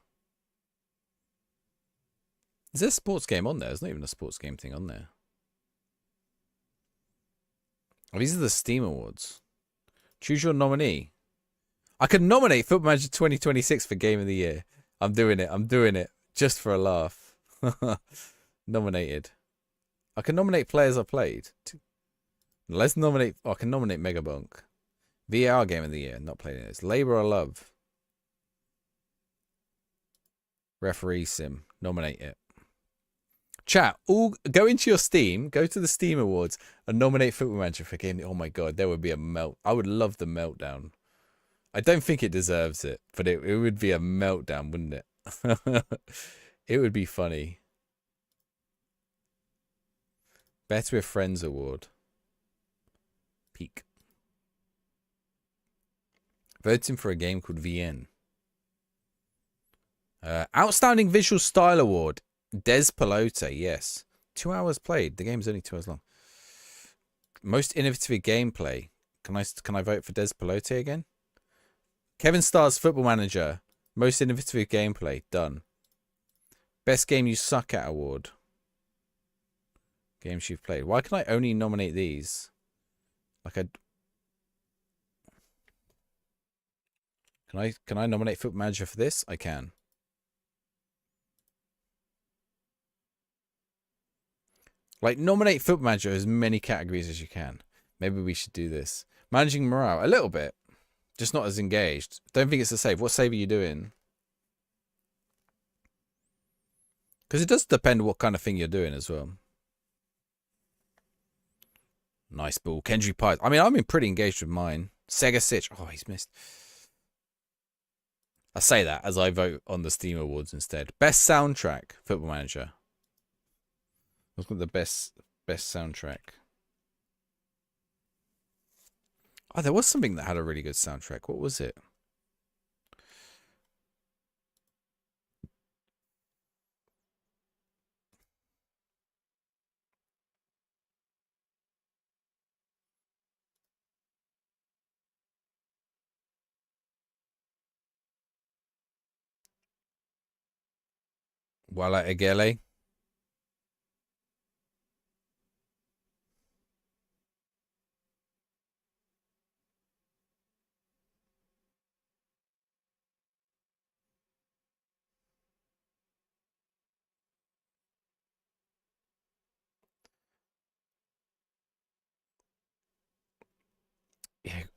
Is there a sports game on there? There's not even a sports game thing on there. Oh, these are the Steam Awards. Choose your nominee. I can nominate Football Manager 2026 for Game of the Year. I'm doing it. I'm doing it. Just for a laugh. Nominated. I can nominate players I played. Let's nominate... Oh, I can nominate Megabunk. VR Game of the Year. Not playing this. Labour or Love. Referee Sim. Nominate it. Chat, all go into your Steam, go to the Steam Awards, and nominate Football Manager for Game. Oh my god, there would be a melt. I would love the meltdown. I don't think it deserves it, but it would be a meltdown, wouldn't it? It would be funny. Better with Friends Award. Peak. Voting for a game called VN. Outstanding Visual Style Award. Des Pelote, yes. 2 hours played. The game's only 2 hours long. Most innovative gameplay. Can I vote for Des Pelote again? Kevin Starr's Football Manager. Most innovative gameplay. Done. Best game you suck at award. Games you've played. Why can I only nominate these? Like Can I nominate Football Manager for this? I can. Like, nominate Football Manager as many categories as you can. Maybe we should do this. Managing morale. A little bit. Just not as engaged. Don't think it's a save. What save are you doing? Because it does depend what kind of thing you're doing as well. Nice ball. Kendry Pies. I mean, I've been pretty engaged with mine. Sega Sitch. Oh, he's missed. I say that as I vote on the Steam Awards instead. Best soundtrack. Football Manager. What's got the best soundtrack? Oh, there was something that had a really good soundtrack. What was it? Wala Egele.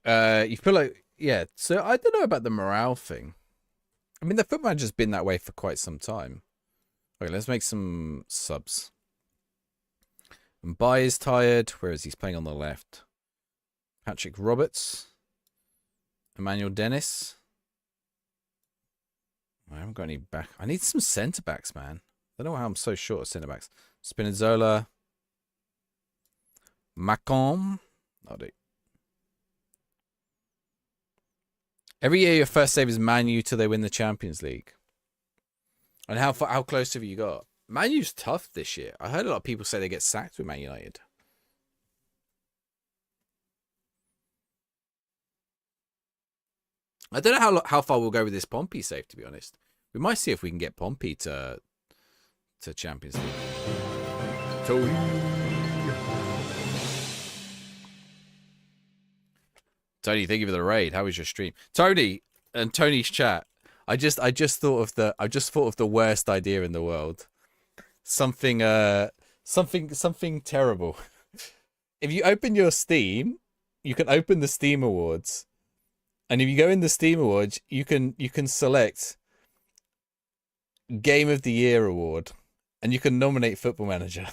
Yeah, you feel like, yeah. So I don't know about the morale thing. I mean, the Football Manager's been that way for quite some time. Okay, let's make some subs. Mbai is tired. Where is he? He's playing on the left. Patrick Roberts. Emmanuel Dennis. I haven't got any back. I need some centre backs, man. I don't know how I'm so short of centre backs. Spinazzola. Macomb. I'll do. Every year, your first save is Man U till they win the Champions League. And how close have you got? Man U's tough this year. I heard a lot of people say they get sacked with Man United. I don't know how far we'll go with this Pompey save, to be honest. We might see if we can get Pompey to Champions League. Tony, thank you for the raid. How was your stream? Tony and Tony's chat. I just thought of the worst idea in the world. Something terrible. If you open your Steam, you can open the Steam Awards. And if you go in the Steam Awards, you can select Game of the Year award, and you can nominate Football Manager.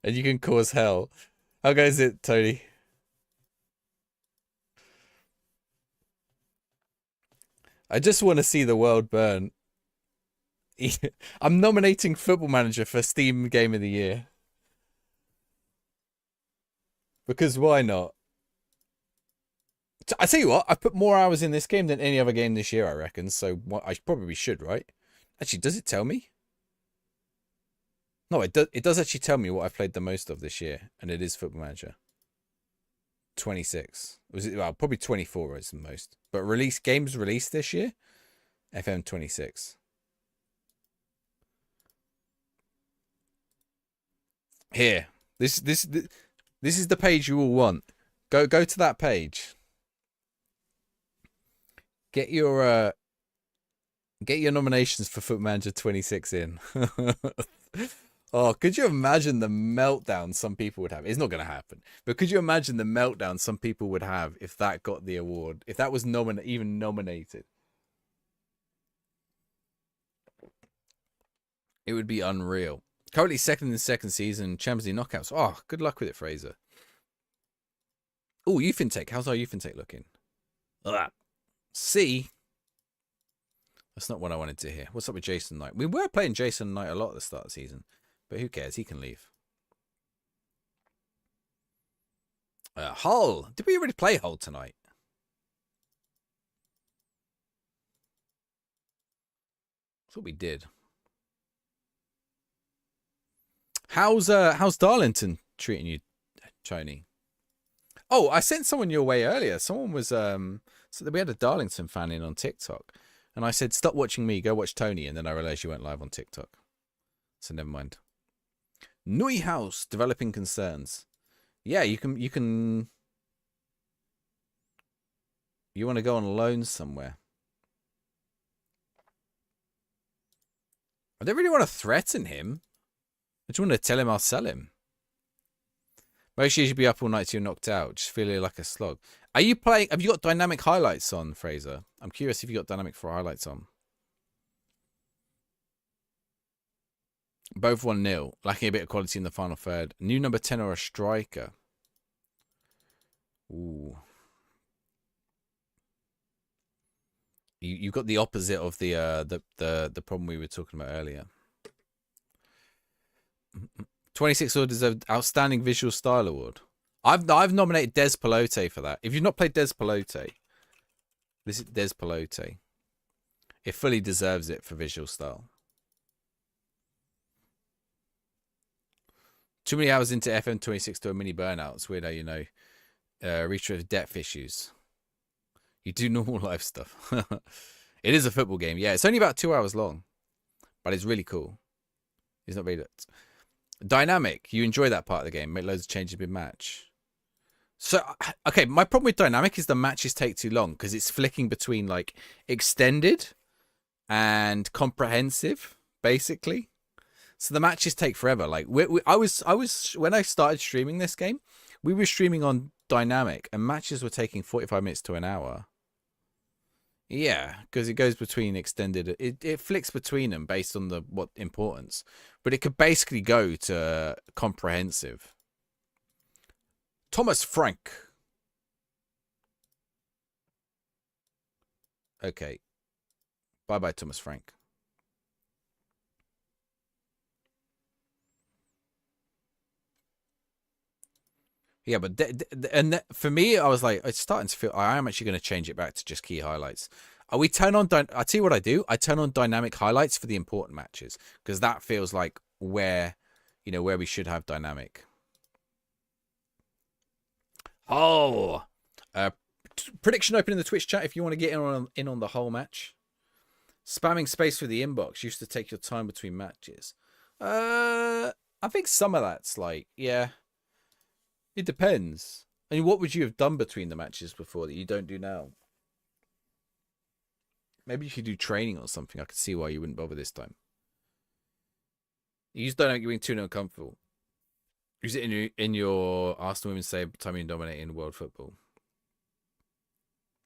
And you can cause hell. How goes it, Tony? I just want to see the world burn. I'm nominating Football Manager for Steam Game of the Year. Because why not? I tell you what, I've put more hours in this game than any other game this year, I reckon. So what I probably should, right? Actually, does it tell me? No, it does actually tell me what I've played the most of this year, and it is Football Manager. 26. Was it? Well, probably 24 is the most. But games released this year, FM26. Here, this is the page you all want. Go to that page. Get your nominations for Football Manager 26 in. Oh, could you imagine the meltdown some people would have? It's not going to happen. But could you imagine the meltdown some people would have if that got the award? If that was even nominated? It would be unreal. Currently second in the second season, Champions League knockouts. Oh, good luck with it, Fraser. Oh, youth intake. How's our youth intake looking? C. That's not what I wanted to hear. What's up with Jason Knight? We were playing Jason Knight a lot at the start of the season. But who cares? He can leave. Hull. Did we already play Hull tonight? I thought we did. How's Darlington treating you, Tony? Oh, I sent someone your way earlier. Someone was so we had a Darlington fan in on TikTok, and I said, "Stop watching me, go watch Tony." And then I realized you went live on TikTok, so never mind. Nui House developing concerns. Yeah, you want to go on loan somewhere. I don't really want to threaten him. I just want to tell him I'll sell him. Most you should be up all night till you're knocked out. Just feeling like a slog. Are you playing? Have you got dynamic highlights on, Fraser? I'm curious if you got dynamic for highlights on. Both 1-0. Lacking a bit of quality in the final third. New number 10 or a striker. Ooh. You got the opposite of the problem we were talking about earlier. 26 or deserved outstanding visual style award. I've nominated Des Pelote for that. If you've not played Des Pelote, this is Des Pelote. It fully deserves it for visual style. Too many hours into FM26 to a mini burnout. It's weird how you know. Reach with depth issues. You do normal life stuff. It is a football game. Yeah, it's only about 2 hours long. But it's really cool. It's not very dynamic. You enjoy that part of the game. Make loads of changes mid-match. So, okay, my problem with dynamic is the matches take too long because it's flicking between like extended and comprehensive, basically. So the matches take forever. Like I was when I started streaming this game, we were streaming on dynamic and matches were taking 45 minutes to an hour. Yeah, because it goes between extended. It flicks between them based on what importance, but it could basically go to comprehensive. Thomas Frank. Okay. Bye, Thomas Frank. Yeah, but for me, I was like, it's starting to feel. I am actually going to change it back to just key highlights. I tell you what I do. I turn on dynamic highlights for the important matches because that feels like where we should have dynamic. Oh, prediction open in the Twitch chat if you want to get in on the whole match. Spamming space for the inbox used to take your time between matches. I think some of that's like, yeah. It depends. I mean, what would you have done between the matches before that you don't do now? Maybe you could do training or something. I could see why you wouldn't bother this time. You just don't know you're being too uncomfortable. Use it in your Arsenal women say time you dominate in world football.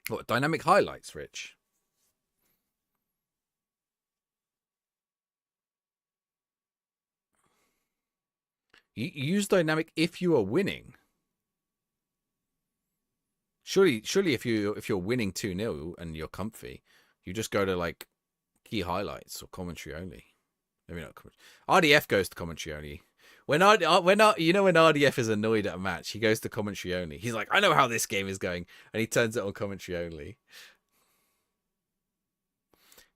What dynamic highlights, Rich? You use dynamic if you are winning. Surely if you're winning 2-0 and you're comfy, you just go to like key highlights or commentary only. Maybe not commentary. RDF goes to commentary only. When RDF is annoyed at a match, he goes to commentary only. He's like, I know how this game is going, and he turns it on commentary only.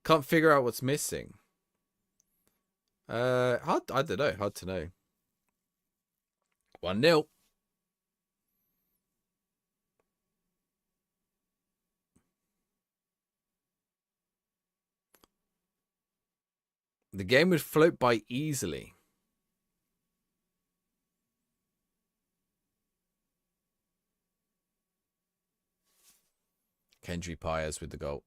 Can't figure out what's missing. I don't know. Hard to know. 1-0. The game would float by easily. Kendry Pyers with the goal.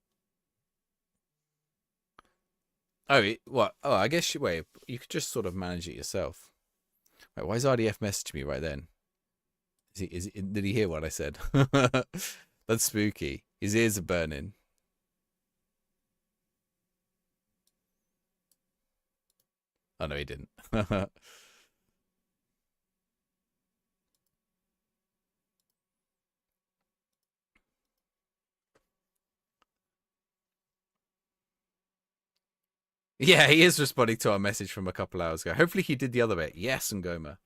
Oh, what? Oh, I guess wait. You could just sort of manage it yourself. Wait, why is RDF messaging me right then? Did he hear what I said? That's spooky. His ears are burning. Oh no, he didn't. Yeah, he is responding to our message from a couple hours ago. Hopefully he did the other bit. Yes, Ngoma.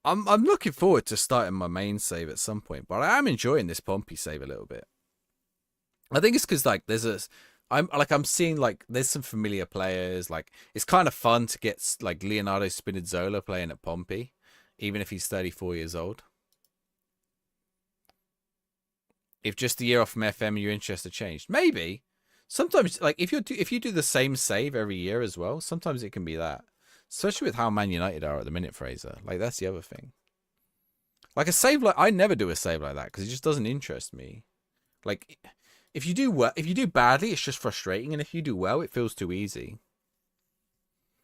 I'm looking forward to starting my main save at some point, but I am enjoying this Pompey save a little bit. I think it's because like I'm seeing like there's some familiar players. Like it's kind of fun to get like Leonardo Spinazzola playing at Pompey, even if he's 34 years old. If just a year off from FM, your interest has changed. Maybe. Sometimes, like if you do the same save every year as well, sometimes it can be that. Especially with how Man United are at the minute, Fraser. Like that's the other thing. Like a save like I never do a save like that because it just doesn't interest me. Like if you do badly, it's just frustrating, and if you do well, it feels too easy.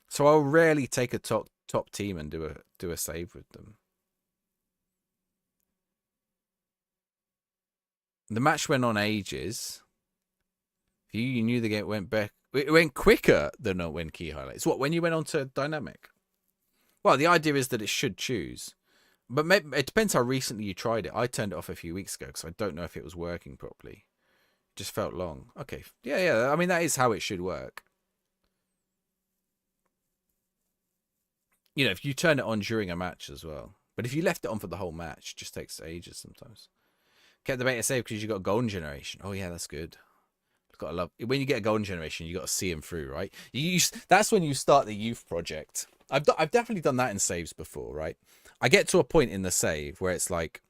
So I'll rarely take a top team and do a save with them. The match went on ages. You knew the game went back. It went quicker than when key highlights. What, when you went on to dynamic? Well, the idea is that it should choose. But maybe, it depends how recently you tried it. I turned it off a few weeks ago because I don't know if it was working properly. It just felt long. Okay. Yeah. I mean, that is how it should work. You know, if you turn it on during a match as well. But if you left it on for the whole match, it just takes ages sometimes. Kept the beta save because you got golden generation. Oh, yeah, that's good. Gotta love when you get a golden generation. You got to see them through, right? That's when you start the youth project. I've definitely done that in saves before, right? I get to a point in the save where it's like,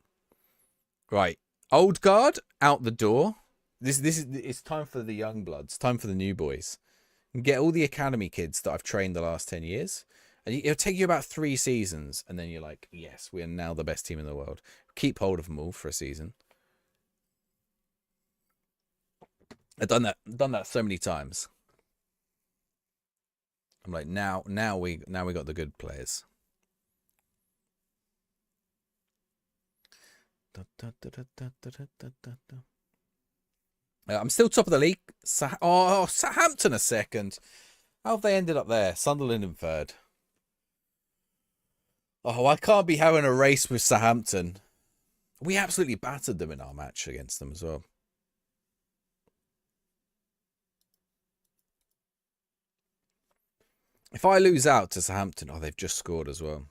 right, old guard out the door. It's time for the young bloods, time for the new boys, and get all the academy kids that I've trained the last 10 years. And it'll take you about 3 seasons, and then you're like, yes, we are now the best team in the world. Keep hold of them all for a season. I've done that so many times. I'm like, now we got the good players. I'm still top of the league. Southampton a second. How have they ended up there? Sunderland in third. Oh, I can't be having a race with Southampton. We absolutely battered them in our match against them as well. If I lose out to Southampton, they've just scored as well.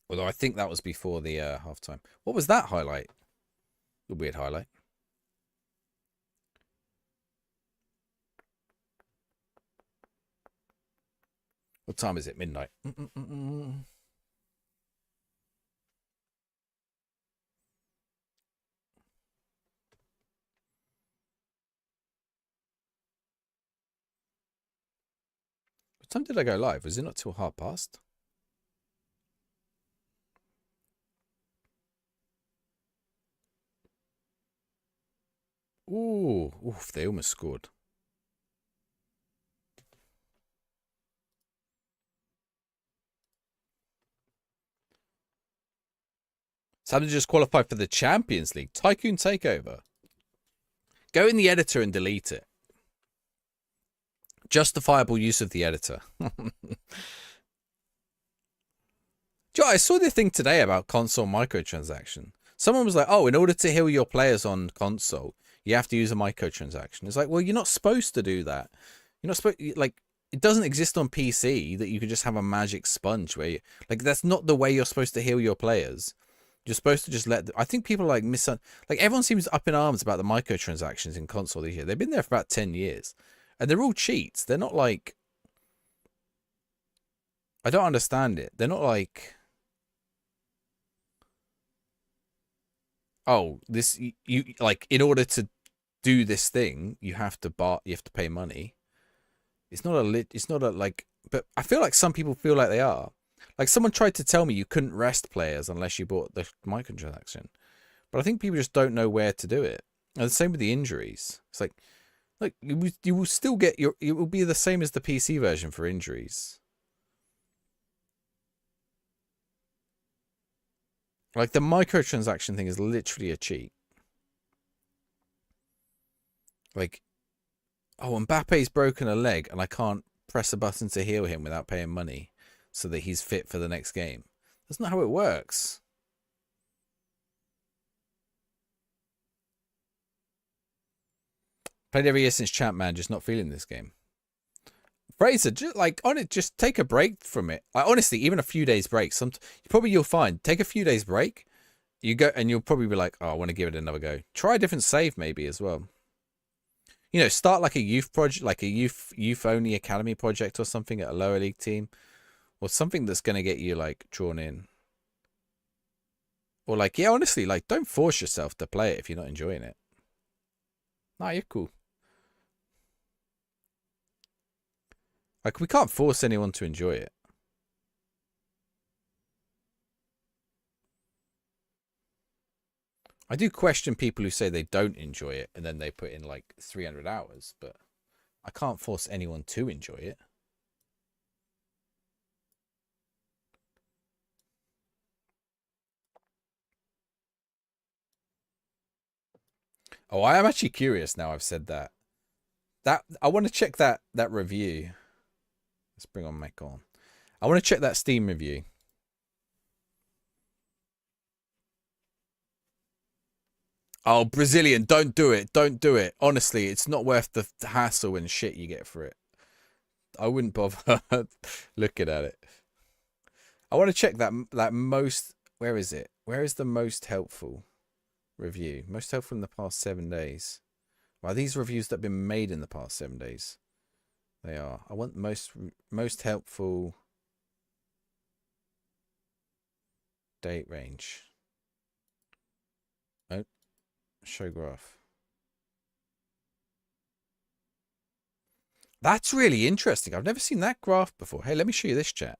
Although I think that was before the halftime. What was that highlight? A weird highlight. What time is it? Midnight. What time did I go live? Was it not till past? Ooh, oof, they almost scored. Someone just qualified for the Champions League. Tycoon Takeover. Go in the editor and delete it. Justifiable use of the editor. Joe, I saw the thing today about console microtransaction. Someone was like, "Oh, in order to heal your players on console, you have to use a microtransaction." It's like, well, you're not supposed to do that. You're not supposed like it doesn't exist on PC that you can just have a magic sponge where you like that's not the way you're supposed to heal your players. You're supposed to just let. I think people like like everyone seems up in arms about the microtransactions in console this year. They've been there for about 10 years, and they're all cheats. They're not like. I don't understand it. They're not like. Oh, this you like in order to do this thing, you have to pay money. It's not a like. But I feel like some people feel like they are. Like someone tried to tell me you couldn't rest players unless you bought the microtransaction, but I think people just don't know where to do it. And the same with the injuries. It's like you will still get your. It will be the same as the PC version for injuries. Like the microtransaction thing is literally a cheat. Like, oh, Mbappe's broken a leg and I can't press a button to heal him without paying money so that he's fit for the next game. That's not how it works. Played every year since Champ, man, just not feeling this game. Fraser, just like on it, just take a break from it. Like honestly, even a few days break. You'll find take a few days break. You go and you'll probably be like, oh, I want to give it another go. Try a different save maybe as well. You know, start like a youth project, like a youth only academy project or something at a lower league team, or something that's gonna get you like drawn in. Or like, yeah, honestly, like don't force yourself to play it if you're not enjoying it. Nah, you're cool. Like, we can't force anyone to enjoy it. I do question people who say they don't enjoy it and then they put in like 300 hours, but I can't force anyone to enjoy it. Oh, I am actually curious now I've said that. I want to check that review. Let's bring on Mac on. I want to check that Steam review. Oh, Brazilian, don't do it. Don't do it. Honestly, it's not worth the hassle and shit you get for it. I wouldn't bother looking at it. I want to check that most... Where is it? Where is the most helpful review? Most helpful in the past 7 days. Well, these reviews that have been made in the past 7 days. They are. I want most helpful date range. Oh, show graph. That's really interesting. I've never seen that graph before. Hey, let me show you this, chat.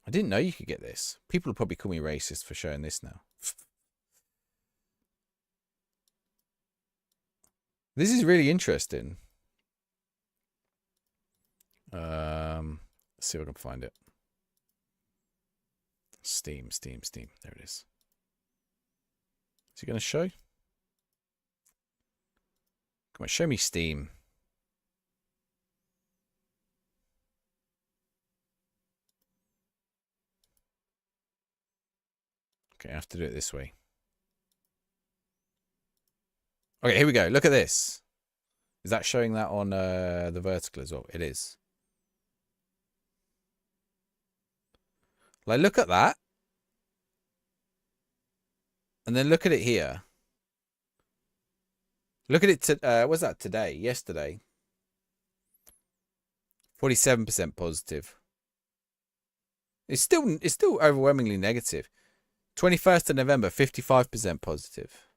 I didn't know you could get this. People will probably call me racist for showing this now. This is really interesting. Let's see if I can find it. Steam. There it is. Is it going to show? Come on, show me Steam. Okay, I have to do it this way. Okay, here we go. Look at this. Is that showing that on the vertical as well? It is. Like, look at that. And then look at it here. Look at it. What's that today? Yesterday. 47% positive. It's still overwhelmingly negative. 21st of November, 55% positive.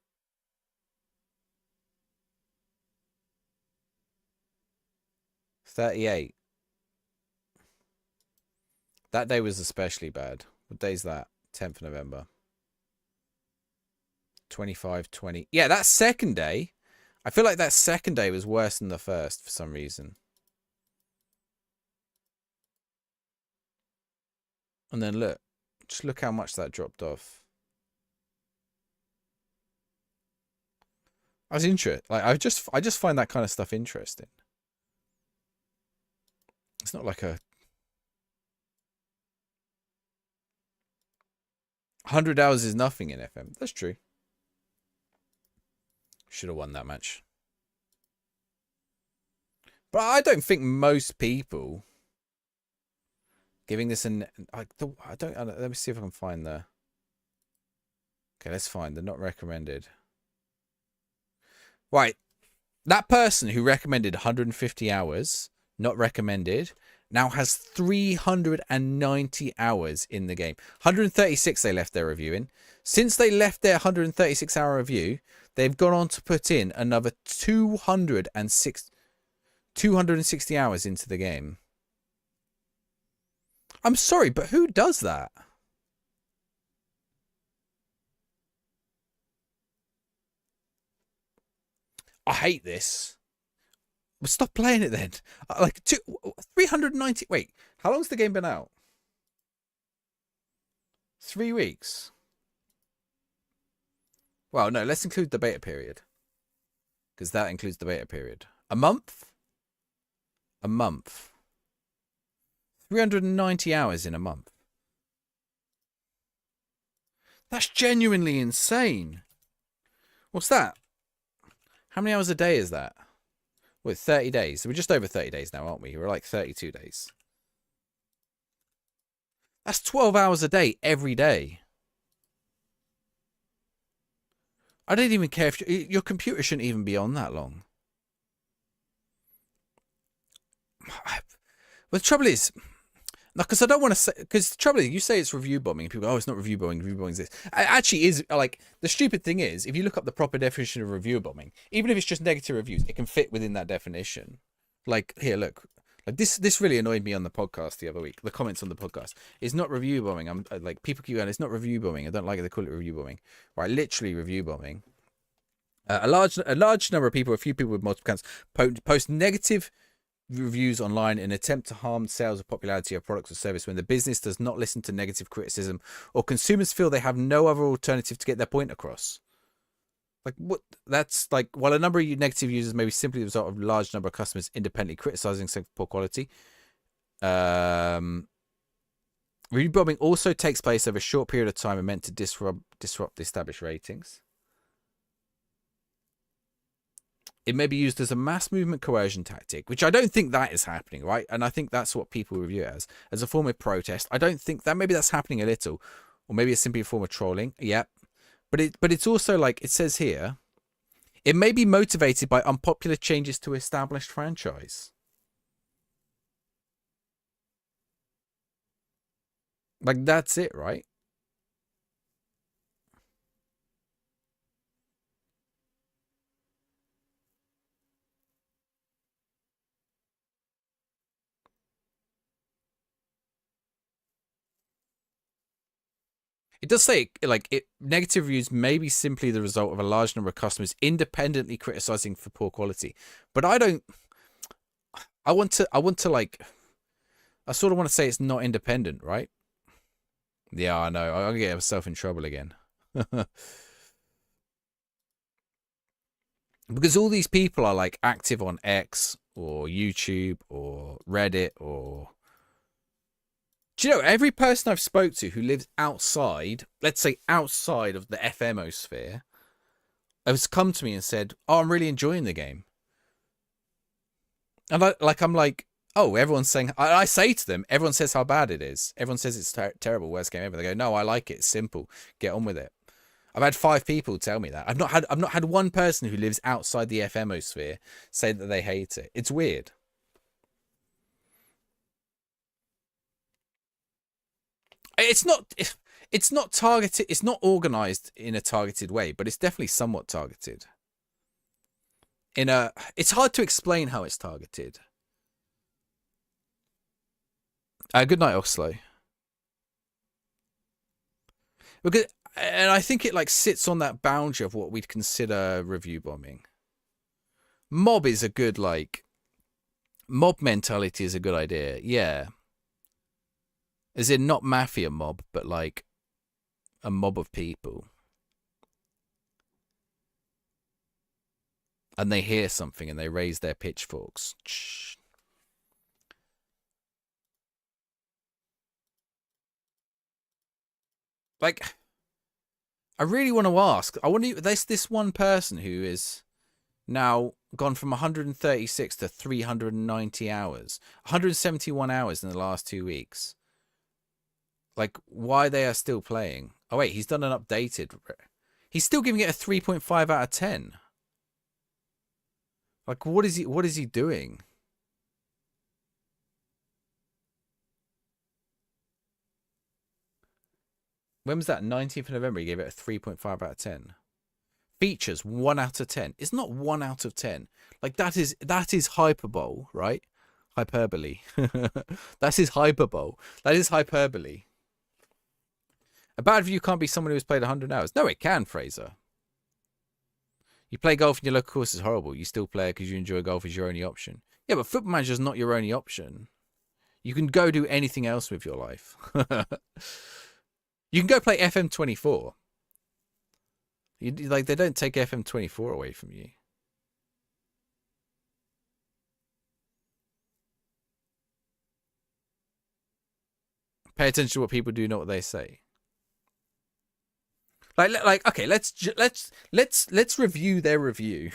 $38. That day was especially bad. What day is that? 10th of November. 25, 20. Yeah, that second day. I feel like that second day was worse than the first for some reason. And then look. Just look how much that dropped off. I was interested. Like I just find that kind of stuff interesting. It's not like a 100 hours is nothing in FM. That's true. Should have won that match. But I don't think most people giving this an... I don't, let me see if I can find the... Okay, let's find the not recommended. Right. That person who recommended 150 hours, not recommended, now has 390 hours in the game. 136 they left their review in. Since they left their 136-hour review, they've gone on to put in another 260 hours into the game. I'm sorry, but who does that? I hate this. Well, stop playing it then. Like 390. Wait, how long's the game been out? 3 weeks. Well, no, let's include the beta period. Because that includes the beta period. A month? A month. 390 hours in a month. That's genuinely insane. What's that? How many hours a day is that? Well, 30 days. We're just over 30 days now, aren't we? We're like 32 days. That's 12 hours a day every day. I don't even care if your computer shouldn't even be on that long. But the trouble is, because I don't want to say, because the trouble is, you say it's review bombing, and people go, oh, it's not review bombing, review bombing is this. It actually is, like, the stupid thing is, if you look up the proper definition of review bombing, even if it's just negative reviews, it can fit within that definition. Like, here, look. Like this really annoyed me on the podcast the other week. The comments on the podcast. It's not review bombing. I'm like, people keep going, it's not review bombing. I don't like it. They call it review bombing. Right, literally review bombing. A large number of people, a few people with multiple accounts, post negative reviews online in an attempt to harm sales or popularity of products or service when the business does not listen to negative criticism or consumers feel they have no other alternative to get their point across. Like, what? That's like, while a number of negative users may be simply the result of a large number of customers independently criticizing something for poor quality. Review bombing also takes place over a short period of time and meant to disrupt the established ratings. It may be used as a mass movement coercion tactic, which I don't think that is happening, right? And I think that's what people review it as a form of protest. I don't think that, maybe that's happening a little, or maybe it's simply a form of trolling. Yep. But it's also, like it says here, it may be motivated by unpopular changes to established franchise. Like, that's it, right? It does say, like, negative reviews may be simply the result of a large number of customers independently criticizing for poor quality. But I don't... I want to, like... I sort of want to say it's not independent, right? Yeah, I know. I'll get myself in trouble again. Because all these people are, like, active on X or YouTube or Reddit or... Do you know, every person I've spoke to who lives outside, let's say outside of the FMosphere, has come to me and said, oh, I'm really enjoying the game. And I'm like, oh, everyone's saying, I say to them, everyone says how bad it is. Everyone says it's terrible, worst game ever. They go, no, I like it. It's simple. Get on with it. I've had 5 people tell me that. I've not had one person who lives outside the FMosphere say that they hate it. It's weird. It's not targeted. It's not organized in a targeted way, but it's definitely somewhat targeted. It's hard to explain how it's targeted. Good night, Oslo. And I think it, like, sits on that boundary of what we'd consider review bombing. Mob is a good, like, mob mentality is a good idea. Yeah. As in, not mafia mob, but like a mob of people. And they hear something and they raise their pitchforks. Like, I really want to ask. I wonder, there's this one person who is now gone from 136 to 390 hours, 171 hours in the last 2 weeks. Like, why they are still playing. Oh, wait, he's done an updated. He's still giving it a 3.5 out of 10. Like, what is he doing? When was that? 19th of November, he gave it a 3.5 out of 10. Features, 1 out of 10. It's not 1 out of 10. Like, that is hyperbole, right? Hyperbole. That is hyperbole. That is hyperbole. A bad review can't be someone who has played 100 hours. No, it can, Fraser. You play golf and your local course is horrible. You still play it because you enjoy golf as your only option. Yeah, but Football Manager is not your only option. You can go do anything else with your life. You can go play FM24. Like, they don't take FM24 away from you. Pay attention to what people do, not what they say. Like, okay, let's review their review.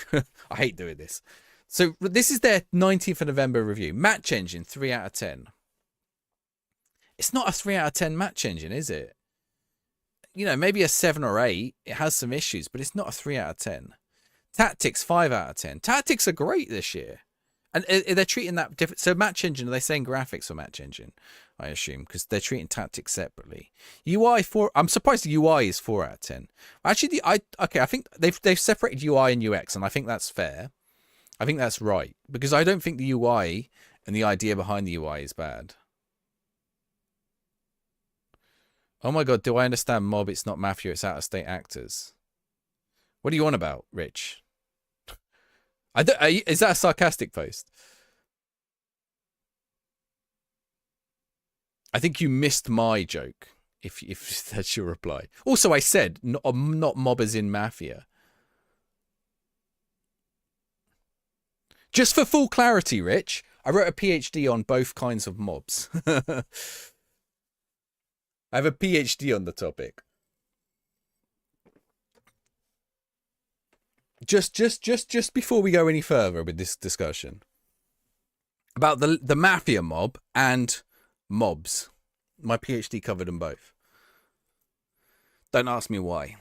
I hate doing this. So this is their 19th of November review. Match engine, 3 out of 10. It's not a 3 out of 10 match engine, is it? You know, maybe a 7 or 8. It has some issues, but it's not a 3 out of 10. Tactics, 5 out of 10. Tactics are great this year. And they're treating that different. So match engine, are they saying graphics for match engine? I assume, because they're treating tactics separately. UI 4. I'm surprised the UI is 4 out of 10. Actually, I think they've separated UI and UX, and I think that's fair. I think that's right, because I don't think the UI and the idea behind the UI is bad. Oh my god, do I understand Mob? It's not Mafia, it's out-of-state actors. What are you on about, Rich? Is that a sarcastic post? I think you missed my joke, if that's your reply. Also, I said not mobbers in Mafia. Just for full clarity, Rich, I wrote a PhD on both kinds of mobs. I have a PhD on the topic. Just before we go any further with this discussion about the Mafia mob and mobs, my PhD covered them both. Don't ask me why.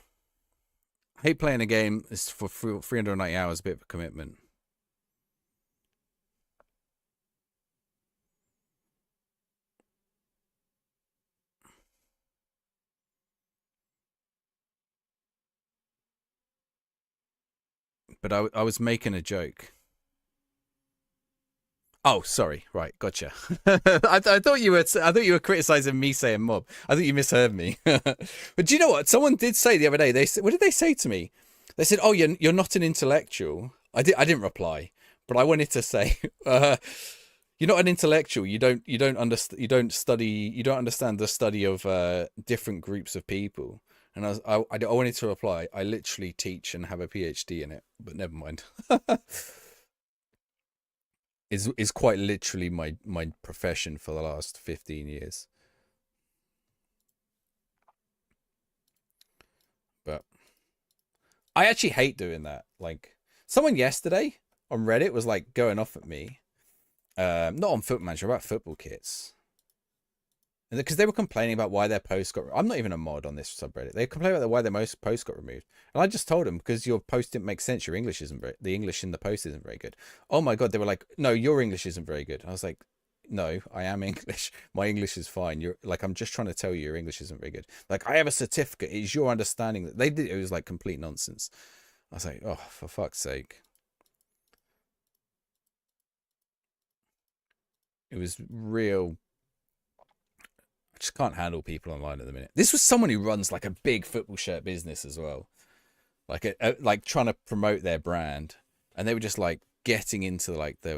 I hate playing a game. It's for 390 hours, a bit of a commitment. But I was making a joke. Oh, sorry. Right, gotcha. I thought you were criticizing me saying mob. I thought you misheard me. But do you know what? Someone did say the other day. They said, what did they say to me? They said, "Oh, you're not an intellectual." I didn't reply, but I wanted to say, you're not an intellectual. You don't understand the study of different groups of people. And I wanted to reply, I literally teach and have a PhD in it, but never mind. is quite literally my profession for the last 15 years. But I actually hate doing that. Like, someone yesterday on Reddit was like going off at me. Not on Football Manager, about football kits. Because they were complaining about why their posts got... I'm not even a mod on this subreddit. They complained about why their most posts got removed. And I just told them, because your post didn't make sense. Your English isn't very... The English in the post isn't very good. Oh my god, they were like, no, your English isn't very good. I was like, no, I am English. My English is fine. You're like, I'm just trying to tell you your English isn't very good. Like, I have a certificate. It's your understanding that... They did... It was like complete nonsense. I was like, oh, for fuck's sake. It was real... I just can't handle people online at the minute. This was someone who runs like a big football shirt business as well, like like trying to promote their brand, and they were just like getting into like they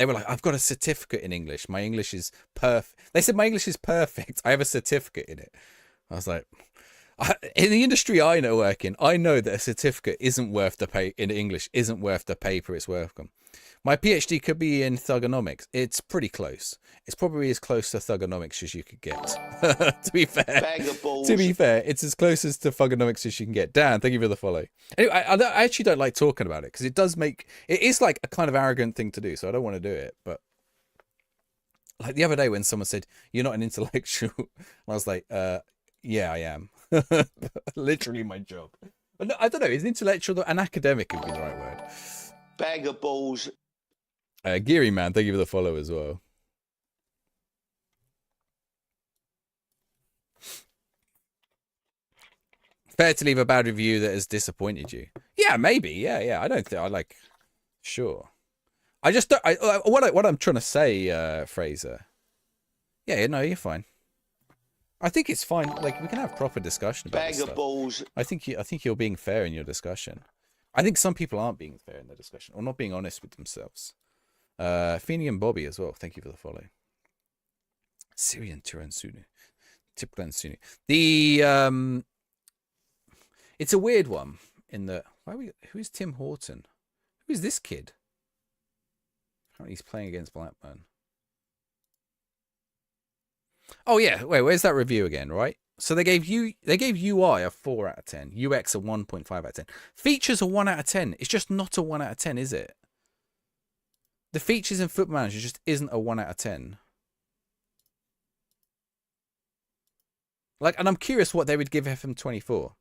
were like, I've got a certificate in English. My English is perfect. They said my English is perfect. I have a certificate in it. I was like, in the industry I work in, I know that a certificate isn't worth the pay in English isn't worth the paper it's worth. My PhD could be in thugonomics. It's pretty close. It's probably as close to thugonomics as you could get. To be fair. Bag of balls. To be fair, it's as close as to thugonomics as you can get. Dan, thank you for the follow. Anyway, I actually don't like talking about it because it does make... It is like a kind of arrogant thing to do, so I don't want to do it. But like the other day when someone said, you're not an intellectual, I was like, yeah, I am. Literally my job. But no, I don't know. Is intellectual an academic would be the right word? Bag of balls. Geary Man, thank you for the follow as well. Fair to leave a bad review that has disappointed you. Yeah, maybe. Yeah. I don't think I like. Sure. I just don't. What I'm trying to say, Fraser. Yeah, no, you're fine. I think it's fine. Like we can have proper discussion about Bag this of stuff. balls. I think you're being fair in your discussion. I think some people aren't being fair in their discussion or not being honest with themselves. Feeny and Bobby as well. Thank you for the follow. Syrian Tiransunu. Tiplansunu. The it's a weird one in the who's Tim Horton? Who's this kid? Apparently he's playing against Blackburn. Oh yeah, wait, where's that review again, right? So they gave UI a 4 out of 10, UX a 1.5 out of 10. Features a 1 out of 10. It's just not a 1 out of 10, is it? The features in Football Manager just isn't a 1 out of 10. Like, and I'm curious what they would give FM24.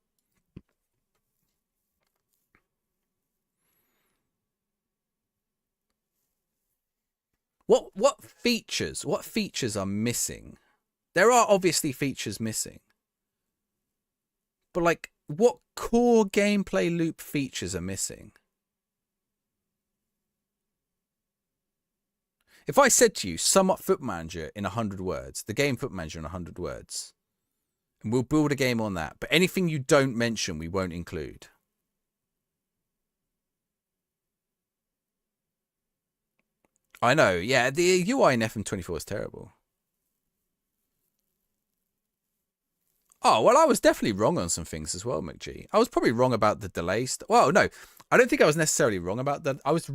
What features are missing? There are obviously features missing. But like, what core gameplay loop features are missing? If I said to you, sum up Foot Manager in 100 words, the game Foot Manager in 100 words, and we'll build a game on that, but anything you don't mention, we won't include. I know, yeah, the UI in FM24 is terrible. Oh, well, I was definitely wrong on some things as well, McG. I was probably wrong about the delays. Well, no, I don't think I was necessarily wrong about that. I was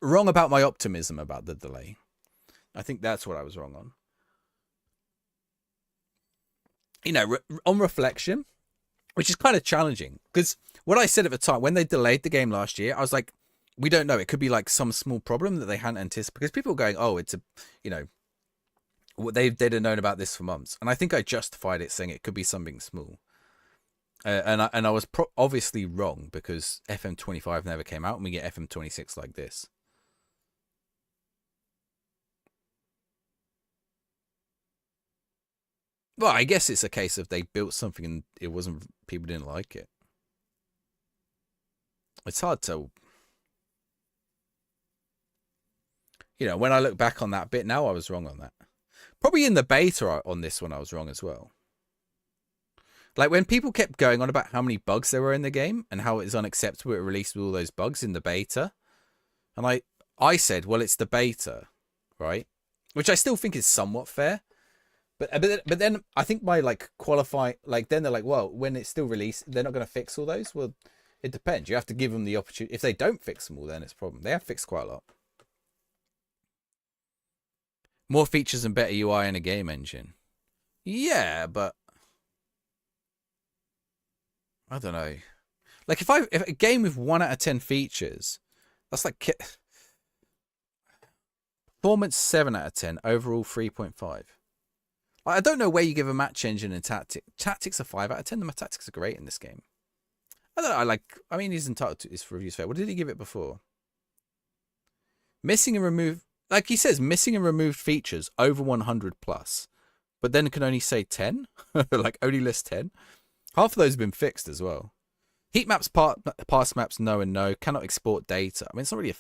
wrong about my optimism about the delay. I think that's what I was wrong on. You know, on reflection, which is kind of challenging, because what I said at the time, when they delayed the game last year, I was like, we don't know. It could be like some small problem that they hadn't anticipated, because people were going, oh, it's a, you know, they'd have known about this for months. And I think I justified it saying it could be something small. And I was obviously wrong, because FM25 never came out and we get FM26 like this. Well, I guess it's a case of they built something and it wasn't, people didn't like it. It's hard to, you know, when I look back on that bit now, I was wrong on that. Probably in the beta on this one, I was wrong as well. Like when people kept going on about how many bugs there were in the game and how it's unacceptable it released with all those bugs in the beta. And I said, well, it's the beta, right? Which I still think is somewhat fair. But then I think by like qualify, like then they're like, well, when it's still released, they're not going to fix all those. Well, it depends. You have to give them the opportunity. If they don't fix them all, then it's a problem. They have fixed quite a lot. More features and better UI in a game engine. Yeah, but I don't know. Like if a game with 1 out of 10 features, that's like performance 7 out of 10, overall 3.5. I don't know where you give a match engine and tactics are 5 out of 10. The tactics are great in this game. I don't know. I mean, he's entitled to his reviews fair. What did he give it before? Missing and removed, like he says, missing and removed features over 100 plus, but then can only say 10. Like only list 10. Half of those have been fixed as well. Heat maps, pass maps, no and no. Cannot export data. I mean, it's not really a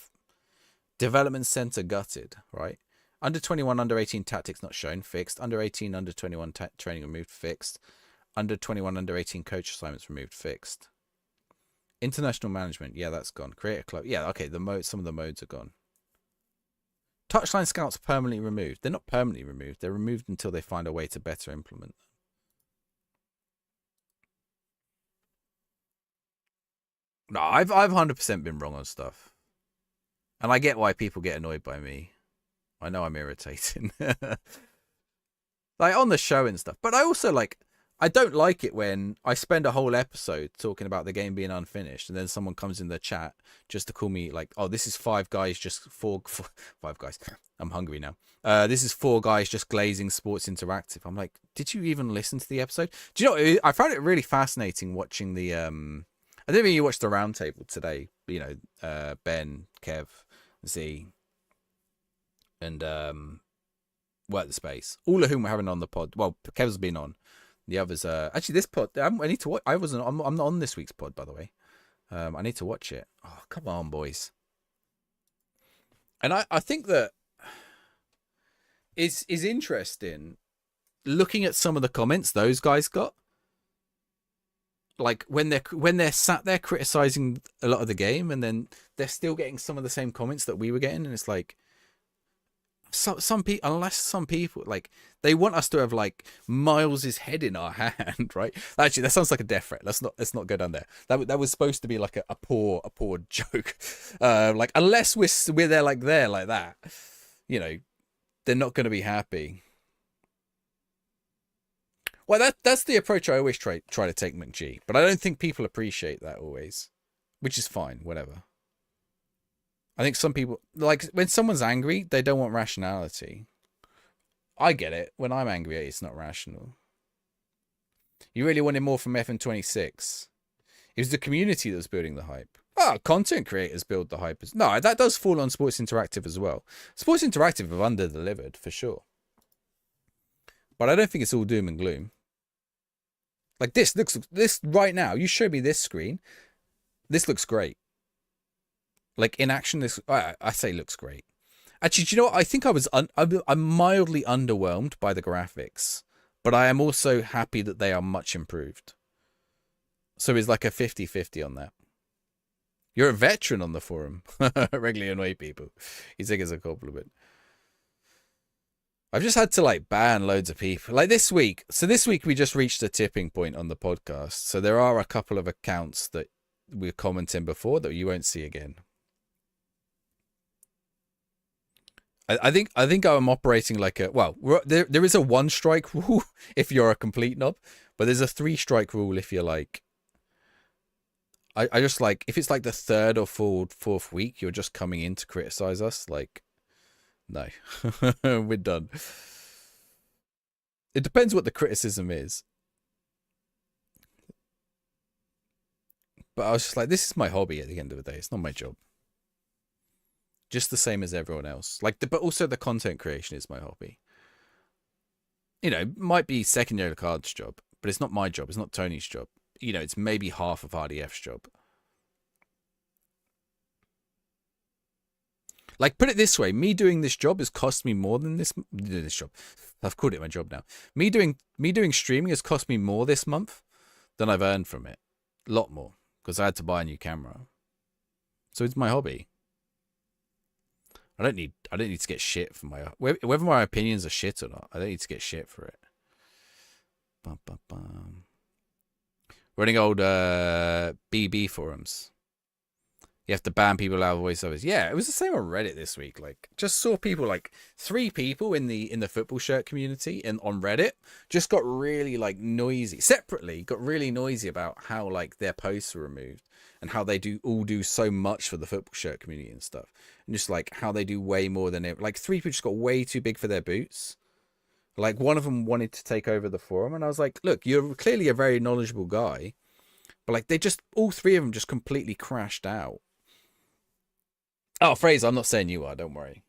development center gutted, right? Under 21, under 18 tactics not shown, fixed. Under 18, under 21 training removed, fixed. Under 21, under 18 coach assignments removed, fixed. International management, yeah, that's gone. Create a club, yeah, okay. Some of the modes are gone. Touchline scouts permanently removed. They're not permanently removed. They're removed until they find a way to better implement them. No, I've 100% been wrong on stuff. And I get why people get annoyed by me. I know I'm irritating. Like on the show and stuff. But I also I don't like it when I spend a whole episode talking about the game being unfinished and then someone comes in the chat just to call me like, oh, this is five guys, five guys. I'm hungry now. This is four guys just glazing Sports Interactive. I'm like, did you even listen to the episode? Do you know, I found it really fascinating watching the, I don't think you watched the roundtable today, you know, Ben, Kev, Z, and Work the Space, all of whom we're having on the pod. Well, Kev's been on. The others, actually, this pod, I need to watch. I'm not on this week's pod, by the way. I need to watch it. Oh, come on, boys. And I think that is interesting looking at some of the comments those guys got. Like when they're sat there criticizing a lot of the game, and then they're still getting some of the same comments that we were getting, and it's like, some people, unless some people like they want us to have like Miles's head in our hand, right? Actually, that sounds like a death threat. Let's not go down there. That was supposed to be like a poor joke. Like unless we're there like that, you know, they're not going to be happy. Well, that's the approach I always try to take, McG, but I don't think people appreciate that always, which is fine. Whatever. I think some people, like, when someone's angry, they don't want rationality. I get it. When I'm angry, it's not rational. You really wanted more from FM26. It was the community that was building the hype. Oh, content creators build the hype. No, that does fall on Sports Interactive as well. Sports Interactive have under-delivered, for sure. But I don't think it's all doom and gloom. Like, this right now, you show me this screen. This looks great. Like in action, this I say looks great. Actually, do you know what? I think I'm mildly underwhelmed by the graphics, but I am also happy that they are much improved. So it's like a 50-50 on that. You're a veteran on the forum. Regularly annoy people. You think it's a compliment. I've just had to like ban loads of people. Like this week. So this week we just reached a tipping point on the podcast. So there are a couple of accounts that we're commenting before that you won't see again. I think I'm operating like a, well, there is a 1 strike rule if you're a complete knob, but there's a 3 strike rule if you're like, I just like, if it's like the 3rd or 4th week, you're just coming in to criticize us. Like, no, we're done. It depends what the criticism is. But I was just like, this is my hobby at the end of the day. It's not my job. Just the same as everyone else. Like, but also the content creation is my hobby. You know, it might be secondary card's job, but it's not my job. It's not Tony's job. You know, it's maybe half of RDF's job. Like, put it this way, me doing this job has cost me more than this job. I've called it my job now. Me doing streaming has cost me more this month than I've earned from it. A lot more, because I had to buy a new camera. So it's my hobby. I don't need to get shit for my, whether my opinions are shit or not. I don't need to get shit for it. Bum, bum, bum. Running old BB forums. You have to ban people out of voiceovers. Yeah, it was the same on Reddit this week. Like, just saw people, like 3 people in the football shirt community and on Reddit just got really like noisy. Separately, got really noisy about how like their posts were removed and how they do so much for the football shirt community and stuff, and just like how they do way more than it. Like 3 people just got way too big for their boots. Like one of them wanted to take over the forum, and I was like, look, you're clearly a very knowledgeable guy, but like they just, all 3 of them just completely crashed out. Oh, Fraser, I'm not saying you are, don't worry.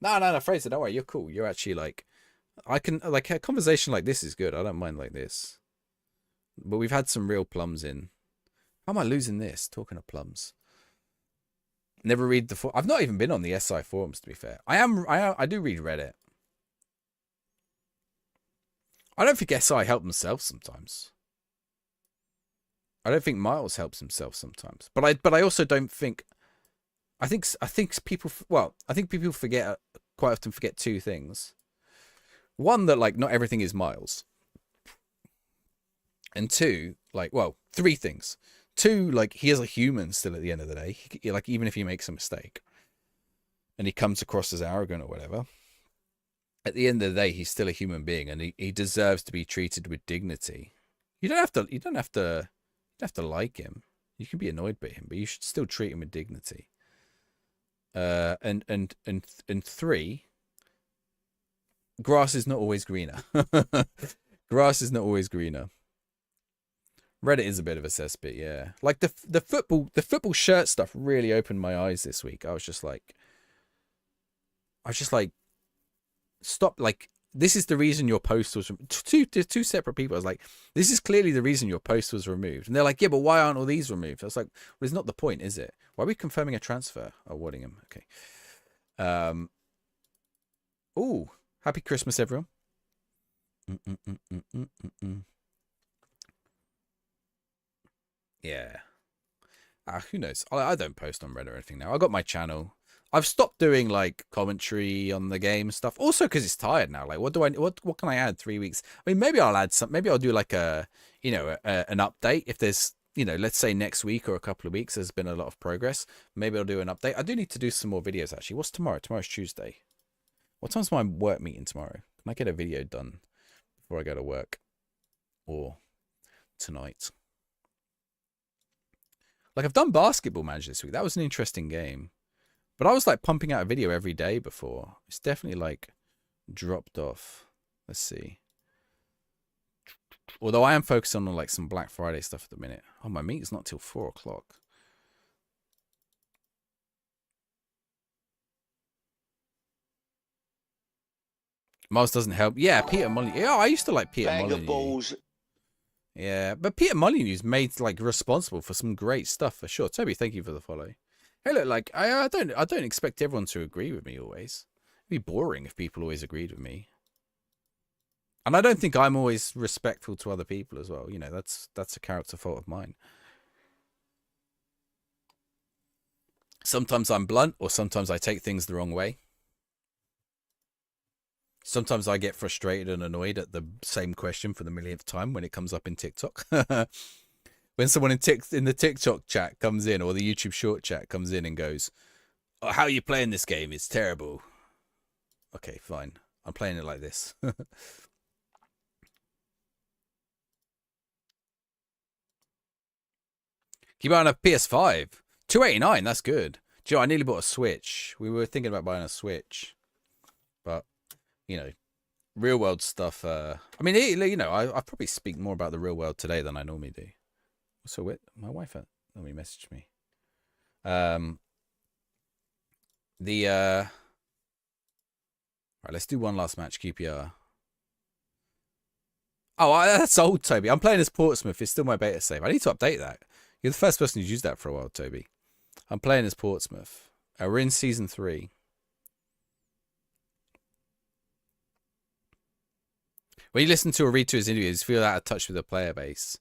No, Fraser, don't worry, you're cool. You're actually like, I can, like, a conversation like this is good. I don't mind like this. But we've had some real plums in. How am I losing this? Talking of plums. Never read the I've not even been on the SI forums, to be fair. I do read Reddit. I don't think SI help themselves sometimes. I don't think Miles helps himself sometimes. But I also don't think, I think people, well, I think people quite often forget 2 things. One, that like not everything is Miles. And 2, like, well, 3 things. 2, like, he is a human still at the end of the day. Like, even if he makes a mistake. and he comes across as arrogant or whatever, at the end of the day, he's still a human being, and he deserves to be treated with dignity. You don't have to like him. You can be annoyed by him, but you should still treat him with dignity. And 3, grass is not always greener. Grass is not always greener. Reddit is a bit of a cesspit, yeah. Like the football shirt stuff really opened my eyes this week. I was just like, stop. Like, this is the reason your post was two separate people. I was like, this is clearly the reason your post was removed. And they're like, yeah, but why aren't all these removed? I was like, well, it's not the point, is it? Why are we confirming a transfer? Oh, Waddingham. Okay. Oh, happy Christmas, everyone. Yeah. Who knows? I don't post on Reddit or anything now. I got my channel. I've stopped doing like commentary on the game stuff. Also, because it's tired now. Like, what can I add? 3 weeks. I mean, maybe I'll add some. Maybe I'll do like an update if there's, let's say next week or a couple of weeks there's been a lot of progress. Maybe I'll do an update. I do need to do some more videos actually. What's tomorrow? Tomorrow's Tuesday. What time's my work meeting tomorrow? Can I get a video done before I go to work, or tonight? Like, I've done Basketball Manager this week. That was an interesting game. But I was like pumping out a video every day before. It's definitely like dropped off. Let's see. Although I am focusing on like some Black Friday stuff at the minute. Oh, my meeting's not till 4 o'clock. Miles doesn't help. Yeah, Peter Molyneux. Yeah, I used to like Peter Molyneux. Yeah, but Peter Molyneux's made like responsible for some great stuff for sure. Toby, thank you for the follow. Hey, look, like I don't expect everyone to agree with me always. It'd be boring if people always agreed with me. And I don't think I'm always respectful to other people as well. That's a character fault of mine. Sometimes I'm blunt, or sometimes I take things the wrong way. Sometimes I get frustrated and annoyed at the same question for the millionth time when it comes up in TikTok. When someone in the TikTok chat comes in, or the YouTube short chat comes in and goes, oh, how are you playing this game? It's terrible. Okay, fine. I'm playing it like this. Keep buying a PS5. $289, that's good. Joe, I nearly bought a Switch. We were thinking about buying a Switch. But, real world stuff. I mean, I probably speak more about the real world today than I normally do. So my wife let me message me. Right, let's do one last match, QPR. Oh, that's old, Toby. I'm playing as Portsmouth. It's still my beta save. I need to update that. You're the first person who's used that for a while, Toby. I'm playing as Portsmouth. We're in season 3. When you listen to or read to his interviews, feel out of touch with the player base.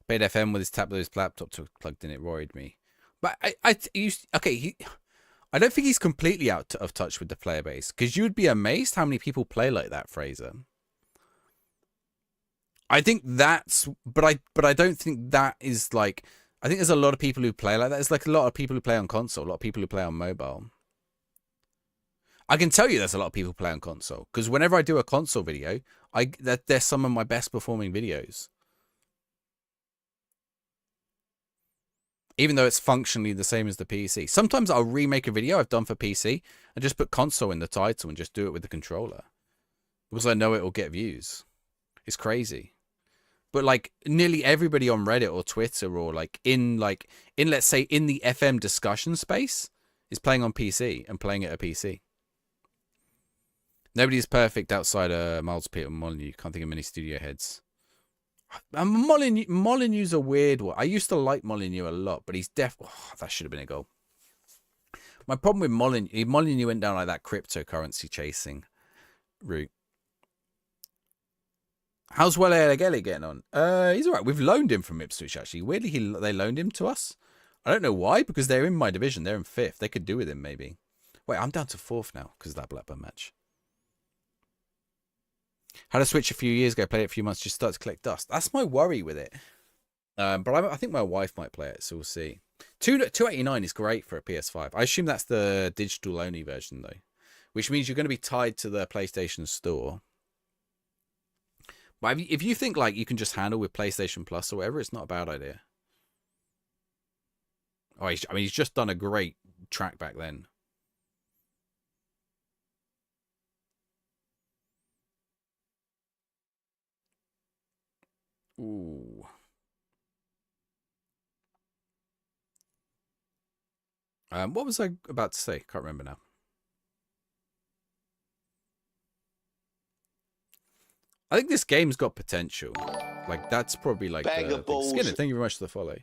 Played FM with his laptop plugged in. It worried me. But I don't think he's completely out of touch with the player base, because you would be amazed how many people play like that, Fraser. I think but I don't think that is like. I think there's a lot of people who play like that. There's like a lot of people who play on console, a lot of people who play on mobile. I can tell you there's a lot of people who play on console, because whenever I do a console video, they're some of my best performing videos. Even though it's functionally the same as the PC. Sometimes I'll remake a video I've done for PC and just put console in the title and just do it with the controller, because I know it will get views. It's crazy. But like nearly everybody on Reddit or Twitter, or like in let's say in the FM discussion space, is playing on PC and playing at a PC. Nobody's perfect outside Miles, Peter Molyneux. Can't think of many studio heads. Molyneux's a weird one. I used to like Molyneux a lot, but he's that should have been a goal. My problem with Molyneux went down like that cryptocurrency chasing route. How's Wele Elegele getting on? He's all right. We've loaned him from Ipswich, actually. Weirdly, they loaned him to us. I don't know why, because they're in my division. They're in 5th. They could do with him, maybe. Wait, I'm down to 4th now because of that Blackburn match. Had a Switch a few years ago, played it a few months, just started to collect dust. That's my worry with it. But I think my wife might play it, so we'll see. $289 is great for a PS5. I assume that's the digital only version though, which means you're going to be tied to the PlayStation Store. But if you think like you can just handle with PlayStation Plus or whatever, it's not a bad idea. Oh, he's just done a great track back then. Ooh. What was I about to say? Can't remember now. I think this game's got potential. Like, that's probably like Bag of balls. Skinner, thank you very much for the follow.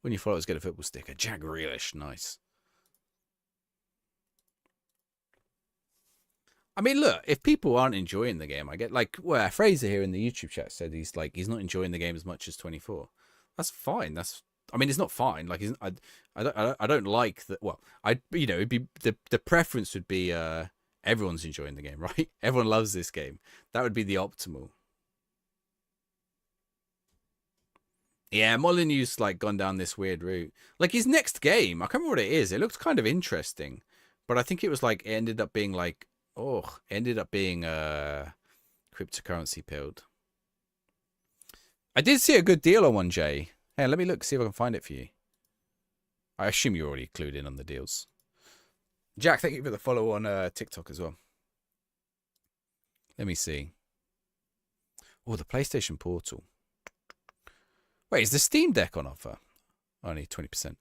When you follow us, get a football sticker. Jack Grealish, nice. I mean, look, if people aren't enjoying the game, I get like, well, Fraser here in the YouTube chat said he's not enjoying the game as much as 24. That's fine. I mean, it's not fine. Like, I don't like that. Well, it'd be the preference would be everyone's enjoying the game, right? Everyone loves this game. That would be the optimal. Yeah, Molyneux's like gone down this weird route. Like his next game, I can't remember what it is. It looks kind of interesting, but I think it was like it ended up being cryptocurrency pilled. I did see a good deal on one, Jay. Hey, let me look, see if I can find it for you. I assume you're already clued in on the deals. Jack, thank you for the follow on TikTok as well. Let me see. Oh, the PlayStation Portal. Wait, is the Steam Deck on offer? Only 20%.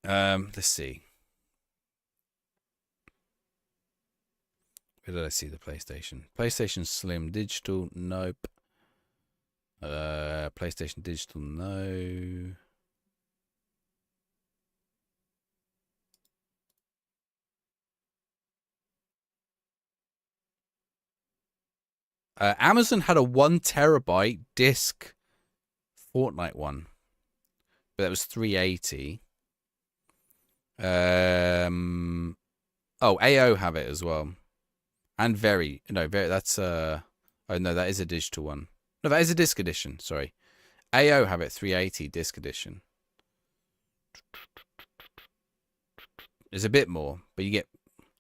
Let's see. Where did I see the PlayStation? PlayStation Slim Digital, nope. PlayStation Digital, no. Amazon had a 1 terabyte disc Fortnite one, but that was $380. AO have it as well, and that's oh no, that is a digital one. No, that is a disc edition. Sorry, AO have it $380 disc edition. There's a bit more, but you get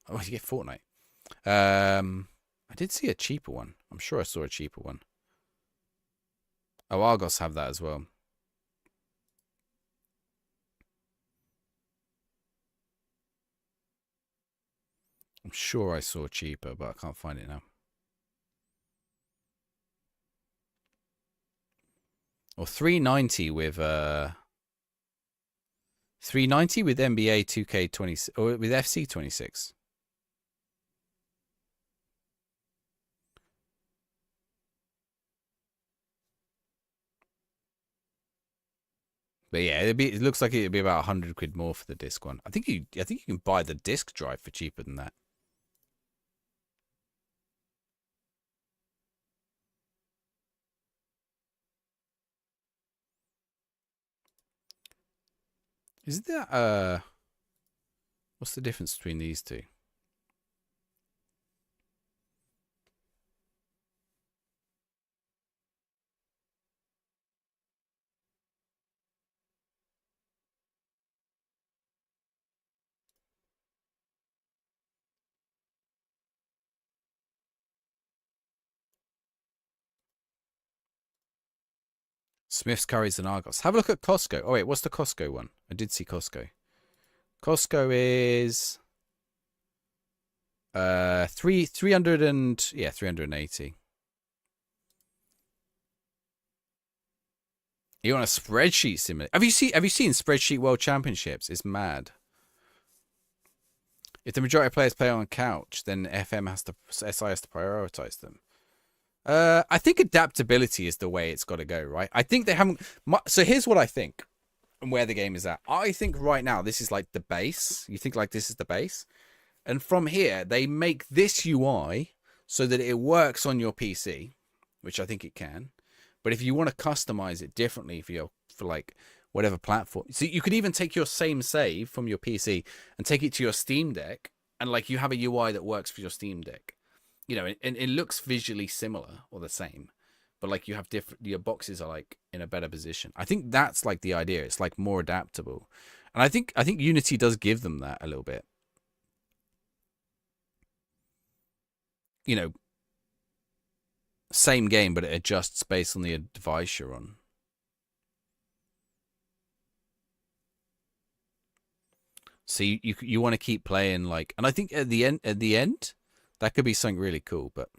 Fortnite. I did see a cheaper one. I'm sure I saw a cheaper one. Oh, Argos have that as well. I'm sure I saw cheaper, but I can't find it now. Or $390 with $390 with NBA 2K20 or with FC26. But yeah, it looks like it'd be about 100 quid more for the disc one. I think you can buy the disc drive for cheaper than that. Is that what's the difference between these two? Smith's, Curry's, and Argos. Have a look at Costco. Oh wait, what's the Costco one? I did see Costco. Costco is 380. You want a spreadsheet simulator? Have you seen Spreadsheet World Championships? It's mad. If the majority of players play on couch, then SI has to prioritize them. I think adaptability is the way it's got to go, right? I think they haven't. So here's what I think, and where the game is at. I think right now this is like the base. You think like this is the base, and from here they make this UI so that it works on your PC, which I think it can. But if you want to customize it differently for like whatever platform, so you could even take your same save from your PC and take it to your Steam Deck, and like you have a UI that works for your Steam Deck. You know, and it looks visually similar or the same, but like you have different, your boxes are like in a better position. I think that's like the idea. It's like more adaptable, and I think Unity does give them that a little bit. You know, same game, but it adjusts based on the device you're on. So you want to keep playing like, and I think at the end, that could be something really cool, but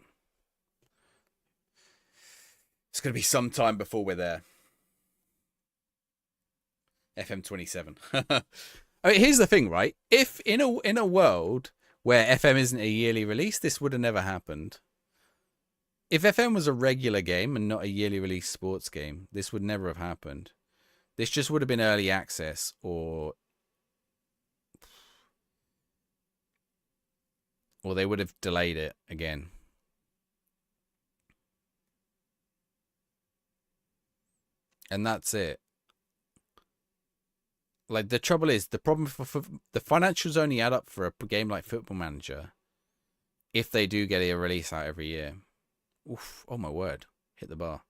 it's going to be some time before we're there. FM27. I mean, here's the thing, right? If in a world where FM isn't a yearly release, this would have never happened. If FM was a regular game and not a yearly release sports game, this would never have happened. This just would have been early access, or they would have delayed it again. And that's it. Like, the trouble is, the problem for the financials only add up for a game like Football Manager if they do get a release out every year. Oof, oh my word. Hit the bar.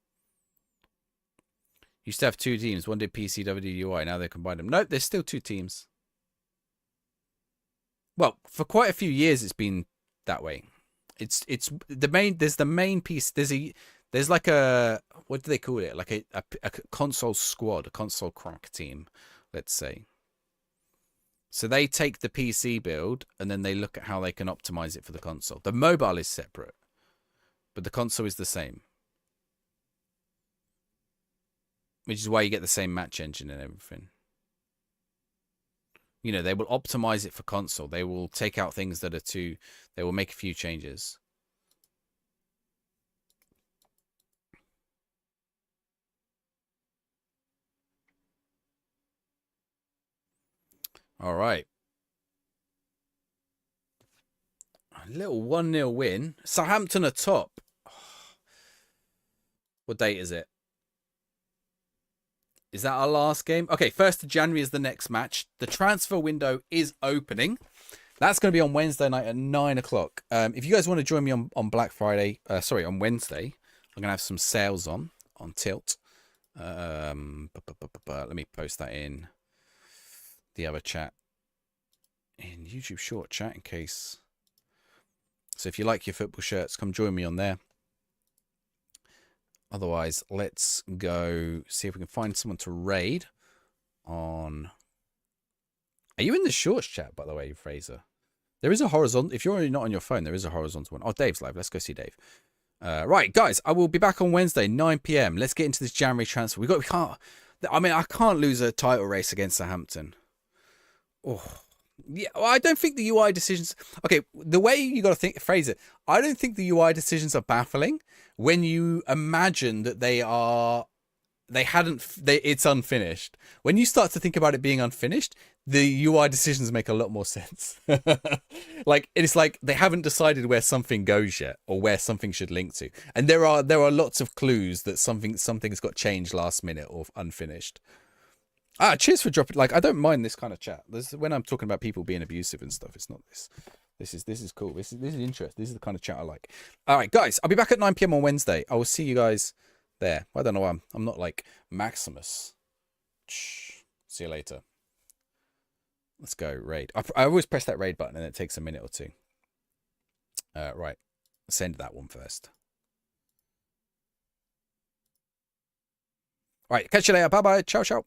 Used to have two teams. One did PCWUI. Now they combined them. Nope, there's still two teams. Well, for quite a few years it's been that way. It's the main. There's the main piece. There's like a, what do they call it? Like a console squad, a console crack team, let's say. So they take the PC build and then they look at how they can optimize it for the console. The mobile is separate, but the console is the same. Which is why you get the same match engine and everything. You know, they will optimize it for console. They will take out things that are too... They will make a few changes. All right. A little 1-0 win. Southampton are top. What date is it? Is that our last game? Okay, 1st of January is the next match. The transfer window is opening. That's going to be on Wednesday night at 9 o'clock. If you guys want to join me on Black Friday, on Wednesday, I'm going to have some sales on Tilt. Let me post that in the other chat, in YouTube short chat, in case. So if you like your football shirts, come join me on there. Otherwise, let's go see if we can find someone to raid on. Are you in the shorts chat, by the way, Fraser? There is a horizontal. If you're already not on your phone, there is a horizontal one. Oh, Dave's live. Let's go see Dave. Right, guys, I will be back on Wednesday, 9 p.m. Let's get into this January transfer. I can't lose a title race against Southampton. Oh, yeah. Well, I don't think the UI decisions. Okay, the way you got to phrase it. I don't think the UI decisions are baffling when you imagine that it's unfinished. When you start to think about it being unfinished, the UI decisions make a lot more sense. Like, it's like they haven't decided where something goes yet, or where something should link to. And there are lots of clues that something's got changed last minute or unfinished. Cheers for dropping. Like, I don't mind this kind of chat. When I'm talking about people being abusive and stuff, it's not this. This is cool. This is interesting. This is the kind of chat I like. All right, guys, I'll be back at 9 p.m. on Wednesday. I will see you guys there. I don't know why I'm not like Maximus. See you later. Let's go raid. I always press that raid button and it takes a minute or two. Right. Send that one first. All right. Catch you later. Bye-bye. Ciao, ciao.